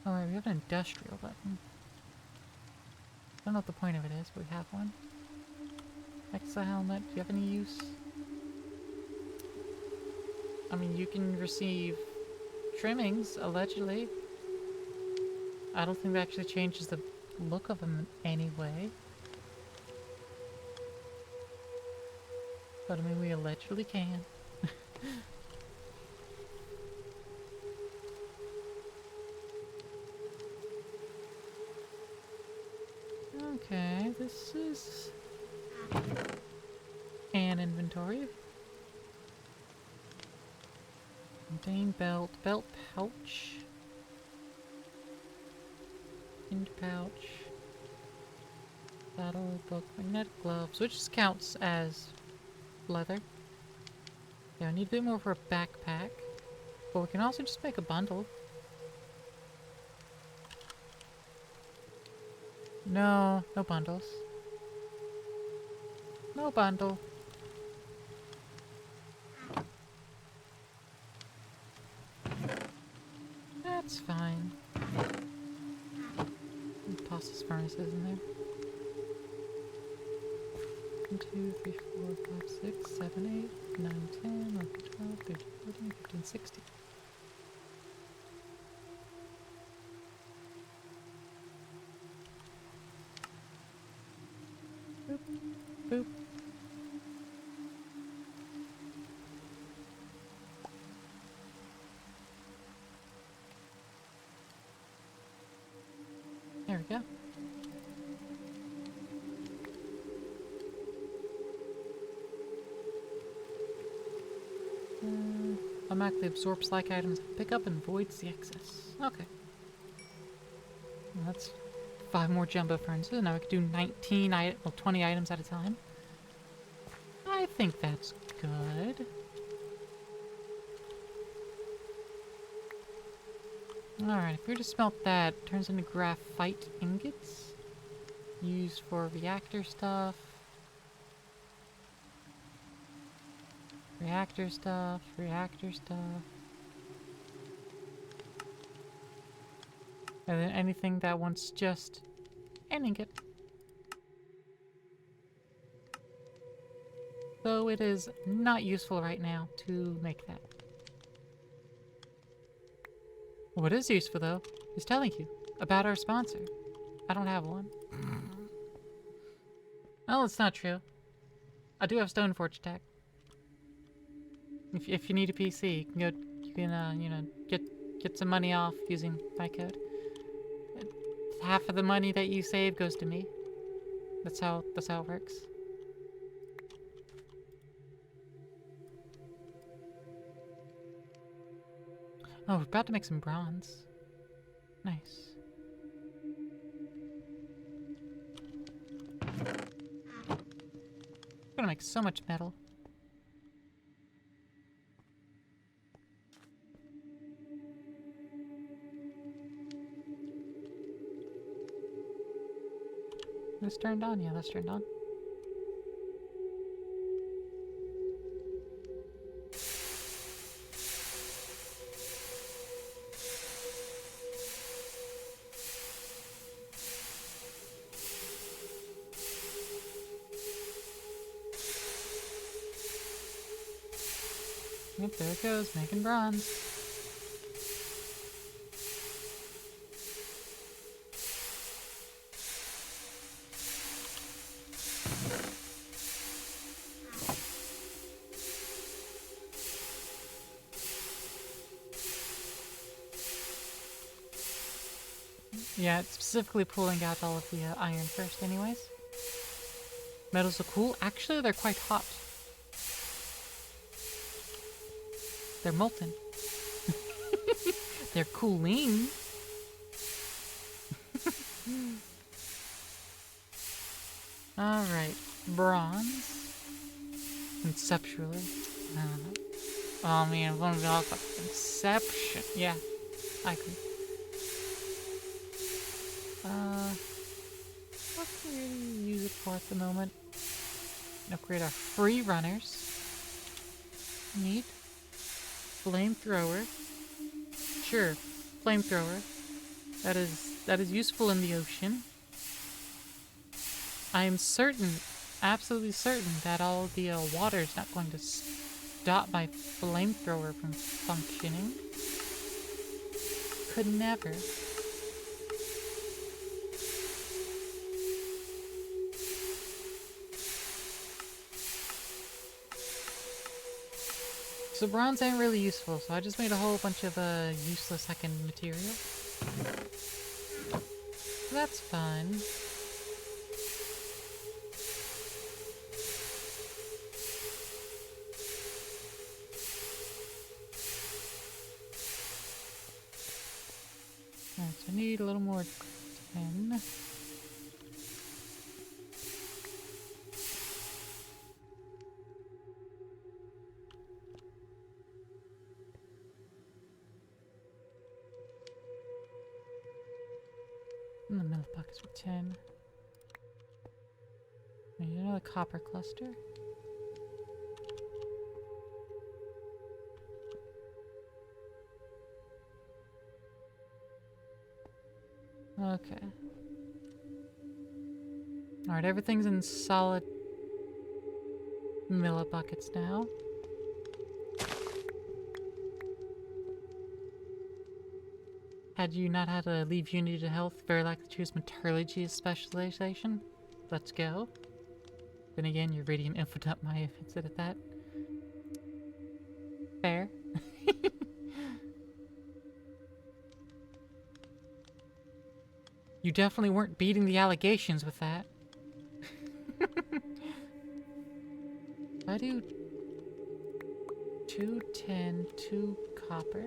Alright, we have an industrial button. I don't know what the point of it is, but we have one. Exo helmet, do you have any use? I mean, you can receive trimmings, allegedly. I don't think that actually changes the look of them in any way. But I mean, we allegedly can. Okay, this is an inventory. Contain belt, belt pouch, hinge pouch, saddle book, magnetic gloves, which counts as leather. Yeah, I need a bit more for a backpack, but we can also just make a bundle. No, no bundles. No bundle. It's fine. Toss his furnaces in there. 1, 2, 3, 4, 5, 6, 7, 8, 9, 10, 11, 12, 13, 14, 15, 16. Boop, boop. There we go. Automatically absorbs like items, pick up and voids the excess. Okay. Well, that's 5 more jumbo furnaces. Now we can do 20 items at a time. I think that's good. Alright, if we were to smelt that, it turns into graphite ingots. Used for reactor stuff. Reactor stuff, reactor stuff. And then anything that wants just an ingot. So it is not useful right now to make that. What is useful though is telling you about our sponsor. I don't have one. Well, it's not true. I do have Stoneforge Tech. If you need a PC, you can you know, get some money off using my code. Half of the money that you save goes to me. That's how it works. Oh, we're about to make some bronze. Nice. We're gonna make so much metal. This turned on? Yeah, that's turned on. Yep, there it goes, making bronze. Yeah, it's specifically pulling out all of the iron first anyways. Metals are cool. Actually, they're quite hot. They're molten. They're cooling. Alright, bronze. Conceptually. I don't know. Oh man, I'm gonna talk about conception. Yeah, I agree. What can we really use it for at the moment? Upgrade our free runners. Neat. Flamethrower. Sure, flamethrower. That is useful in the ocean. I am certain, absolutely certain, that all the water is not going to stop my flamethrower from functioning. Could never. So bronze ain't really useful, so I just made a whole bunch of useless second material. That's fun. Alright, so I need a little more tin. And the middle pockets with 10. I need another copper cluster. Okay. Alright, everything's in solid millet buckets now. Had you not had to leave Unity to Health, very likely choose Metallurgy as specialization. Let's go. Then again, your Radium Infodump might have hinted at that. Fair. You definitely weren't beating the allegations with that. I do 2 tin, 2 copper.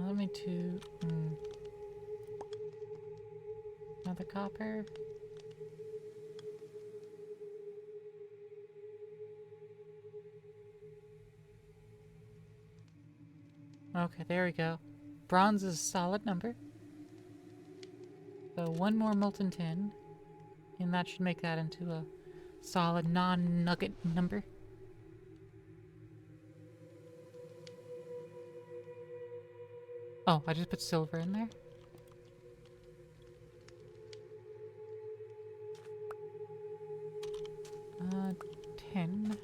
Let me do another copper. Okay, there we go. Bronze is a solid number. So one more molten tin, and that should make that into a solid non-nugget number. Oh, I just put silver in there. Uh, 10.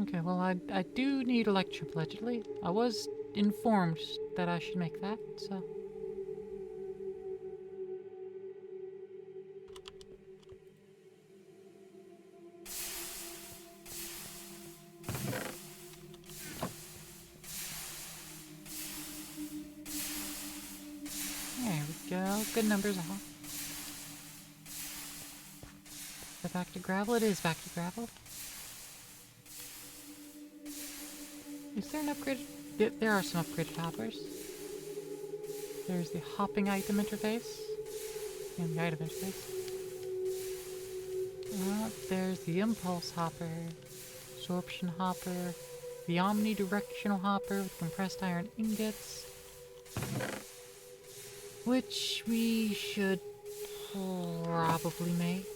Okay, well, I do need electrum, allegedly. I was informed that I should make that, so... There we go. Good numbers all. Is it back to gravel? It is back to gravel. Is there an upgrade? There are some upgraded hoppers. There's the hopping item interface. And the item interface. There's the impulse hopper. Absorption hopper. The omnidirectional hopper with compressed iron ingots. Which we should probably make.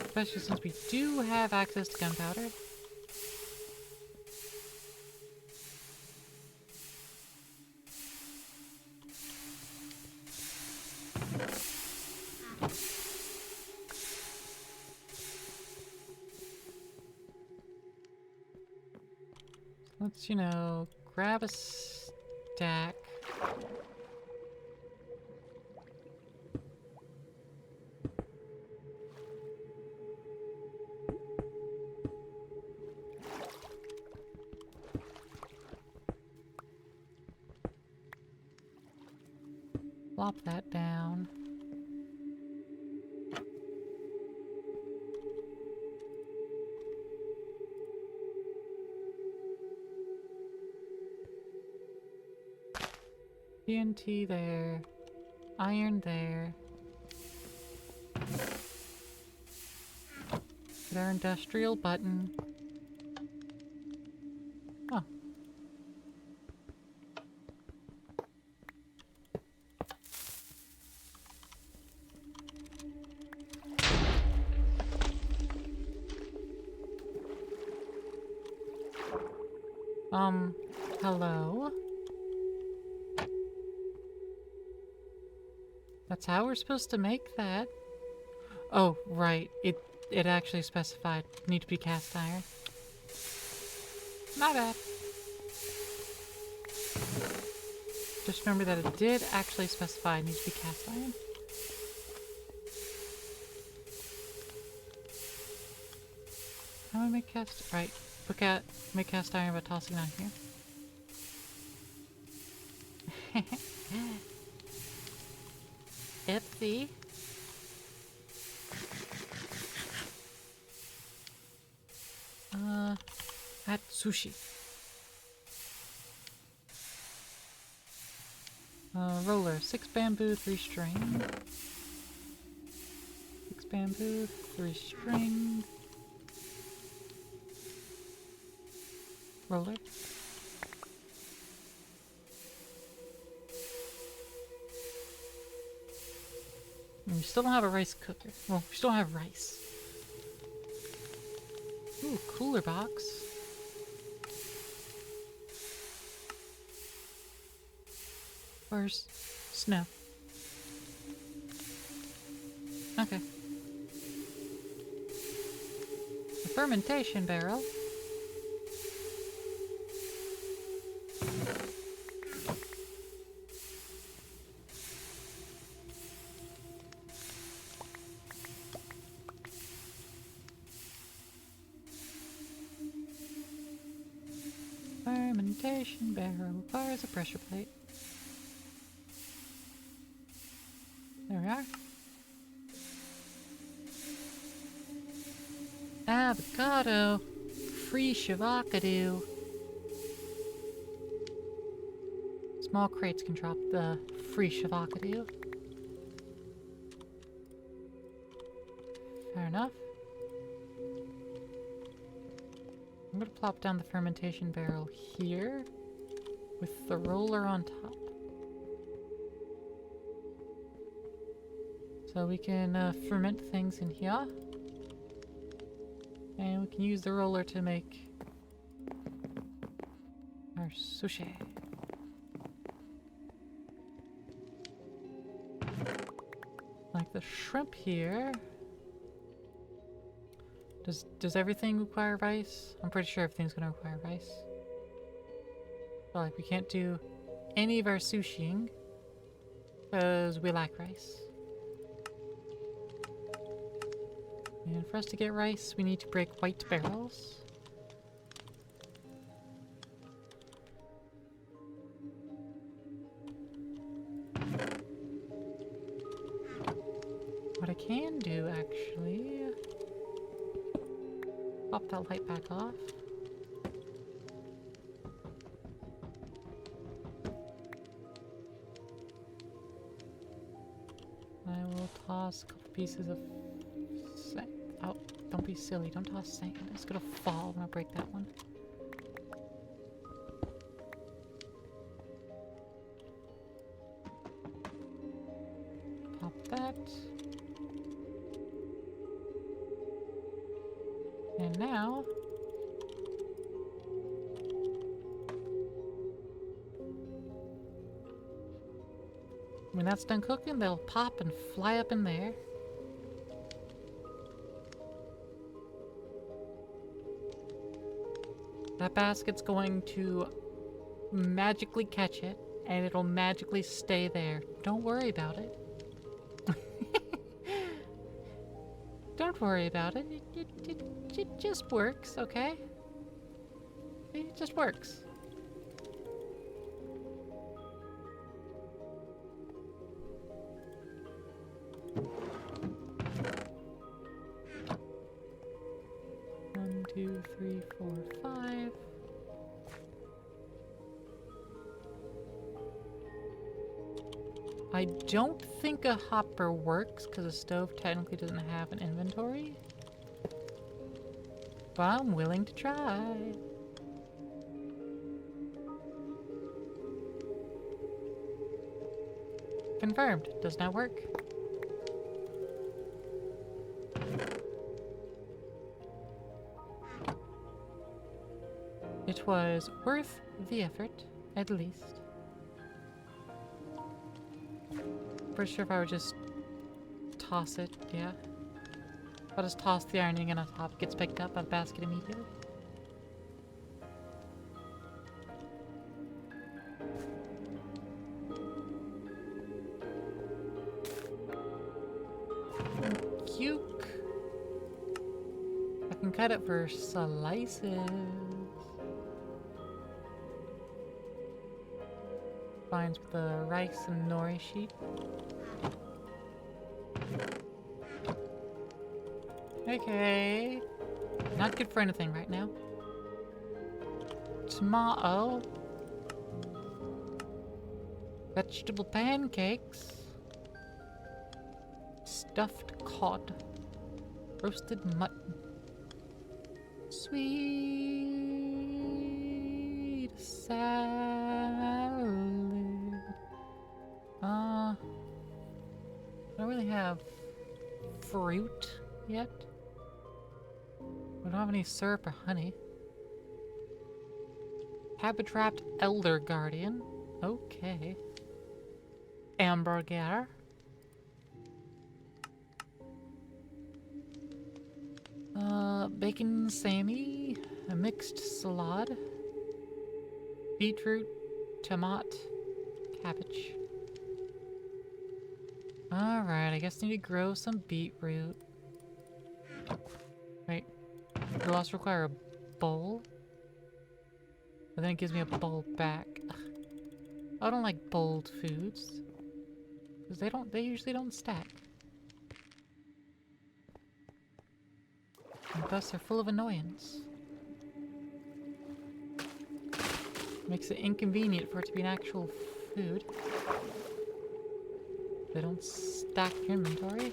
Especially since we do have access to gunpowder. Let's, you know, grab a stack. Plop that down. TNT there. Iron there. Their industrial button. Oh. Hello? That's how we're supposed to make that. Oh, right. It actually specified need to be cast iron. My bad. Just remember that it did actually specify need to be cast iron. How do I make cast? Right. Make cast iron by tossing it on here. Ipsy. At sushi. Roller. 6 bamboo, 3 string. 6 bamboo, 3 string. roller. And we still don't have a rice cooker. Well, we still don't have rice. Ooh, cooler box. Where's snow? Okay. A fermentation barrel. Fermentation barrel requires a pressure plate. There we are. Avocado. Free shavacado. Small crates can drop the free shavacado. Fair enough. I'm gonna plop down the fermentation barrel here with the roller on top. So we can ferment things in here. And we can use the roller to make our sushi. Like the shrimp here. Does everything require rice? I'm pretty sure everything's gonna require rice. But like we can't do any of our sushiing because we lack rice. And for us to get rice, we need to break white barrels. What I can do, actually... Pop that light back off. I will toss a couple pieces of sand. Oh, don't be silly. Don't toss sand. It's gonna fall when I break that one. Pop that. And now... when that's done cooking, they'll pop and fly up in there. That basket's going to magically catch it, and it'll magically stay there. Don't worry about it. Don't worry about it. It just works, okay? It just works. One, two, three, four, five. I don't think a hopper works because a stove technically doesn't have an inventory. But I'm willing to try. Confirmed. Does not work. It was worth the effort, at least. Pretty sure if I would just toss it, yeah. I'll just toss the ironing in on top, it gets picked up by the basket immediately. Cute. I can cut it for slices. Finds with the rice and nori sheet. Okay. Not good for anything right now. Tomato. Vegetable pancakes. Stuffed cod. Roasted mutton. Sweet salad. I don't really have fruit yet. We don't have any syrup or honey. Habit-trapped Elder Guardian. Okay. Hamburger. Bacon Sammy. A mixed salad. Beetroot. Tomato. Cabbage. Alright, I guess I need to grow some beetroot. Wait. Do I also require a bowl? But then it gives me a bowl back. Ugh. I don't like bowled foods. Because they usually don't stack. And thus they're full of annoyance. Makes it inconvenient for it to be an actual food. They don't stack your inventory.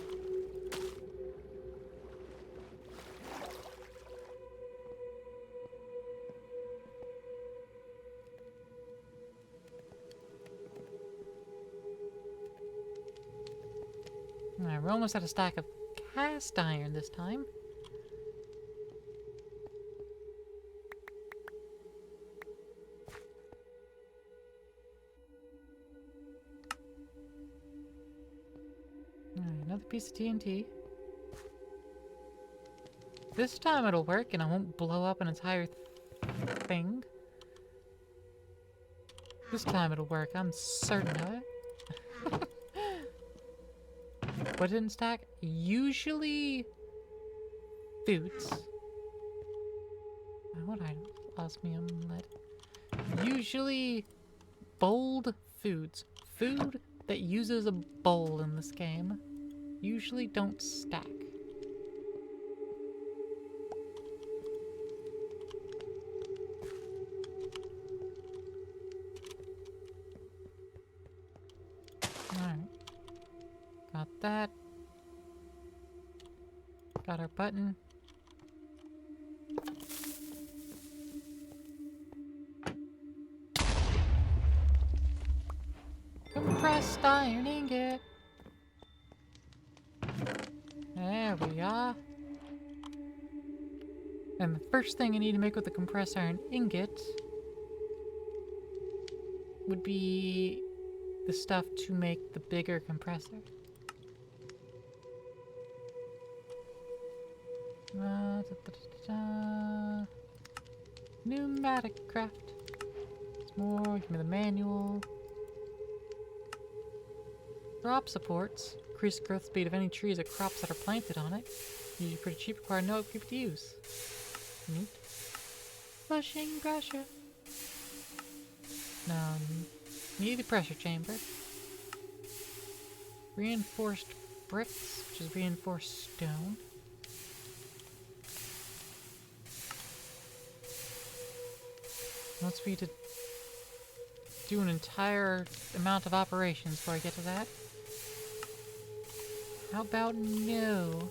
Alright, we're almost at a stack of cast iron this time. Alright, another piece of TNT. This time it'll work and I won't blow up an entire thing. This time it'll work, I'm certain of it. What didn't stack? Usually foods. What items? Osmium, lead. Usually bowled foods. Food that uses a bowl in this game usually don't stack. Alright. Got that. Got our button. Compressed iron ingot. There we are. And the first thing I need to make with the compressed iron ingot would be the stuff to make the bigger compressor. Pneumatic craft. It's more, give me the manual. Crop supports. Increase growth speed of any trees or crops that are planted on it. Usually pretty cheap, require no upkeep to use. Neat. Flushing pressure. Now, need the pressure chamber. Reinforced bricks, which is reinforced stone. Wants me to do an entire amount of operations before I get to that. How about no?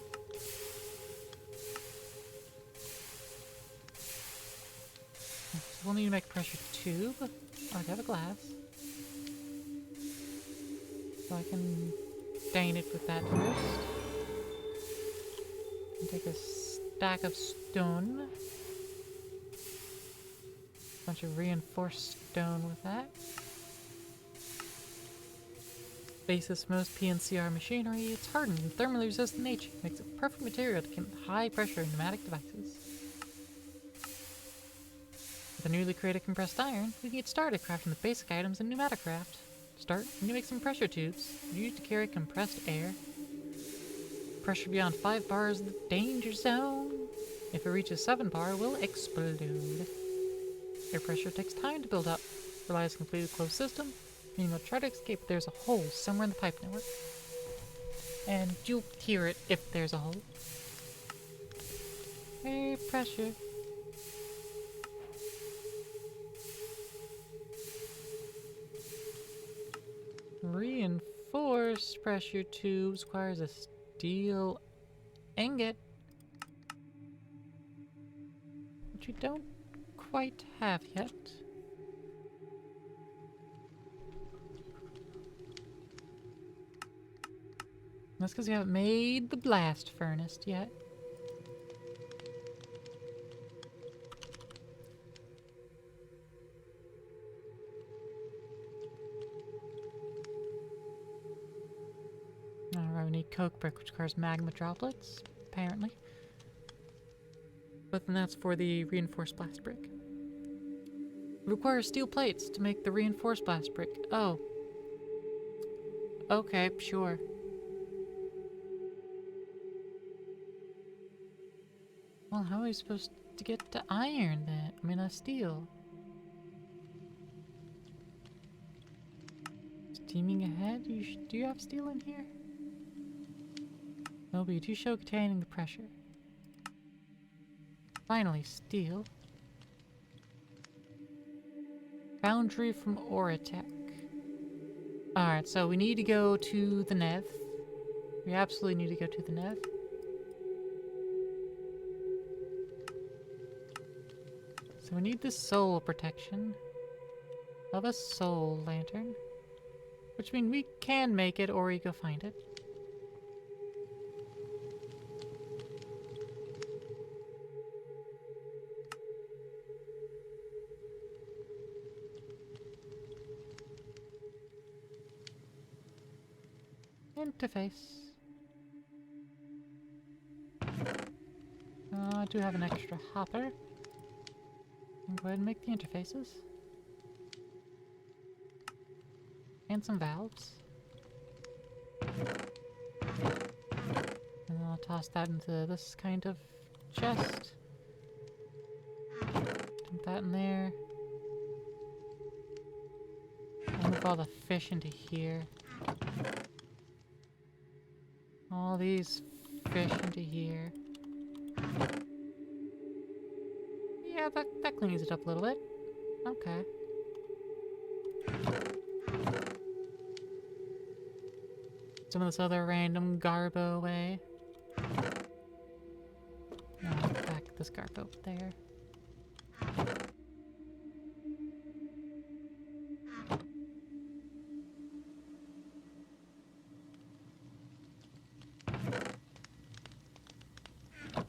So we'll need to make a pressure tube. I already have a glass. So I can stain it with that first. And take a stack of stone. Bunch of reinforced stone with that. Basis most PNCR machinery, it's hardened and thermally resistant nature. Makes it perfect material to keep high pressure pneumatic devices. With a newly created compressed iron, we can get started crafting the basic items in pneumatic craft. Start, you make some pressure tubes, used to carry compressed air. Pressure beyond 5 bar is the danger zone. If it reaches 7 bar, it will explode. Air pressure takes time to build up, relies on a completely closed system, meaning you'll try to escape if there's a hole somewhere in the pipe network. And you'll hear it if there's a hole. Air pressure. Reinforced pressure tubes requires a steel ingot, which we don't quite have yet. That's because we haven't made the blast furnace yet. Alright, we need coke brick, which requires magma droplets, apparently. But then that's for the reinforced blast brick. It requires steel plates to make the reinforced blast brick. Oh. Okay, sure. Well, how are we supposed to get to iron then? I mean, steel. Steaming ahead? Do you have steel in here? No, but you do show containing the pressure. Finally, steel. Foundry from Oratech. Alright, so we need to go to the Nev. We absolutely need to go to the Nev. So we need this soul protection of a soul lantern. Which means we can make it or we go find it. Interface. I do have an extra hopper. I'll go ahead and make the interfaces. And some valves. And then I'll toss that into this kind of chest. Dump that in there. I'll move all the fish into here. All these fish into here. Yeah, that cleans it up a little bit. Okay. Some of this other random garbo away. Back this garbo there.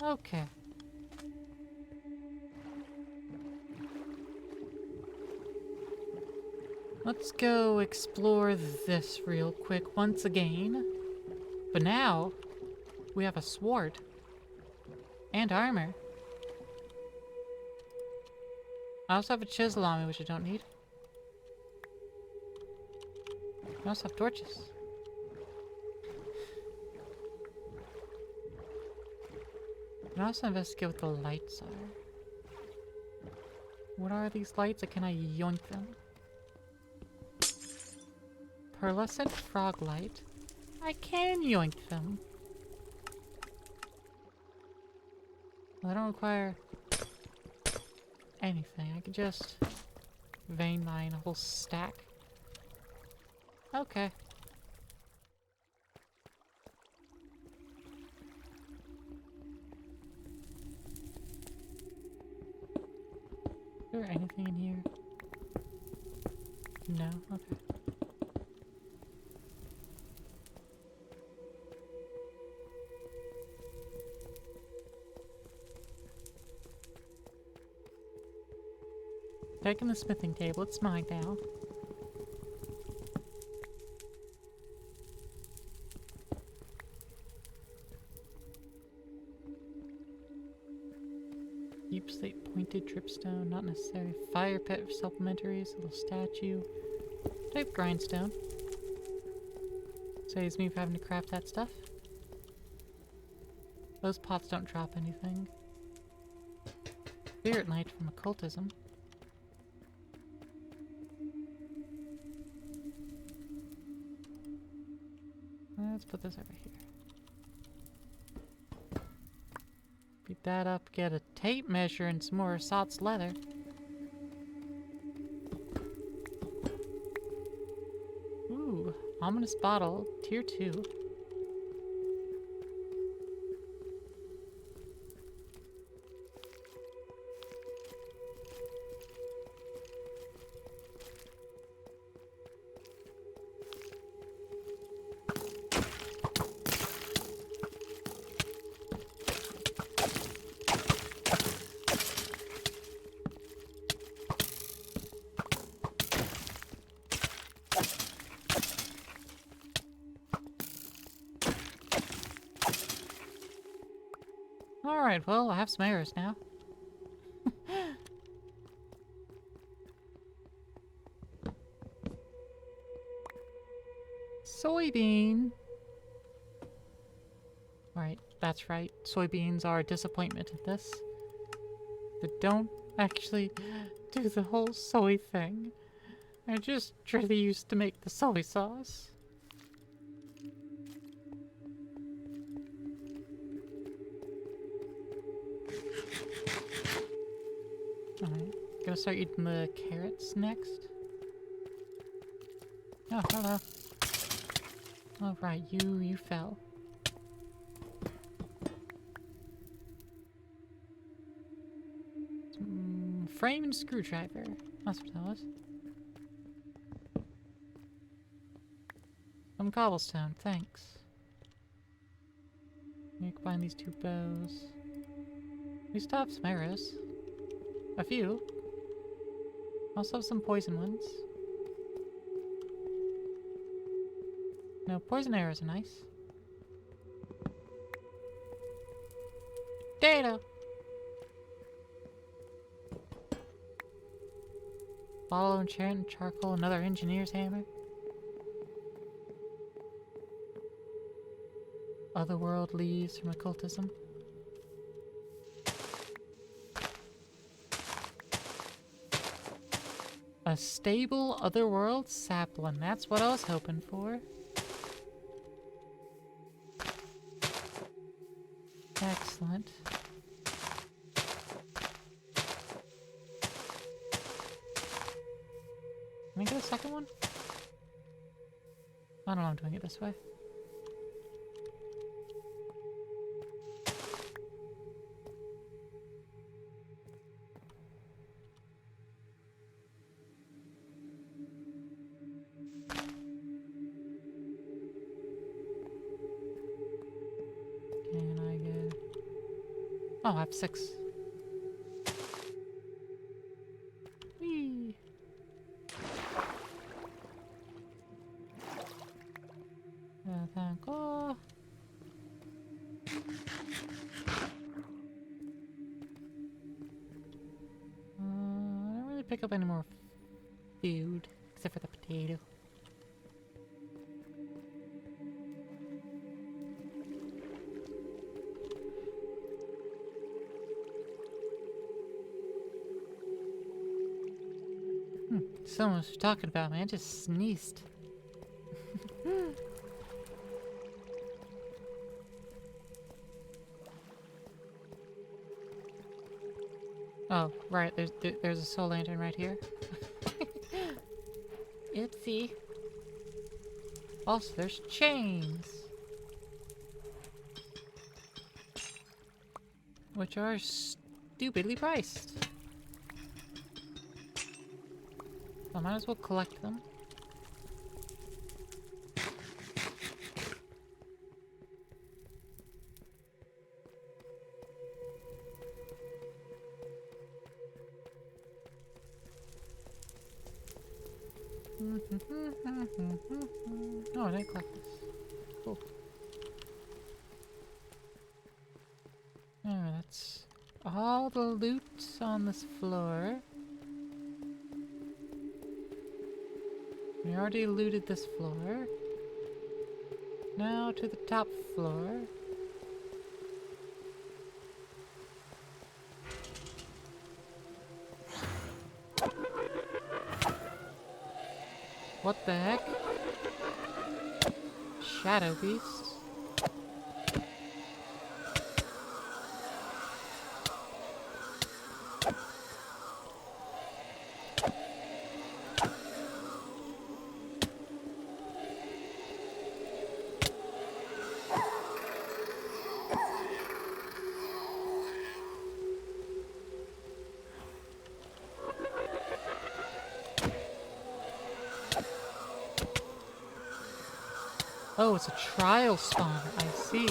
Okay. Let's go explore this real quick once again. But now, we have a sword. And armor. I also have a chisel on me, which I don't need. I also have torches. I also investigate what the lights are. What are these lights, and can I yoink them? Pearlescent frog light. I can yoink them. Well, I don't require anything. I could just vein mine a whole stack. Okay. Is there anything in here? No? Okay. Taking the smithing table, it's mine now. Deep slate pointed dripstone, not necessary. Fire pit for supplementaries, a little statue. Type grindstone. Saves me from having to craft that stuff. Those pots don't drop anything. Spirit light from occultism. Let's put this over here. Beat that up, get a tape measure and some more Sots leather. Ooh, ominous bottle, tier 2. Alright, well, I have some arrows now. Soybean! Right, that's right. Soybeans are a disappointment in this. They don't actually do the whole soy thing. I just really used to make the soy sauce. Alright, gonna start eating the carrots next. Oh, hello. Alright, you fell. Frame and screwdriver. That's what that was. Some cobblestone, thanks. You can find these 2 bows. We still have some arrows. A few. Also some poison ones. No, poison arrows are nice. Data! Follow enchant, charcoal, another engineer's hammer. Otherworld leaves from occultism. A stable otherworld sapling. That's what I was hoping for. Excellent. Can I get a second one? I don't know, I'm doing it this way. Can I get... Oh, I have 6. Whee! Thank God. I don't really pick up any more food, except for the potato. Someone was talking about me. I just sneezed. Oh, right. There's a soul lantern right here. Oopsie. Also, there's chains, which are stupidly priced. I might as well collect them. Oh, I didn't collect this. Cool. Alright, that's all the loot on this floor. We already looted this floor. Now to the top floor. What the heck? Shadow beasts. Oh, it's a trial spawner. I see.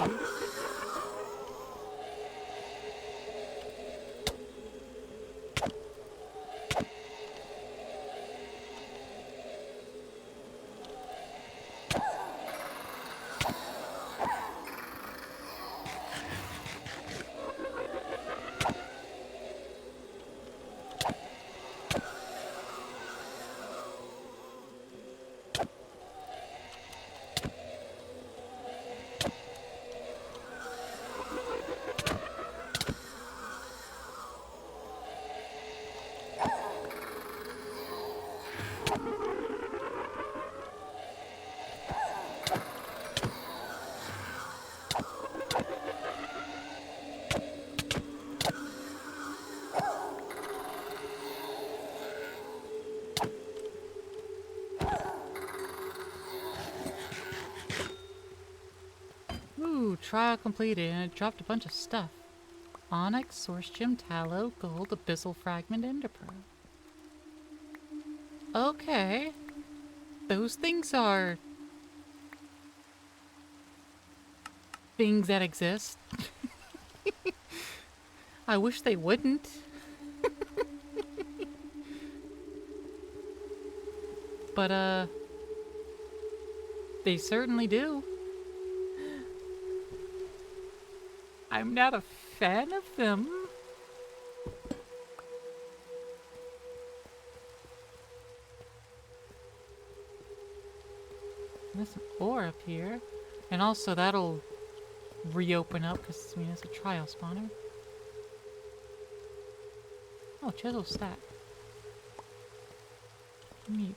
trial completed, and it dropped a bunch of stuff. Onyx, source gem, tallow, gold, abyssal fragment, ender pearl. Okay. Those things are things that exist. I wish they wouldn't. But, they certainly do. I'm not a fan of them. There's some ore up here. And also that'll reopen up because, I mean, it's a trial spawner. Oh, chisel stack. Neat.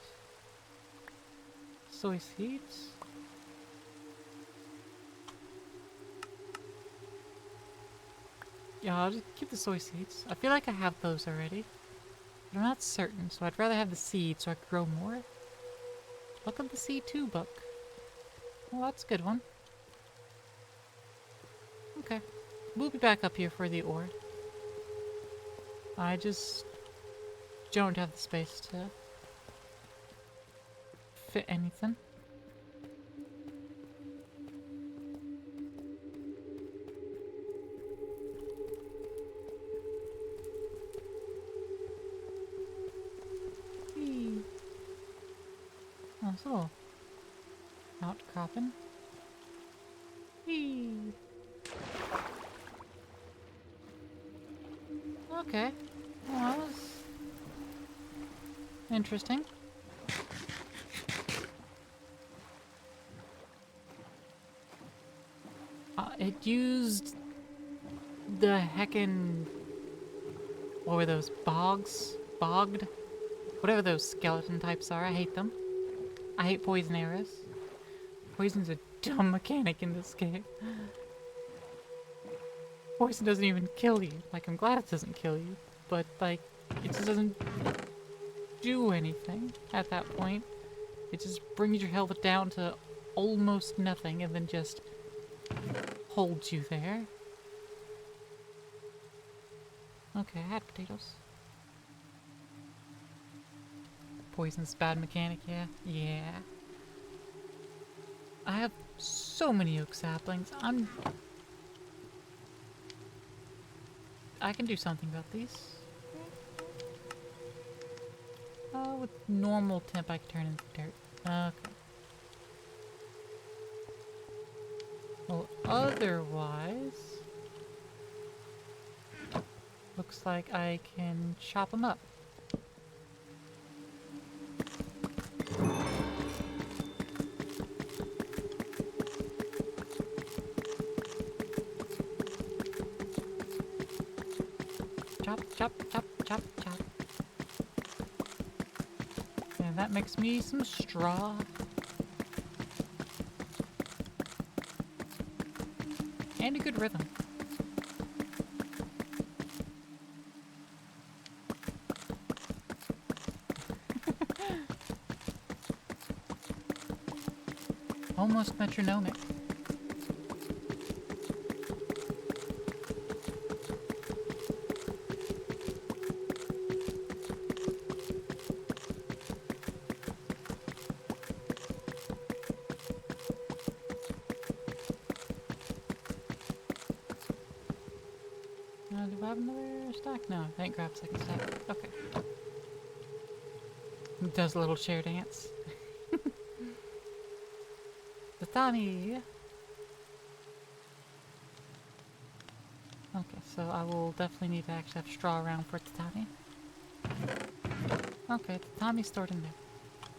Soy seeds. Yeah, I'll just keep the soy seeds. I feel like I have those already. But I'm not certain, so I'd rather have the seeds so I could grow more. Look at the C2 book. Well, that's a good one. Okay. We'll be back up here for the ore. I just don't have the space to fit anything. Whee. Oh, it's a little outcropping. Whee. Okay. Well, that was interesting. It used the heckin'... What were those? Bogs? Bogged? Whatever those skeleton types are, I hate them. I hate poison arrows. Poison's a dumb mechanic in this game. Poison doesn't even kill you. Like, I'm glad it doesn't kill you. But, like, it just doesn't do anything at that point. It just brings your health down to almost nothing and then just holds you there. Okay, I had potatoes. Poison's bad mechanic, yeah? Yeah. I have so many oak saplings. I can do something about these. With normal temp I can turn into dirt. Okay. Well, otherwise... Looks like I can chop them up. Chop, chop, chop, chop, chop. And that makes me some straw. And a good rhythm. Almost metronomic. Do I have another stack? No, I didn't grab second stack. Okay. It does a little chair dance. Tatami! Okay, so I will definitely need to actually have straw around for tatami. Okay, tatami's stored in there.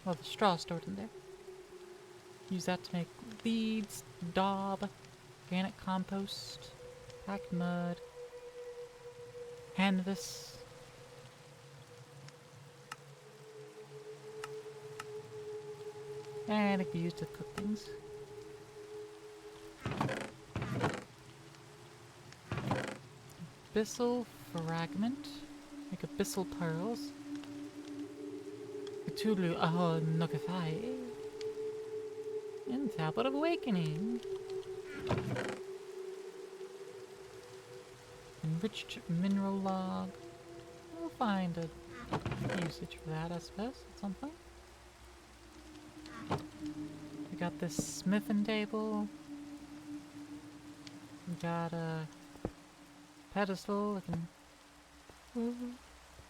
Well, the straw stored in there. Use that to make leads, daub, organic compost, packed mud, canvas. And it can be used to cook things. Abyssal fragment. Make abyssal pearls. Cthulhu Aho Nogafai. And Tablet of Awakening. Enriched mineral log. We'll find a usage for that, I suppose, at some point. We got this smithing table. We got a pedestal that can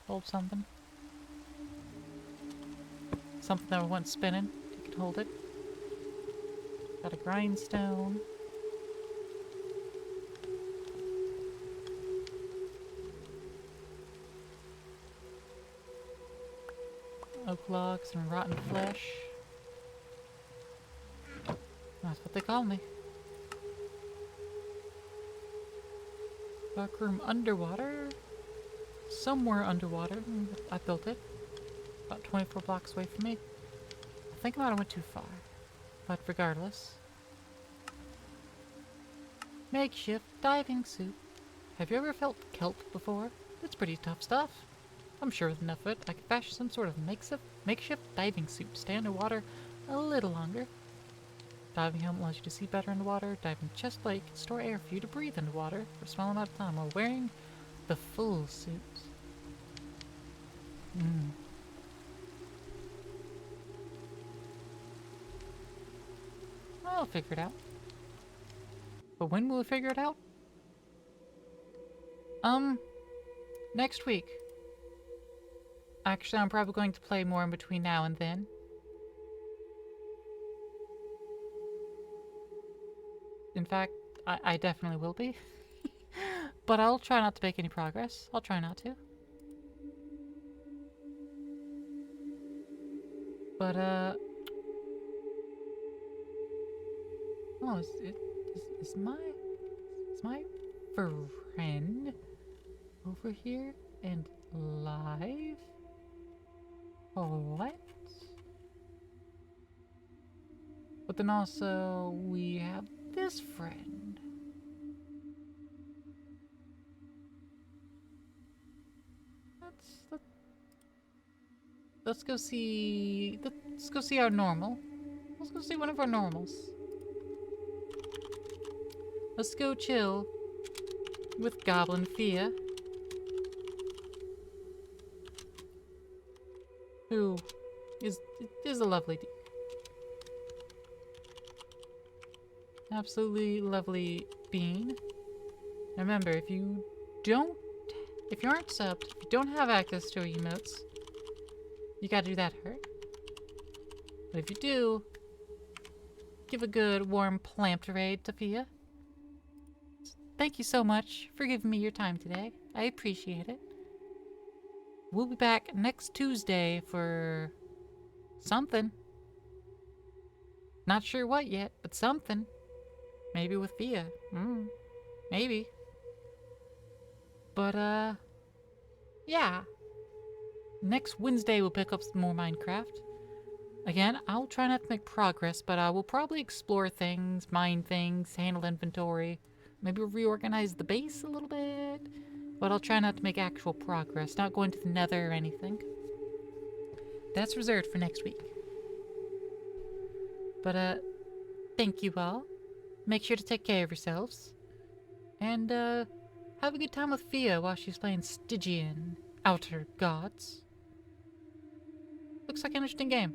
hold something. Something that went spinning. You can hold it. Got a grindstone. Oak logs and rotten flesh. That's what they call me. Dark room underwater. Somewhere underwater. I built it. About 24 blocks away from me. I think I might have went too far. But regardless. Makeshift diving suit. Have you ever felt kelp before? It's pretty tough stuff. I'm sure with enough of it, I could fashion some sort of makeshift diving suit to stay underwater a little longer. Diving helmet allows you to see better underwater. Diving chest plate can store air for you to breathe underwater for a small amount of time while wearing the full suit. I'll figure it out. But when will we figure it out? Next week. Actually, I'm probably going to play more in between now and then. In fact, I definitely will be. But I'll try not to make any progress. I'll try not to. But, oh, is my friend over here and live? What? But then also, we have this friend. Let's go see our normal. Let's go see one of our normals. Let's go chill with Goblin Fia, who is a lovely absolutely lovely being. Remember, if you aren't subbed, if you don't have access to our emotes, you gotta do that hurt. But if you do, give a good warm plamp raid to Fia. Thank you so much for giving me your time today. I appreciate it. We'll be back next Tuesday for something. Not sure what yet, but something. Maybe with Fia. Maybe. But, yeah. Next Wednesday we'll pick up some more Minecraft. Again, I'll try not to make progress, but I will probably explore things, mine things, handle inventory. Maybe reorganize the base a little bit. But I'll try not to make actual progress, not go into the nether or anything. That's reserved for next week. But, thank you all. Make sure to take care of yourselves. And, have a good time with Fia while she's playing Stygian Outer Gods. Looks like an interesting game.